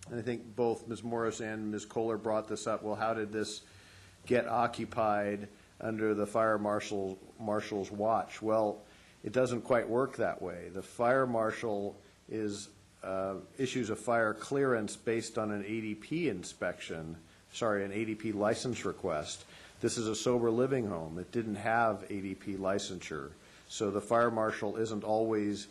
O: And I think both Ms. Morris and Ms. Kohler brought this up. Well, how did this get occupied under the fire marshal's watch? Well, it doesn't quite work that way. The fire marshal issues a fire clearance based on an ADP inspection, an ADP license request. This is a sober living home. It didn't have ADP licensure. So the fire marshal isn't always,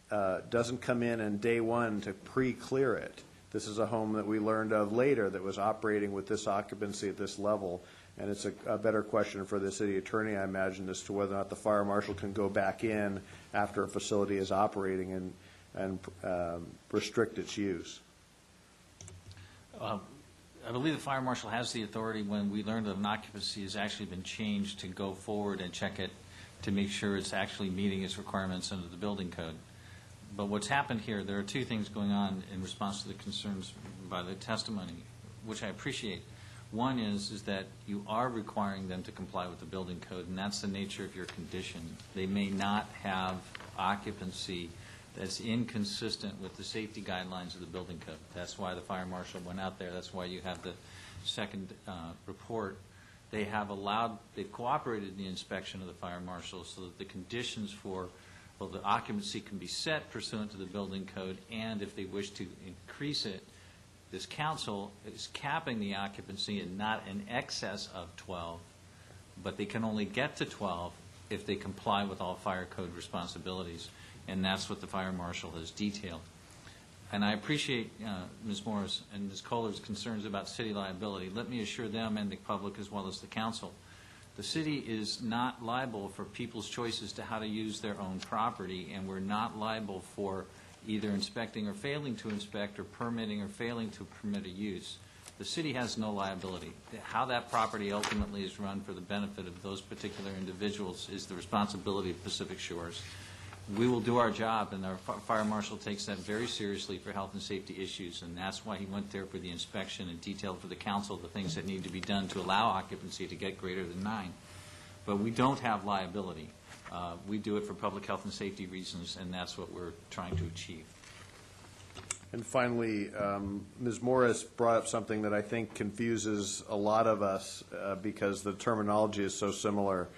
O: doesn't come in on day one to pre-clear it. This is a home that we learned of later that was operating with this occupancy at this level. And it's a better question for the city attorney, I imagine, as to whether or not the fire marshal can go back in after a facility is operating and restrict its use.
P: I believe the fire marshal has the authority when we learn that an occupancy has actually been changed to go forward and check it to make sure it's actually meeting its requirements under the building code. But what's happened here, there are 2 things going on in response to the concerns by the testimony, which I appreciate. One is that you are requiring them to comply with the building code, and that's the nature of your condition. They may not have occupancy that's inconsistent with the safety guidelines of the building code. That's why the fire marshal went out there. That's why you have the second report. They've cooperated in the inspection of the fire marshal so that the conditions for, well, the occupancy can be set pursuant to the building code, and if they wish to increase it, this council is capping the occupancy and not in excess of 12, but they can only get to 12 if they comply with all fire code responsibilities. and that's what the fire marshal has detailed. And I appreciate Ms. Morris and Ms. Kohler's concerns about city liability. Let me assure them and the public as well as the council, the city is not liable for people's choices to how to use their own property, and we're not liable for either inspecting or failing to inspect or permitting or failing to permit a use. The city has no liability. How that property ultimately is run for the benefit of those particular individuals is the responsibility of Pacific Shores. We will do our job, and our fire marshal takes that very seriously for health and safety issues, and that's why he went there for the inspection and detailed for the council the things that need to be done to allow occupancy to get greater than 9. But we don't have liability. We do it for public health and safety reasons, and that's what we're trying to achieve.
O: And finally, Ms. Morris brought up something that I think confuses a lot of us because the terminology is so similar.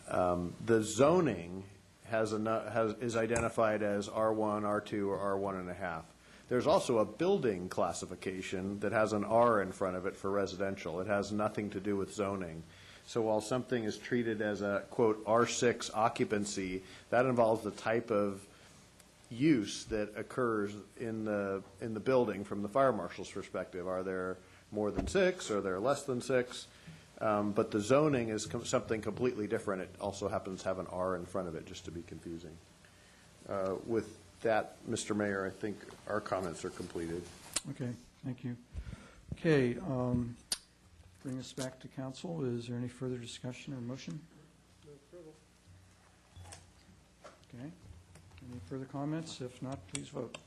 O: The zoning is identified as R1, R2, or R1.5. There's also a building classification that has an R in front of it for residential. It has nothing to do with zoning. So while something is treated as a, quote, R6 occupancy, that involves the type of use that occurs in the building from the fire marshal's perspective. Are there more than 6? Are there less than 6? But the zoning is something completely different. It also happens to have an R in front of it, just to be confusing. With that, Mr. Mayor, I think our comments are completed.
A: Okay, thank you. Okay, bring us back to council. Is there any further discussion or motion? Okay. Any further comments? If not, please vote.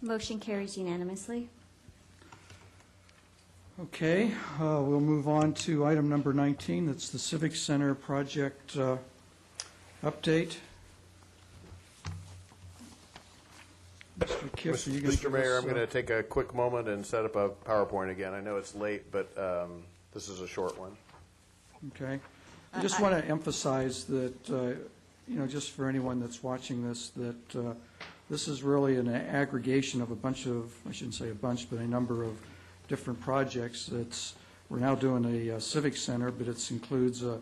J: Motion carries unanimously.
A: Okay, we'll move on to item number 19. That's the Civic Center project update. Mr. Kiff, are you going to
O: Mr. Mayor, I'm going to take a quick moment and set up a PowerPoint again. I know it's late, but this is a short one.
A: Okay. I just want to emphasize that, just for anyone that's watching this, that this is really an aggregation of a bunch of, I shouldn't say a bunch, but a number of different projects. We're now doing a civic center, but it includes a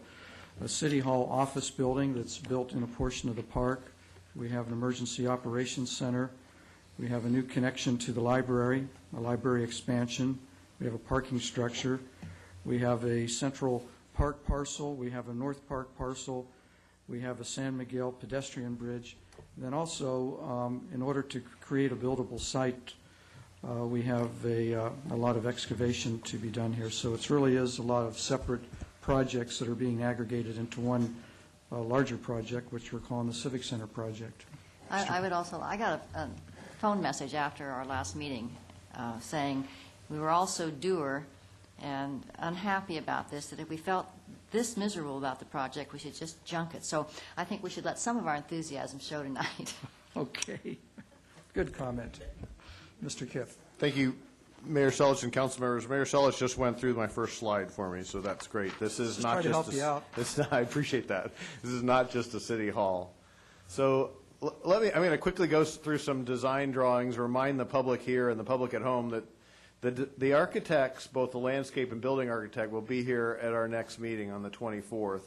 A: city hall office building that's built in a portion of the park. We have an emergency operations center. We have a new connection to the library, a library expansion. We have a parking structure. We have a central park parcel. We have a North Park parcel. We have a San Miguel pedestrian bridge. And then also, in order to create a buildable site, we have a lot of excavation to be done here. So it really is a lot of separate projects that are being aggregated into one larger project, which we're calling the Civic Center project.
N: I would also, I got a phone message after our last meeting saying we were all so dour and unhappy about this that if we felt this miserable about the project, we should just junk it. So I think we should let some of our enthusiasm show tonight.
A: Okay. Good comment. Mr. Kiff.
O: Thank you, Mayor Selich and council members. Mayor Selich just went through my first slide for me, so that's great. This is not just
A: help you out.
O: I appreciate that. This is not just a city hall. So I'm going to quickly go through some design drawings, remind the public here and the public at home that the architects, both the landscape and building architect, will be here at our next meeting on the 24th.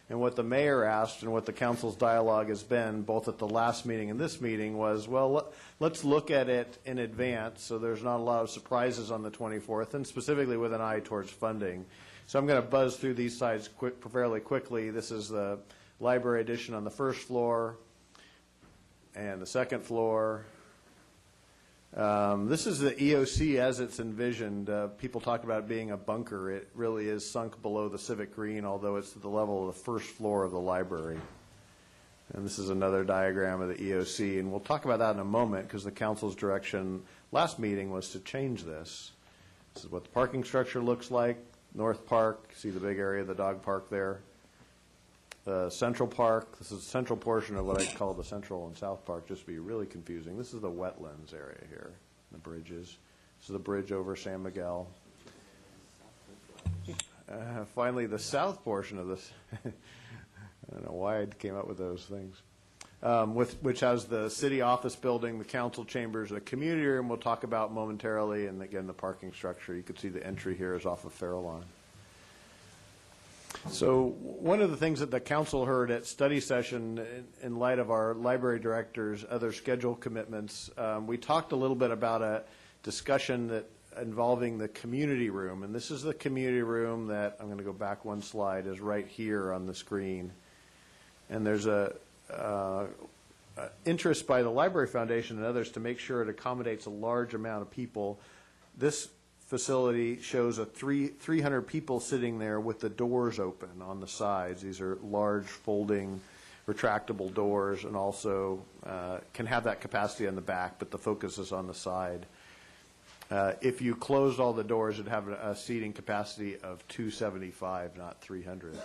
O: And what the mayor asked and what the council's dialogue has been, both at the last meeting and this meeting, was, well, let's look at it in advance so there's not a lot of surprises on the 24th, and specifically with an eye towards funding. So I'm going to buzz through these slides fairly quickly. This is the library addition on the first floor and the second floor. This is the EOC as it's envisioned. People talk about it being a bunker. It really is sunk below the civic green, although it's at the level of the first floor of the library. And this is another diagram of the EOC, and we'll talk about that in a moment because the council's direction last meeting was to change this. This is what the parking structure looks like. North Park, see the big area of the dog park there. The Central Park, this is the central portion of what I call the Central and South Park, just to be really confusing. This is the wetlands area here, the bridges. This is the bridge over San Miguel. Finally, the south portion of this, I don't know why I came up with those things, which has the city office building, the council chambers, the community room we'll talk about momentarily, and again, the parking structure. You can see the entry here is off of Farallon. So one of the things that the council heard at study session in light of our library director's other schedule commitments, we talked a little bit about a discussion that involving the community room. And this is the community room that, I'm going to go back one slide, is right here on the screen. And there's a interest by the Library Foundation and others to make sure it accommodates a large amount of people. This facility shows 300 people sitting there with the doors open on the sides. These are large folding retractable doors, and also can have that capacity on the back, but the focus is on the side. If you closed all the doors, it'd have a seating capacity of 275, not 300.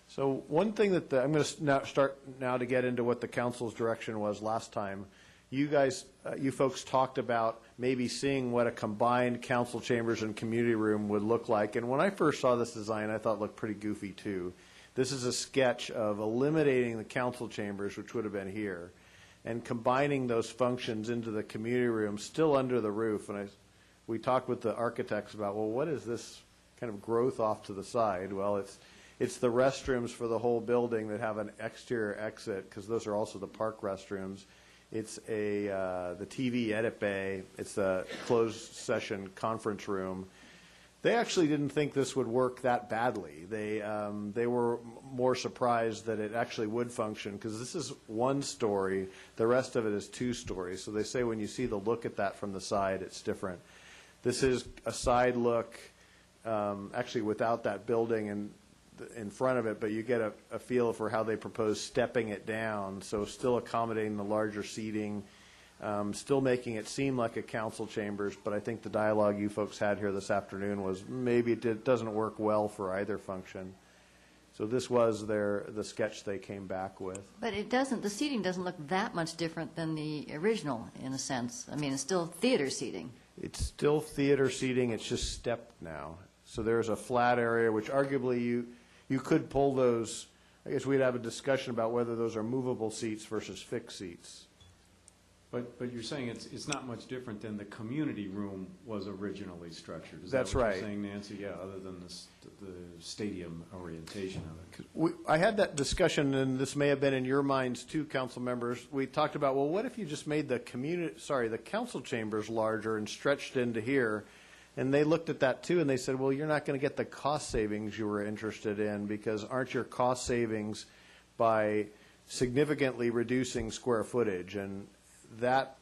O: So one thing that I'm going to start now to get into what the council's direction was last time. You guys, you folks talked about maybe seeing what a combined council chambers and community room would look like. And when I first saw this design, I thought it looked pretty goofy too. This is a sketch of eliminating the council chambers, which would have been here, and combining those functions into the community room, still under the roof. And we talked with the architects about, well, what is this kind of growth off to the side? Well, it's the restrooms for the whole building that have an exterior exit, because those are also the park restrooms. It's the TV edit bay. It's the closed session conference room. They actually didn't think this would work that badly. They were more surprised that it actually would function, because this is one story. The rest of it is 2 stories. So they say when you see the look at that from the side, it's different. This is a side look, actually without that building in front of it, but you get a feel for how they propose stepping it down, so still accommodating the larger seating, still making it seem like a council chambers, but I think the dialogue you folks had here this afternoon was maybe it doesn't work well for either function. So this was the sketch they came back with.
N: But the seating doesn't look that much different than the original, in a sense. I mean, it's still theater seating.
O: It's still theater seating, it's just stepped now. So there's a flat area, which arguably you could pull those. I guess we'd have a discussion about whether those are movable seats versus fixed seats.
H: But you're saying it's not much different than the community room was originally structured. Is
O: That's
H: that what
O: right.
H: You're saying, Nancy? Yeah, other than the stadium orientation of it.
O: I had that discussion, and this may have been in your minds too, council members. We talked about, well, what if you just made the council chambers larger and stretched into here? And they looked at that too, and they said, well, you're not going to get the cost savings you were interested in, because aren't your cost savings by significantly reducing square footage? And that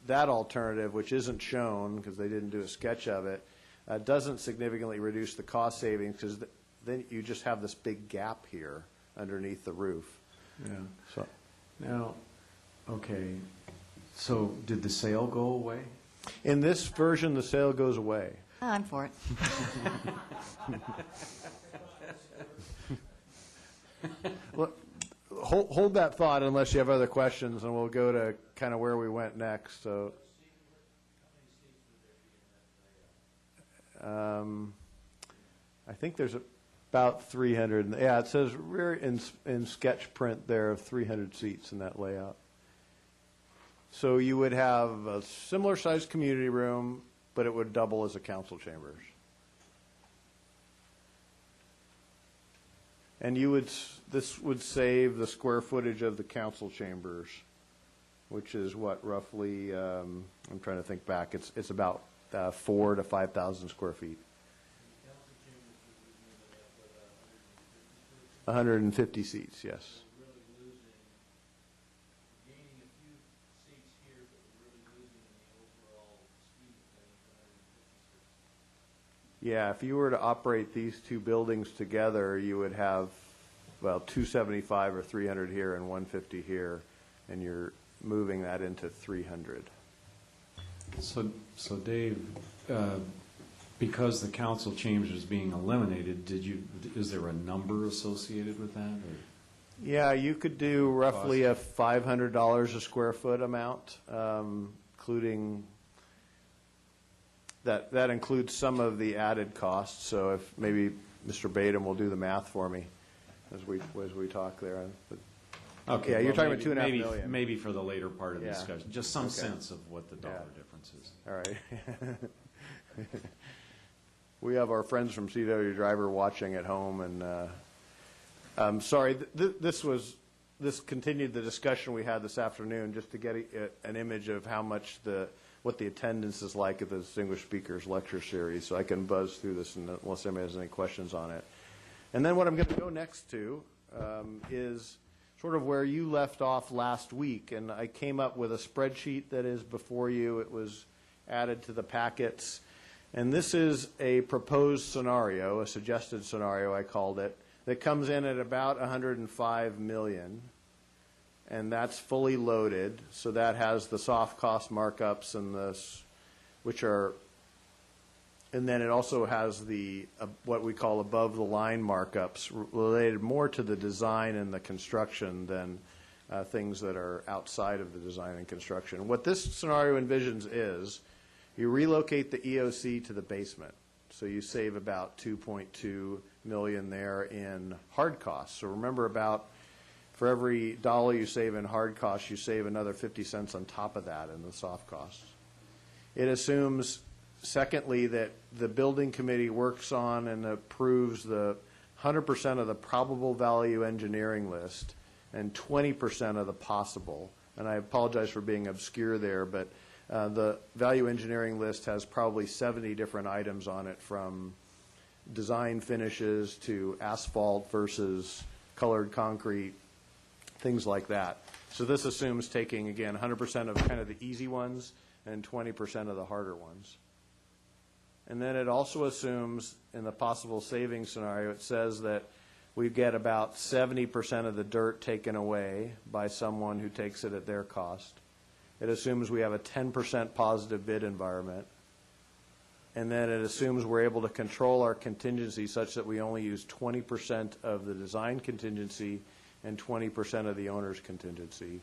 O: alternative, which isn't shown because they didn't do a sketch of it, doesn't significantly reduce the cost savings, because then you just have this big gap here underneath the roof.
H: Yeah.
O: So
H: now, okay, so did the sale go away?
O: In this version, the sale goes away.
N: I'm for it.
O: Well, hold that thought unless you have other questions, and we'll go to kind of where we went next. So, I think there's about 300. Yeah, it says in sketch print there of 300 seats in that layout. So you would have a similar sized community room, but it would double as a council chambers. And this would save the square footage of the council chambers, which is what, roughly, I'm trying to think back, it's about 4,000 to 5,000 square feet. 150 seats, yes. Yeah, if you were to operate these 2 buildings together, you would have, well, 275 or 300 here and 150 here, and you're moving that into 300.
H: So Dave, because the council chambers is being eliminated, is there a number associated with that? Or?
O: Yeah, you could do roughly a $500 a square foot amount, including that includes some of the added costs. So if maybe Mr. Badum will do the math for me as we talk there. But,
H: okay,
O: yeah, you're talking about $2.5 million.
H: Maybe for the later part of the
O: Yeah.
H: discussion, just some
O: Okay.
H: sense of what the dollar difference is.
O: All right. We have our friends from CW Driver watching at home, and I'm sorry, this continued the discussion we had this afternoon, just to get an image of how much what the attendance is like at the Distinguished Speakers Lecture Series, so I can buzz through this unless anybody has any questions on it. And then what I'm going to go next to is sort of where you left off last week, and I came up with a spreadsheet that is before you. It was added to the packets, and this is a proposed scenario, a suggested scenario I called it, that comes in at about $105 million, and that's fully loaded, so that has the soft cost markups and and then it also has the what we call above the line markups related more to the design and the construction than things that are outside of the design and construction. What this scenario envisions is you relocate the EOC to the basement, so you save about $2.2 million there in hard costs. So remember, for every dollar you save in hard costs, you save another 50 cents on top of that in the soft costs. It assumes, secondly, that the building committee works on and approves the 100% of the probable value engineering list and 20% of the possible. And I apologize for being obscure there, but the value engineering list has probably 70 different items on it, from design finishes to asphalt versus colored concrete, things like that. So this assumes taking, again, 100% of kind of the easy ones and 20% of the harder ones. And then it also assumes, in the possible savings scenario, it says that we get about 70% of the dirt taken away by someone who takes it at their cost. It assumes we have a 10% positive bid environment. And then it assumes we're able to control our contingency such that we only use 20% of the design contingency and 20% of the owner's contingency,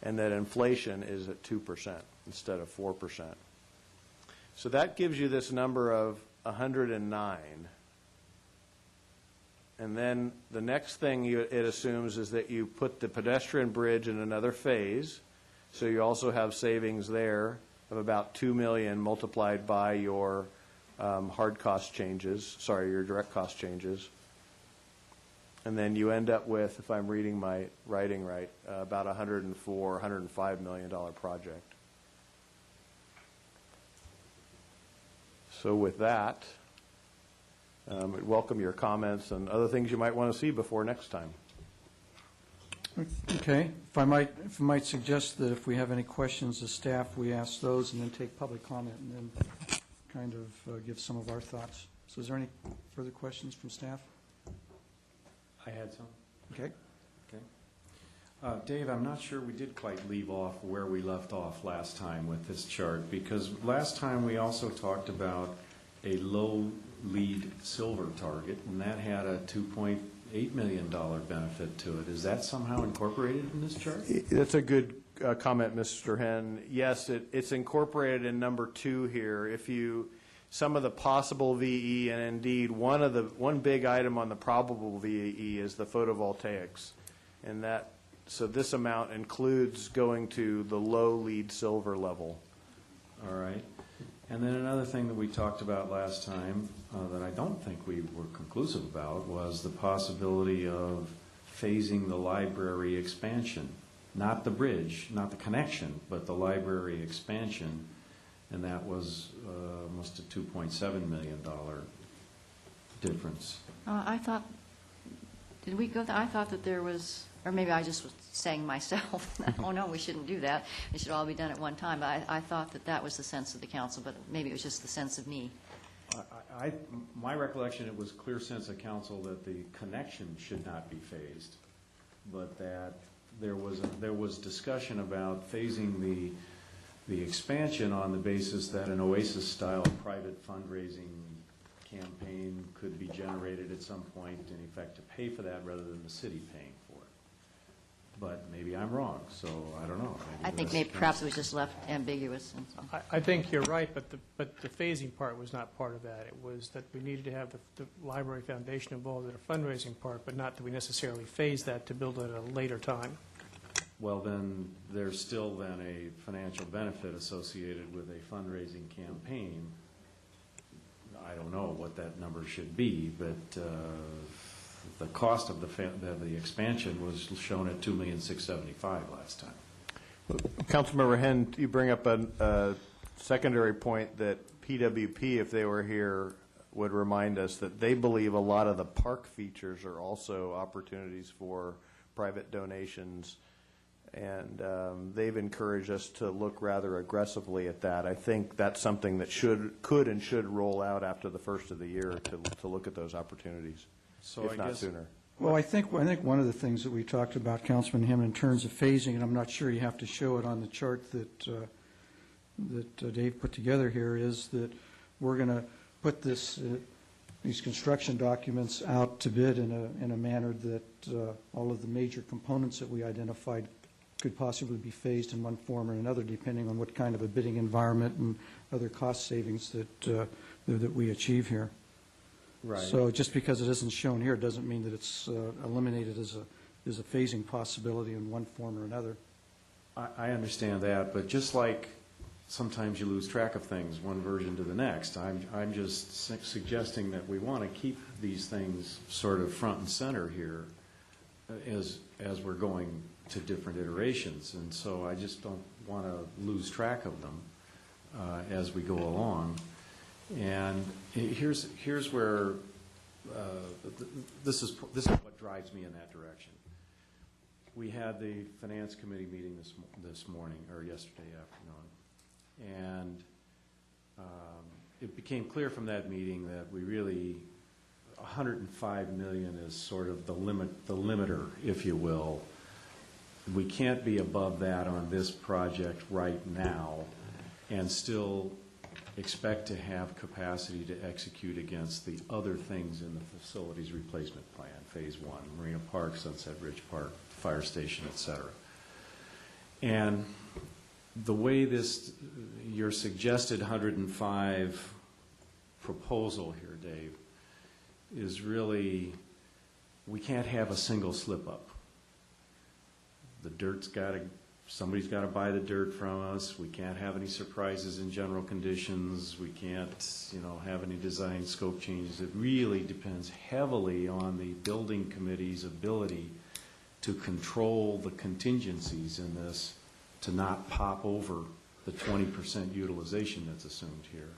O: and that inflation is at 2% instead of 4%. So that gives you this number of 109. And then the next thing it assumes is that you put the pedestrian bridge in another phase. So you also have savings there of about $2 million multiplied by your hard cost changes, your direct cost changes. And then you end up with, if I'm reading my writing right, about $105 million project. So with that, I'd welcome your comments and other things you might want to see before next time.
A: Okay. If I might suggest that if we have any questions as staff, we ask those and then take public comment and then kind of give some of our thoughts. So is there any further questions from staff?
H: I had some.
A: Okay.
H: Dave, I'm not sure we did quite leave off where we left off last time with this chart, because last time we also talked about a low lead silver target, and that had a $2.8 million benefit to it. Is that somehow incorporated in this chart?
O: That's a good comment, Mr. Henn. Yes, it's incorporated in number 2 here. Some of the possible VE, and indeed one big item on the probable VE is the photovoltaics, and so this amount includes going to the low lead silver level.
H: All right. And then another thing that we talked about last time that I don't think we were conclusive about was the possibility of phasing the library expansion. Not the bridge, not the connection, but the library expansion. And that was almost a $2.7 million difference.
N: I thought, did we go, I thought that there was, or maybe I just was saying myself, oh no, we shouldn't do that. It should all be done at one time. But I thought that was the sense of the council, but maybe it was just the sense of me.
H: My recollection, it was clear sense of council that the connection should not be phased, but that there was discussion about phasing the expansion on the basis that an Oasis-style private fundraising campaign could be generated at some point, in effect, to pay for that rather than the city paying for it. But maybe I'm wrong, so I don't know.
N: I think maybe perhaps it was just left ambiguous. And so.
V: I think you're right, but the phasing part was not part of that. It was that we needed to have the Library Foundation involved in a fundraising part, but not that we necessarily phased that to build it at a later time.
H: Well, then there's still then a financial benefit associated with a fundraising campaign. I don't know what that number should be, but the cost of the expansion was shown at $2,675,000 last time.
O: Councilmember Henn, you bring up a secondary point that PWP, if they were here, would remind us that they believe a lot of the park features are also opportunities for private donations, and they've encouraged us to look rather aggressively at that. I think that's something that could and should roll out after the first of the year to look at those opportunities, if not sooner.
A: Well, I think one of the things that we talked about, Councilman Hammond, in terms of phasing, and I'm not sure you have to show it on the chart that Dave put together here, is that we're going to put these construction documents out to bid in a manner that all of the major components that we identified could possibly be phased in one form or another, depending on what kind of a bidding environment and other cost savings that we achieve here.
H: Right.
A: So just because it isn't shown here doesn't mean that it's eliminated as a phasing possibility in one form or another.
H: I understand that, but just like sometimes you lose track of things, one version to the next, I'm just suggesting that we want to keep these things sort of front and center here as we're going to different iterations, and so I just don't want to lose track of them as we go along. And here's where this is what drives me in that direction. We had the Finance Committee meeting this morning, or yesterday afternoon, and it became clear from that meeting that we really, $105 million is sort of the limiter, if you will. We can't be above that on this project right now and still expect to have capacity to execute against the other things in the facilities replacement plan, Phase 1, Marina Park, Sunset Ridge Park, fire station, et cetera. And the way your suggested 105 proposal here, Dave, is really, we can't have a single slip up. The dirt's got to, somebody's got to buy the dirt from us. We can't have any surprises in general conditions. We can't, have any design scope changes. It really depends heavily on the building committee's ability to control the contingencies in this, to not pop over the 20% utilization that's assumed here.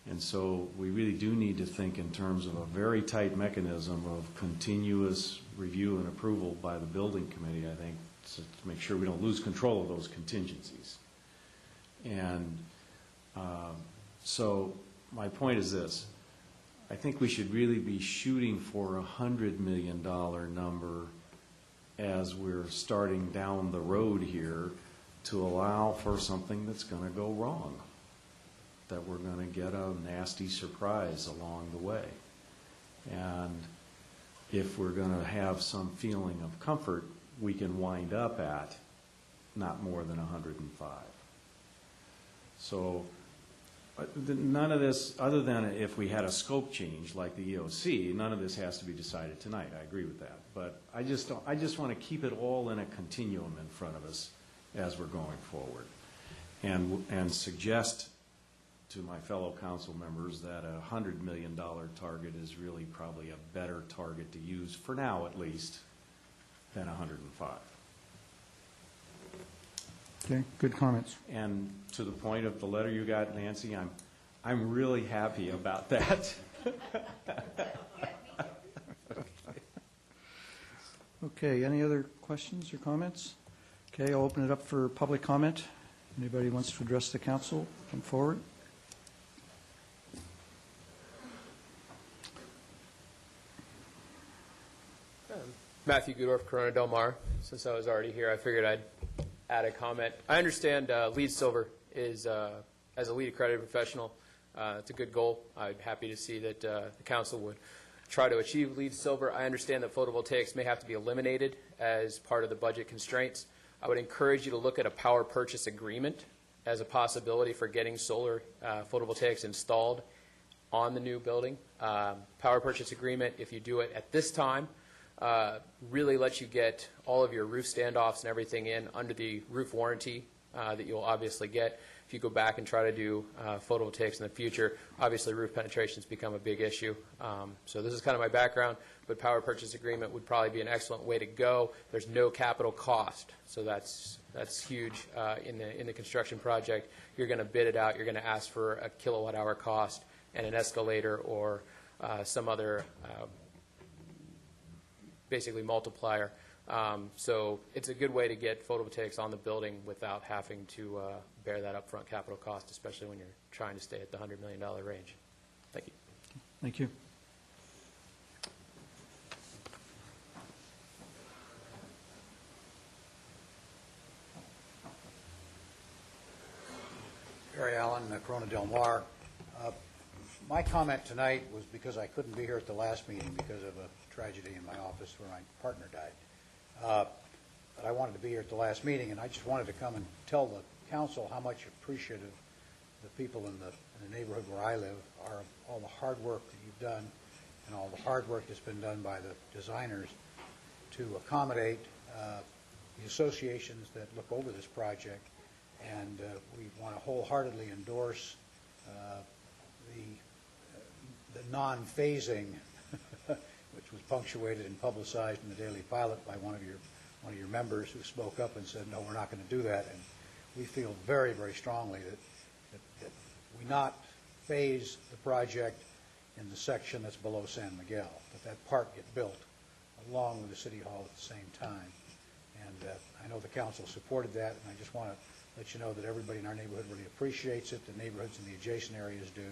H: And so we really do need to think in terms of a very tight mechanism of continuous review and approval by the building committee, I think, to make sure we don't lose control of those contingencies. And so my point is this. I think we should really be shooting for a $100 million number as we're starting down the road here to allow for something that's going to go wrong, that we're going to get a nasty surprise along the way. And if we're going to have some feeling of comfort, we can wind up at not more than 105. So none of this, other than if we had a scope change like the EOC, none of this has to be decided tonight. I agree with that. But I just want to keep it all in a continuum in front of us as we're going forward, and suggest to my fellow council members that a $100 million target is really probably a better target to use, for now at least, than 105.
A: Okay, good comments.
H: And to the point of the letter you got, Nancy, I'm really happy about that.
A: Okay, any other questions or comments? Okay, I'll open it up for public comment. Anybody wants to address the council, come forward.
I: Matthew Goodorf, Corona Del Mar. Since I was already here, I figured I'd add a comment. I understand LEED Silver is, as a LEED accredited professional, it's a good goal. I'm happy to see that the council would try to achieve LEED Silver. I understand that photovoltaics may have to be eliminated as part of the budget constraints. I would encourage you to look at a power purchase agreement as a possibility for getting solar photovoltaics installed on the new building. Power purchase agreement, if you do it at this time, really lets you get all of your roof standoffs and everything in under the roof warranty that you'll obviously get. If you go back and try to do photovoltaics in the future, obviously roof penetrations become a big issue. So this is kind of my background, but power purchase agreement would probably be an excellent way to go. There's no capital cost, so that's huge in the construction project. You're going to bid it out. You're going to ask for a kilowatt hour cost and an escalator or some other basically multiplier. So it's a good way to get photovoltaics on the building without having to bear that upfront capital cost, especially when you're trying to stay at the $100 million range. Thank you.
A: Thank you.
M: Gary Allen, Corona Del Mar. My comment tonight was because I couldn't be here at the last meeting because of a tragedy in my office where my partner died. But I wanted to be here at the last meeting, and I just wanted to come and tell the council how much appreciative the people in the neighborhood where I live are of all the hard work that you've done and all the hard work that's been done by the designers to accommodate the associations that look over this project. And we want to wholeheartedly endorse the non-phasing, which was punctuated and publicized in the Daily Pilot by one of your members who spoke up and said, no, we're not going to do that. And we feel very, very strongly that we not phase the project in the section that's below San Miguel, that park get built along with the City Hall at the same time. And I know the council supported that, and I just want to let you know that everybody in our neighborhood really appreciates it. The neighborhoods in the adjacent areas do.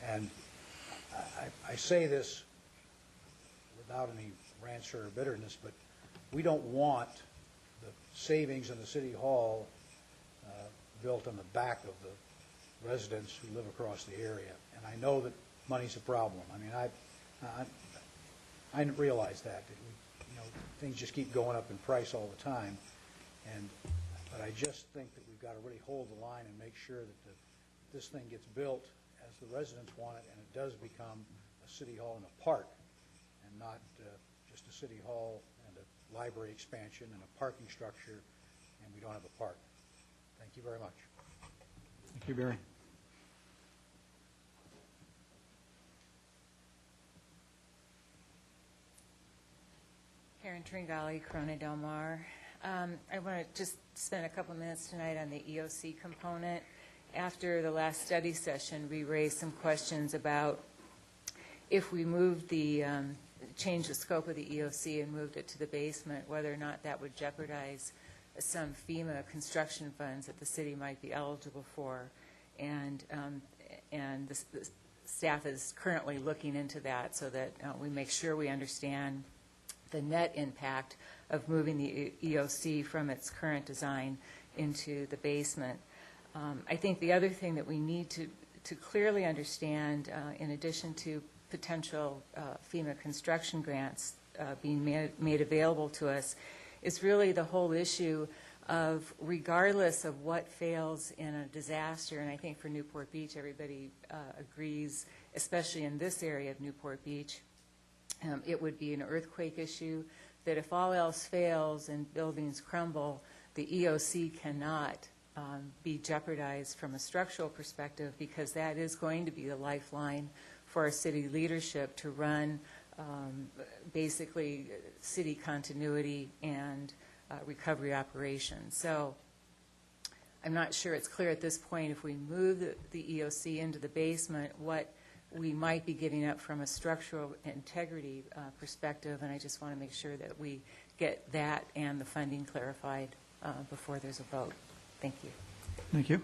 M: And I say this without any rancor or bitterness, but we don't want the savings in the City Hall built on the back of the residents who live across the area. And I know that money's a problem. I mean, I didn't realize that. Things just keep going up in price all the time. But I just think that we've got to really hold the line and make sure that this thing gets built as the residents want it, and it does become a City Hall and a park, and not just a City Hall and a library expansion and a parking structure, and we don't have a park. Thank you very much.
A: Thank you, Barry.
G: Karen Tringali, Corona Del Mar. I want to just spend a couple minutes tonight on the EOC component. After the last study session, we raised some questions about if we moved changed the scope of the EOC and moved it to the basement, whether or not that would jeopardize some FEMA construction funds that the city might be eligible for. And the staff is currently looking into that so that we make sure we understand the net impact of moving the EOC from its current design into the basement. I think the other thing that we need to clearly understand, in addition to potential FEMA construction grants being made available to us, is really the whole issue of, regardless of what fails in a disaster, and I think for Newport Beach everybody agrees, especially in this area of Newport Beach, it would be an earthquake issue, that if all else fails and buildings crumble, the EOC cannot be jeopardized from a structural perspective, because that is going to be the lifeline for our city leadership to run basically city continuity and recovery operations. So I'm not sure it's clear at this point, if we move the EOC into the basement, what we might be giving up from a structural integrity perspective, and I just want to make sure that we get that and the funding clarified before there's a vote. Thank you.
A: Thank you.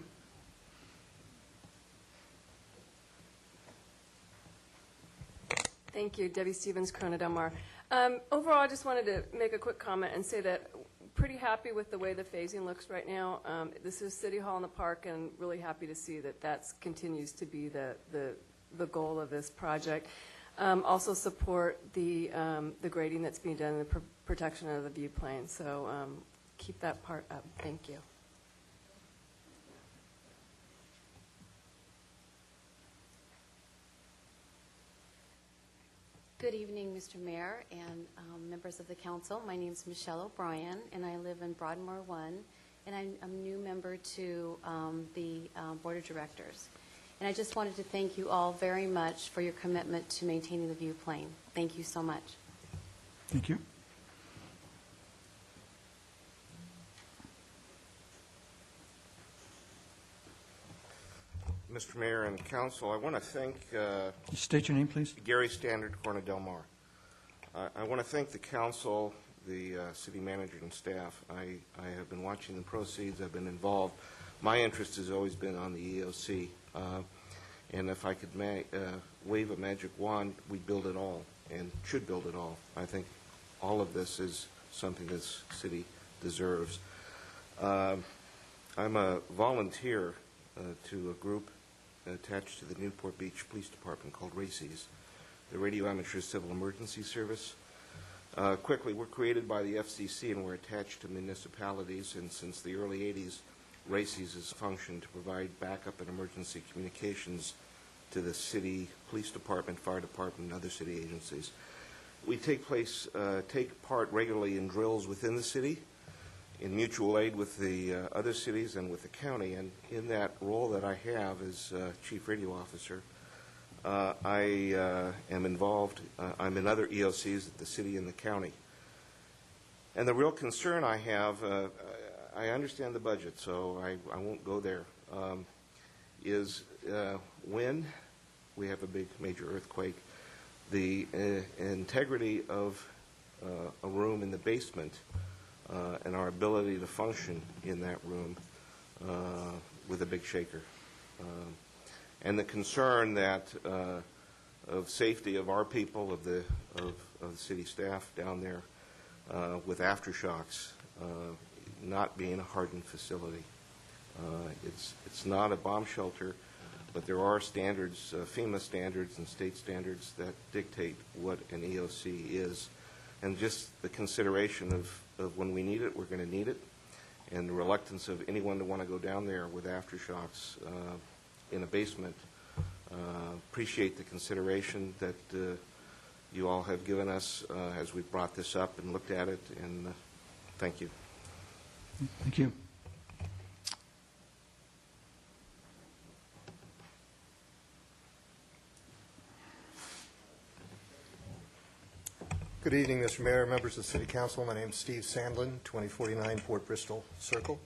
S: Thank you. Debbie Stevens, Corona Del Mar. Overall, I just wanted to make a quick comment and say that pretty happy with the way the phasing looks right now. This is City Hall in the park, and really happy to see that that continues to be the goal of this project. Also support the grading that's being done and the protection of the view plane. So keep that part up. Thank you.
U: Good evening, Mr. Mayor and members of the council. My name is Michelle O'Brien, and I live in Broadmoor 1
B: and I'm a new member to the Board of Directors. And I just wanted to thank you all very much for your commitment to maintaining the view plane. Thank you so much.
A: Thank you.
D: Mr. Mayor and Council, I want to thank
A: State your name, please.
D: Gary Standard, Corona Del Mar. I want to thank the Council, the City Manager and staff. I have been watching the proceeds. I've been involved. My interest has always been on the EOC. And if I could wave a magic wand, we'd build it all and should build it all. I think all of this is something this city deserves. I'm a volunteer to a group attached to the Newport Beach Police Department called RACES, the Radio Amateur Civil Emergency Service. Quickly, we're created by the FCC and we're attached to municipalities, and since the early 80s, RACES has functioned to provide backup and emergency communications to the city police department, fire department, and other city agencies. We take part regularly in drills within the city, in mutual aid with the other cities and with the county. And in that role that I have as Chief Radio Officer, I am involved. I'm in other EOCs at the city and the county. And the real concern I have, I understand the budget, so I won't go there, is when we have a big major earthquake, the integrity of a room in the basement and our ability to function in that room with a big shaker. And the concern that of safety of our people, of the city staff down there with aftershocks, not being a hardened facility. It's not a bomb shelter, but there are standards, FEMA standards and state standards that dictate what an EOC is. And just the consideration of when we need it, we're going to need it, and the reluctance of anyone to want to go down there with aftershocks in a basement. Appreciate the consideration that you all have given us as we brought this up and looked at it, and thank you.
A: Thank you.
Q: Good evening, Mr. Mayor, members of the City Council. My name is Steve Sandlin, 2049 Port Bristol Circle.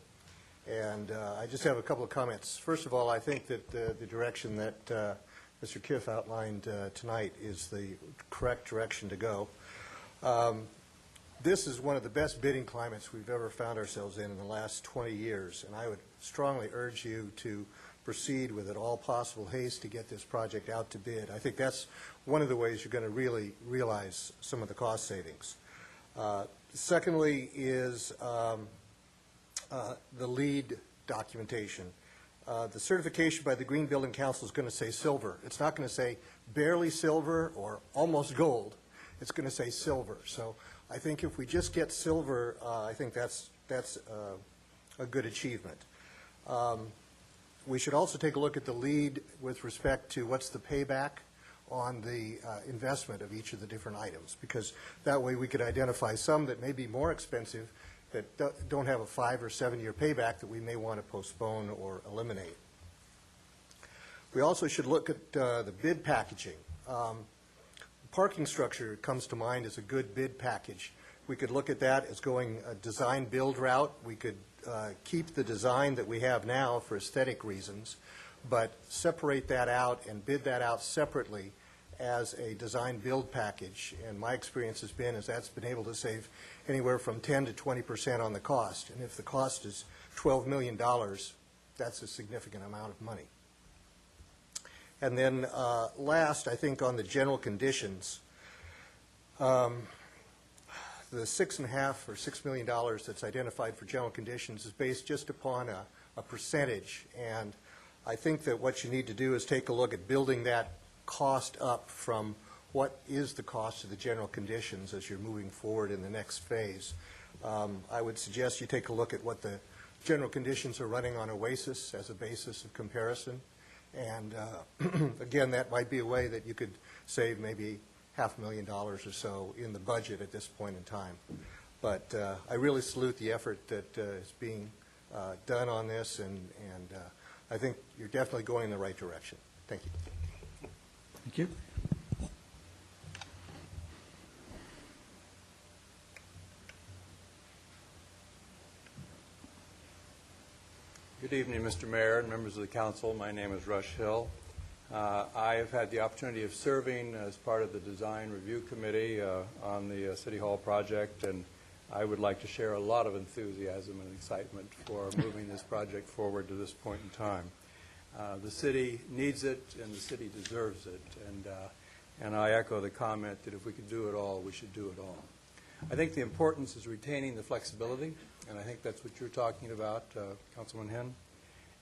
Q: And I just have a couple of comments. First of all, I think that the direction that Mr. Kiff outlined tonight is the correct direction to go. This is one of the best bidding climates we've ever found ourselves in the last 20 years, and I would strongly urge you to proceed with all possible haste to get this project out to bid. I think that's one of the ways you're going to really realize some of the cost savings. Secondly is the lead documentation. The certification by the Green Building Council is going to say silver. It's not going to say barely silver or almost gold. It's going to say silver. So I think if we just get silver, I think that's a good achievement. We should also take a look at the lead with respect to what's the payback on the investment of each of the different items, because that way we could identify some that may be more expensive that don't have a 5 or 7 year payback that we may want to postpone or eliminate. We also should look at the bid packaging. Parking structure comes to mind as a good bid package. We could look at that as going a design build route. We could keep the design that we have now for aesthetic reasons, but separate that out and bid that out separately as a design build package. And my experience has been is that's been able to save anywhere from 10 to 20% on the cost. And if the cost is $12 million, that's a significant amount of money. And then last, I think on the general conditions, the $6.5 or $6 million that's identified for general conditions is based just upon a percentage. And I think that what you need to do is take a look at building that cost up from what is the cost of the general conditions as you're moving forward in the next phase. I would suggest you take a look at what the general conditions are running on OASIS as a basis of comparison. And again, that might be a way that you could save maybe $500,000 or so in the budget at this point in time. But I really salute the effort that is being done on this, and I think you're definitely going in the right direction. Thank you.
A: Thank you.
R: Good evening, Mr. Mayor and members of the council. My name is Rush Hill. I have had the opportunity of serving as part of the Design Review Committee on the City Hall project, and I would like to share a lot of enthusiasm and excitement for moving this project forward to this point in time. The city needs it, and the city deserves it, and I echo the comment that if we could do it all, we should do it all. I think the importance is retaining the flexibility, and I think that's what you're talking about, Councilman Henn.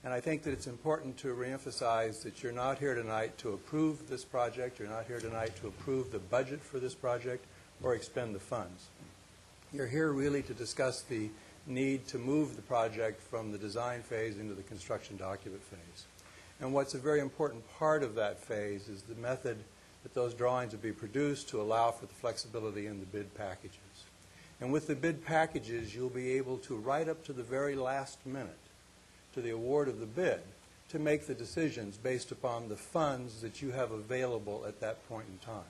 R: And I think that it's important to reemphasize that you're not here tonight to approve this project, you're not here tonight to approve the budget for this project or expend the funds. You're here really to discuss the need to move the project from the design phase into the construction document phase. And what's a very important part of that phase is the method that those drawings will be produced to allow for the flexibility in the bid packages. And with the bid packages, you'll be able to, right up to the very last minute, to the award of the bid, to make the decisions based upon the funds that you have available at that point in time.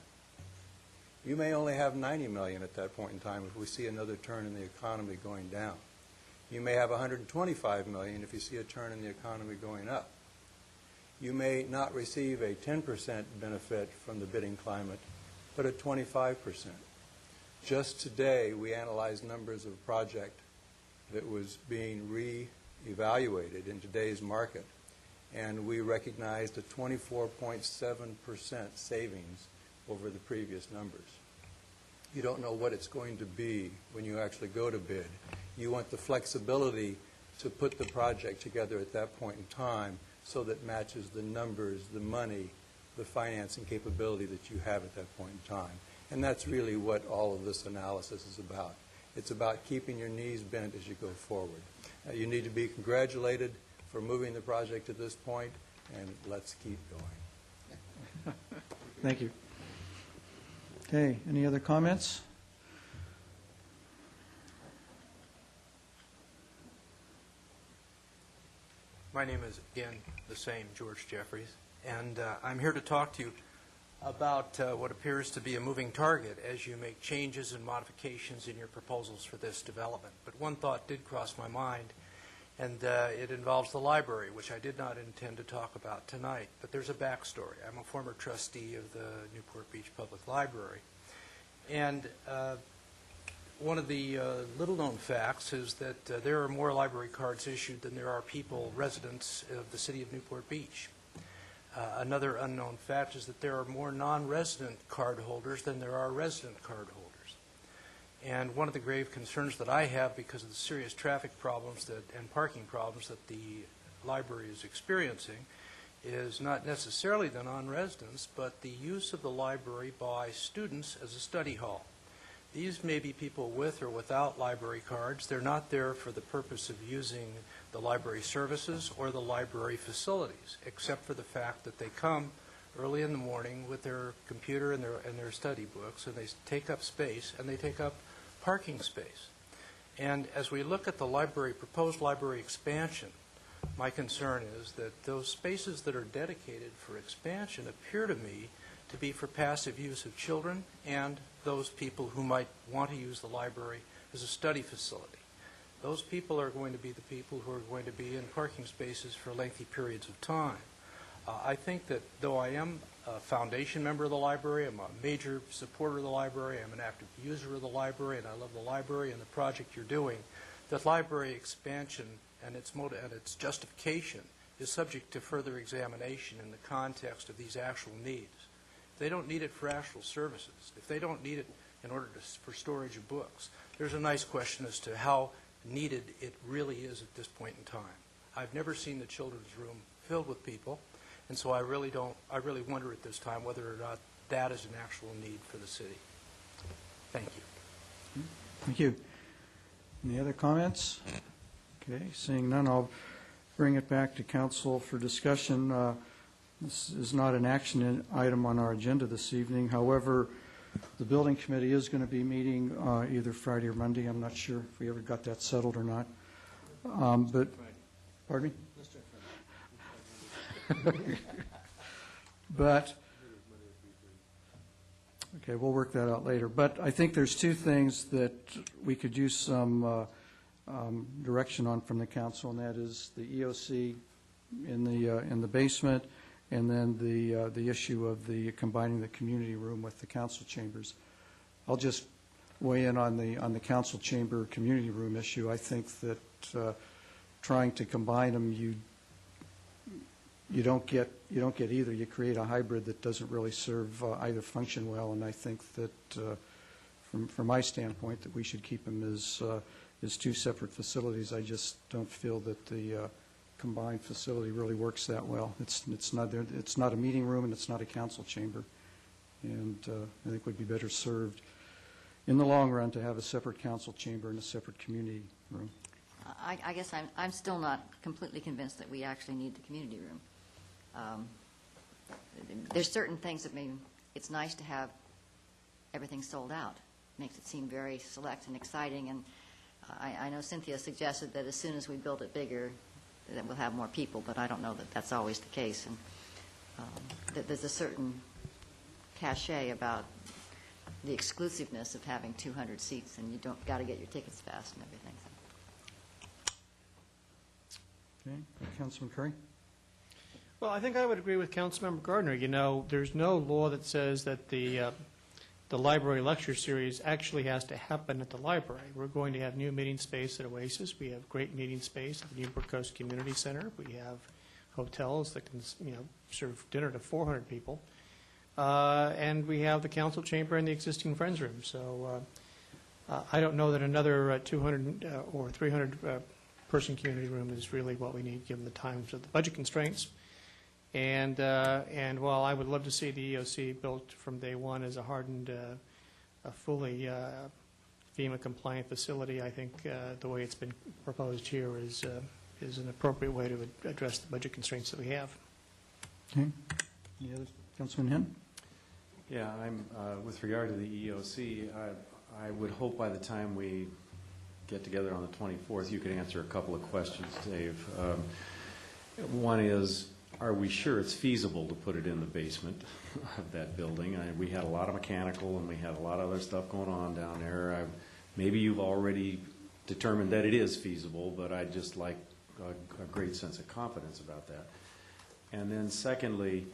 R: You may only have $90 million at that point in time if we see another turn in the economy going down. You may have $125 million if you see a turn in the economy going up. You may not receive a 10% benefit from the bidding climate, but a 25%. Just today, we analyzed numbers of a project that was being re-evaluated in today's market, and we recognized a 24.7% savings over the previous numbers. You don't know what it's going to be when you actually go to bid. You want the flexibility to put the project together at that point in time so that matches the numbers, the money, the financing capability that you have at that point in time. And that's really what all of this analysis is about. It's about keeping your knees bent as you go forward. You need to be congratulated for moving the project to this point, and let's keep going.
A: Thank you. Okay, any other comments?
T: My name is, again, the same, George Jeffries, and I'm here to talk to you about what appears to be a moving target as you make changes and modifications in your proposals for this development. But one thought did cross my mind, and it involves the library, which I did not intend to talk about tonight. But there's a backstory. I'm a former trustee of the Newport Beach Public Library. And one of the little-known facts is that there are more library cards issued than there are people, residents of the city of Newport Beach. Another unknown fact is that there are more non-resident card holders than there are resident card holders. And one of the grave concerns that I have because of the serious traffic problems and parking problems that the library is experiencing is not necessarily the non-residents, but the use of the library by students as a study hall. These may be people with or without library cards. They're not there for the purpose of using the library services or the library facilities, except for the fact that they come early in the morning with their computer and their study books, and they take up space, and they take up parking space. And as we look at the library, proposed library expansion, my concern is that those spaces that are dedicated for expansion appear to me to be for passive use of children and those people who might want to use the library as a study facility. Those people are going to be the people who are going to be in parking spaces for lengthy periods of time. I think that though I am a foundation member of the library, I'm a major supporter of the library, I'm an active user of the library, and I love the library and the project you're doing, that library expansion and its justification is subject to further examination in the context of these actual needs. If they don't need it for actual services, if they don't need it in order for storage of books, there's a nice question as to how needed it really is at this point in time. I've never seen the children's room filled with people, and so I really wonder at this time whether or not that is an actual need for the city. Thank you.
A: Thank you. Any other comments? Okay, seeing none, I'll bring it back to council for discussion. This is not an action item on our agenda this evening. However, the building committee is going to be meeting either Friday or Monday. I'm not sure if we ever got that settled or not. But, pardon me? But, okay, we'll work that out later. But I think there's two things that we could use some direction on from the council, and that is the EOC in the basement, and then the issue of the combining the community room with the council chambers. I'll just weigh in on the council chamber community room issue. I think that trying to combine them, you don't get either. You create a hybrid that doesn't really serve either function well, and I think that from my standpoint that we should keep them as two separate facilities. I just don't feel that the combined facility really works that well. It's not a meeting room and it's not a council chamber, and I think would be better served in the long run to have a separate council chamber and a separate community room.
N: I guess I'm still not completely convinced that we actually need the community room. There's certain things that maybe it's nice to have everything sold out. Makes it seem very select and exciting. And I know Cynthia suggested that as soon as we build it bigger, that we'll have more people, but I don't know that that's always the case. And that there's a certain cachet about the exclusiveness of having 200 seats, and you don't got to get your tickets fast and everything.
A: Okay, Councilman Curry?
V: Well, I think I would agree with Councilmember Gardner. You know, there's no law that says that the library lecture series actually has to happen at the library. We're going to have new meeting space at Oasis. We have great meeting space at the Newport Coast Community Center. We have hotels that can, serve dinner to 400 people. And we have the council chamber and the existing Friends Room. So I don't know that another 200 or 300 person community room is really what we need given the times of the budget constraints. And while I would love to see the EOC built from day one as a hardened, a fully FEMA compliant facility, I think the way it's been proposed here is an appropriate way to address the budget constraints that we have.
A: Okay. Any others? Councilman Henn?
H: Yeah, with regard to the EOC, I would hope by the time we get together on the 24th, you could answer a couple of questions, Dave. One is, are we sure it's feasible to put it in the basement of that building? We had a lot of mechanical and we had a lot of other stuff going on down there. Maybe you've already determined that it is feasible, but I'd just like a great sense of confidence about that. And then secondly,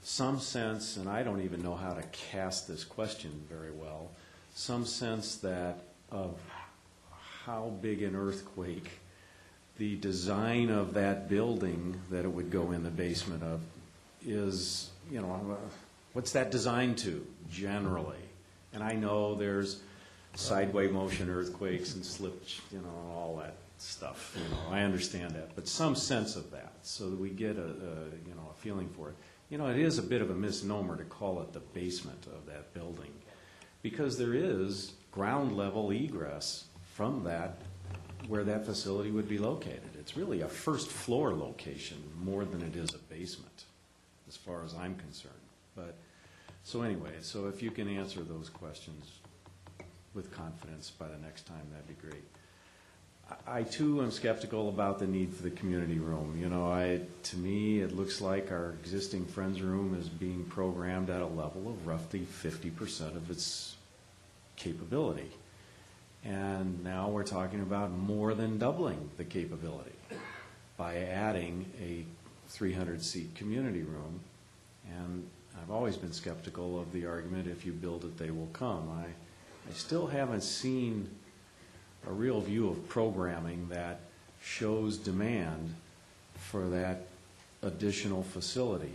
H: some sense, and I don't even know how to cast this question very well, some sense that of how big an earthquake the design of that building that it would go in the basement of is, what's that designed to generally? And I know there's sideway motion earthquakes and slip, all that stuff. I understand that, but some sense of that so that we get a feeling for it. It is a bit of a misnomer to call it the basement of that building because there is ground level egress from that where that facility would be located. It's really a first floor location more than it is a basement as far as I'm concerned. But so if you can answer those questions with confidence by the next time, that'd be great. I too am skeptical about the need for the community room. To me, it looks like our existing Friends Room is being programmed at a level of roughly 50% of its capability. And now we're talking about more than doubling the capability by adding a 300-seat community room. And I've always been skeptical of the argument, if you build it, they will come. I still haven't seen a real view of programming that shows demand for that additional facility,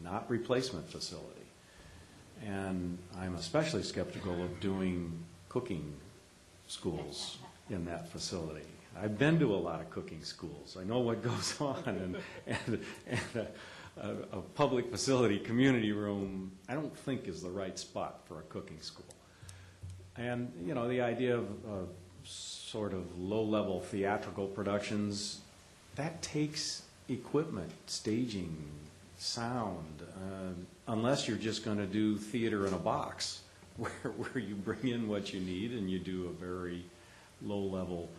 H: not replacement facility. And I'm especially skeptical of doing cooking schools in that facility. I've been to a lot of cooking schools. I know what goes on, and a public facility community room I don't think is the right spot for a cooking school. And the idea of sort of low-level theatrical productions, that takes equipment, staging, sound, unless you're just going to do theater in a box where you bring in what you need and you do a very low-level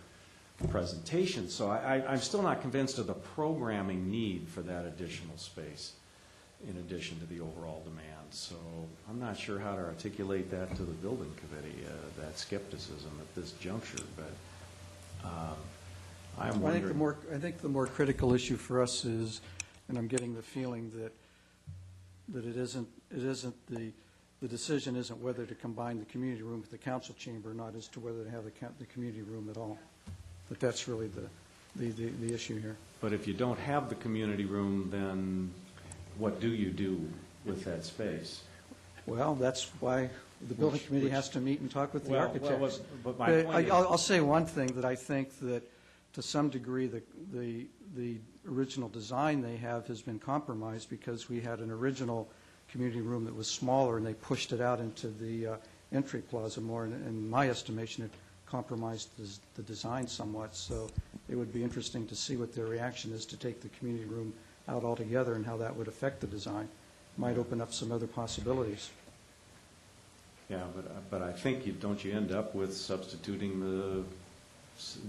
H: presentation. So I'm still not convinced of the programming need for that additional space in addition to the overall demand. So I'm not sure how to articulate that to the building committee, that skepticism at this juncture, but I'm wondering.
A: I think the more critical issue for us is, and I'm getting the feeling that it isn't the decision isn't whether to combine the community room with the council chamber or not, as to whether to have the community room at all. But that's really the issue here.
H: But if you don't have the community room, then what do you do with that space?
A: Well, that's why the building committee has to meet and talk with the architects.
H: But my point is,
A: I'll say one thing, that I think that to some degree the original design they have has been compromised, because we had an original community room that was smaller and they pushed it out into the entry plaza more, and in my estimation it compromised the design somewhat. So it would be interesting to see what their reaction is to take the community room out altogether and how that would affect the design. Might open up some other possibilities.
H: yeah, but I think don't you end up with substituting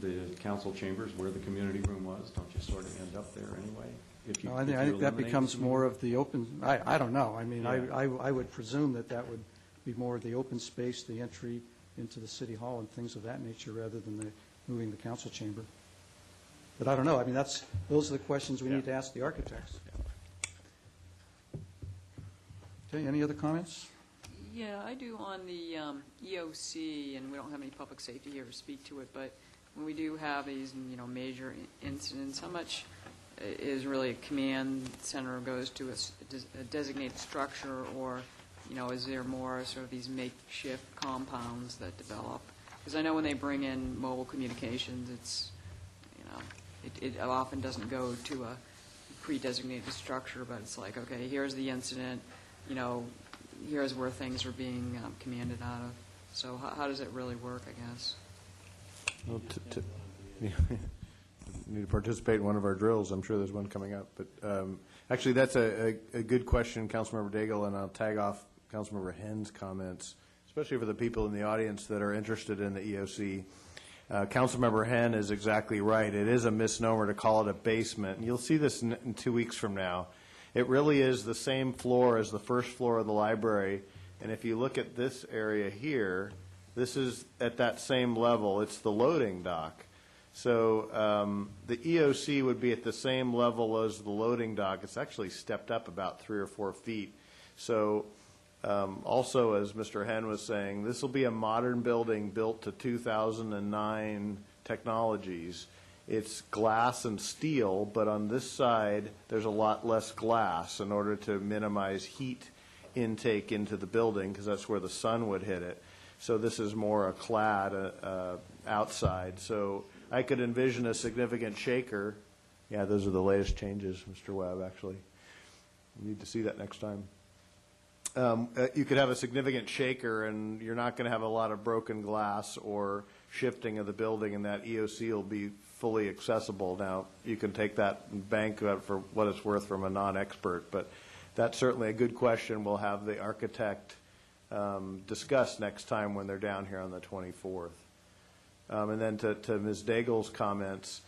H: the council chambers where the community room was? Don't you sort of end up there anyway?
A: No, I think that becomes more of the open, I don't know. I mean, I would presume that would be more of the open space, the entry into the city hall and things of that nature, rather than moving the council chamber. But I don't know. I mean, those are the questions we need to ask the architects. Okay, any other comments?
C: Yeah, I do on the EOC, and we don't have any public safety here to speak to it, but when we do have these, major incidents, how much is really a command center goes to a designated structure, or, is there more sort of these makeshift compounds that develop? Because I know when they bring in mobile communications, it's, it often doesn't go to a pre-designated structure, but it's like, okay, here's the incident, here's where things are being commanded out of. So how does it really work, I guess?
O: Well, need to participate in one of our drills. I'm sure there's one coming up. But actually, that's a good question, Councilmember Daigle, and I'll tag off Councilmember Haynes' comments, especially for the people in the audience that are interested in the EOC. Councilmember Haynes is exactly right. It is a misnomer to call it a basement. And you'll see this in 2 weeks from now. It really is the same floor as the first floor of the library. And if you look at this area here, this is at that same level. It's the loading dock. So the EOC would be at the same level as the loading dock. It's actually stepped up about 3 or 4 feet. So also, as Mr. Hen was saying, this will be a modern building built to 2009 technologies. It's glass and steel, but on this side, there's a lot less glass in order to minimize heat intake into the building, because that's where the sun would hit it. So this is more a clad outside. So I could envision a significant shaker. Yeah, those are the latest changes, Mr. Webb, actually. You need to see that next time. You could have a significant shaker, and you're not going to have a lot of broken glass or shifting of the building, and that EOC will be fully accessible. Now, you can take that and bank it for what it's worth from a non-expert, but that's certainly a good question. We'll have the architect discuss next time when they're down here on the 24th. And then to Ms. Daigle's comments,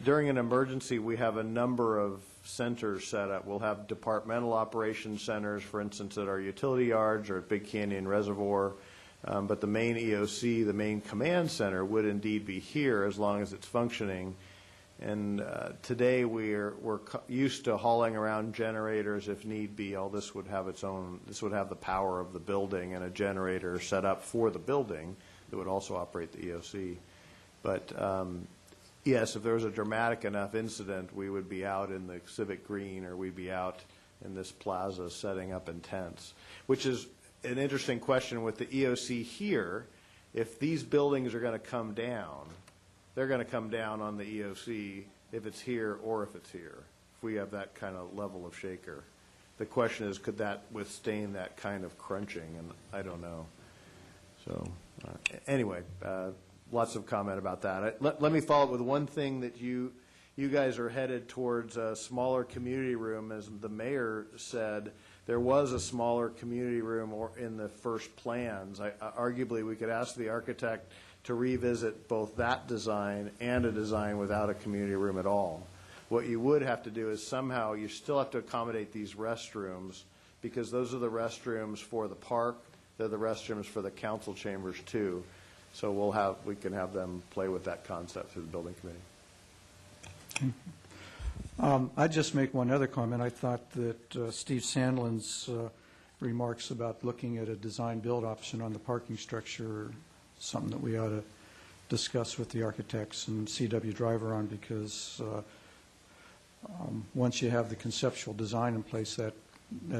O: during an emergency, we have a number of centers set up. We'll have departmental operations centers, for instance, at our utility yards or at Big Canyon Reservoir. But the main EOC, the main command center, would indeed be here as long as it's functioning. And today we're used to hauling around generators if need be. All this would have its own. This would have the power of the building and a generator set up for the building that would also operate the EOC. But yes, if there was a dramatic enough incident, we would be out in the Civic Green, or we'd be out in this plaza setting up in tents, which is an interesting question with the EOC here. If these buildings are going to come down, they're going to come down on the EOC if it's here or if it's here, if we have that kind of level of shaker. The question is, could that withstand that kind of crunching? And I don't know. So anyway, lots of comment about that. Let me follow up with one thing that you guys are headed towards a smaller community room. As the mayor said, there was a smaller community room in the first plans. Arguably, we could ask the architect to revisit both that design and a design without a community room at all. What you would have to do is somehow, you still have to accommodate these restrooms, because those are the restrooms for the park, they're the restrooms for the council chambers too. So we can have them play with that concept through the building committee.
A: I'd just make one other comment. I thought that Steve Sandlin's remarks about looking at a design-build option on the parking structure are something that we ought to discuss with the architects and CW Driver on, because once you have the conceptual design in place, that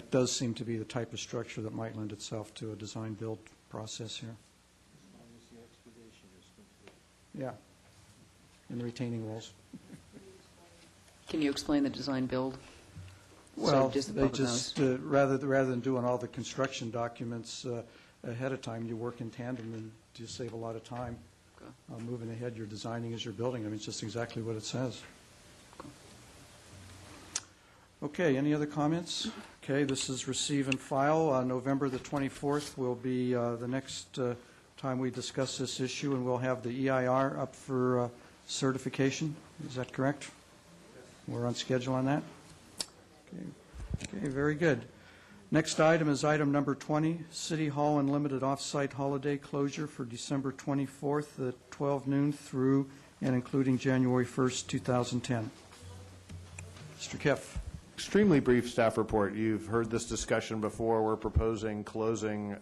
A: does seem to be the type of structure that might lend itself to a design-build process here. Yeah, and retaining walls.
C: Can you explain the design build?
A: Well,
C: So
A: they just, rather than doing all the construction documents ahead of time, you work in tandem and you save a lot of time. Moving ahead, you're designing as you're building. I mean, it's just exactly what it says. Okay, any other comments? Okay, this is receive and file. November the 24th will be the next time we discuss this issue, and we'll have the EIR up for certification. Is that correct? We're on schedule on that? Okay, very good. Next item is item number 20, City Hall Unlimited Off-Site Holiday Closure for December 24th at 12 noon through and including January 1st, 2010. Mr. Kiff.
O: Extremely brief staff report. You've heard this discussion before. We're proposing closing,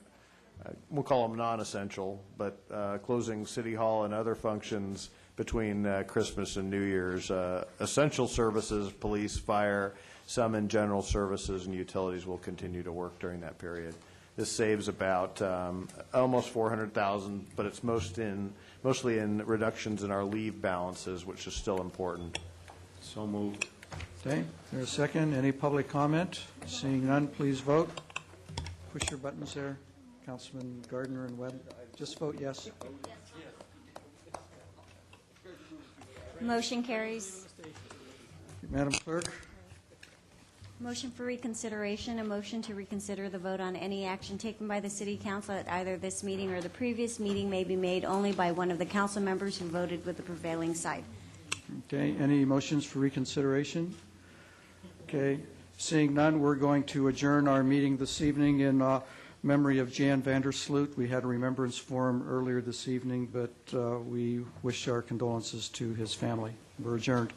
O: we'll call them non-essential, but closing City Hall and other functions between Christmas and New Year's. Essential services, police, fire, some in general services and utilities will continue to work during that period. This saves about almost $400,000, but it's mostly in reductions in our leave balances, which is still important.
H: So moved.
A: Okay, is there a second? Any public comment? Seeing none, please vote. Push your buttons there, Councilman Gardner and Webb. Just vote yes.
J: Motion carries.
A: Madam Clerk?
J: Motion for reconsideration, a motion to reconsider the vote on any action taken by the City Council at either this meeting or the previous meeting may be made only by one of the council members who voted with the prevailing side.
A: Okay, any motions for reconsideration? Okay, seeing none, we're going to adjourn our meeting this evening in memory of Jan Vandersloot. We had a remembrance for him earlier this evening, but we wish our condolences to his family. We're adjourned.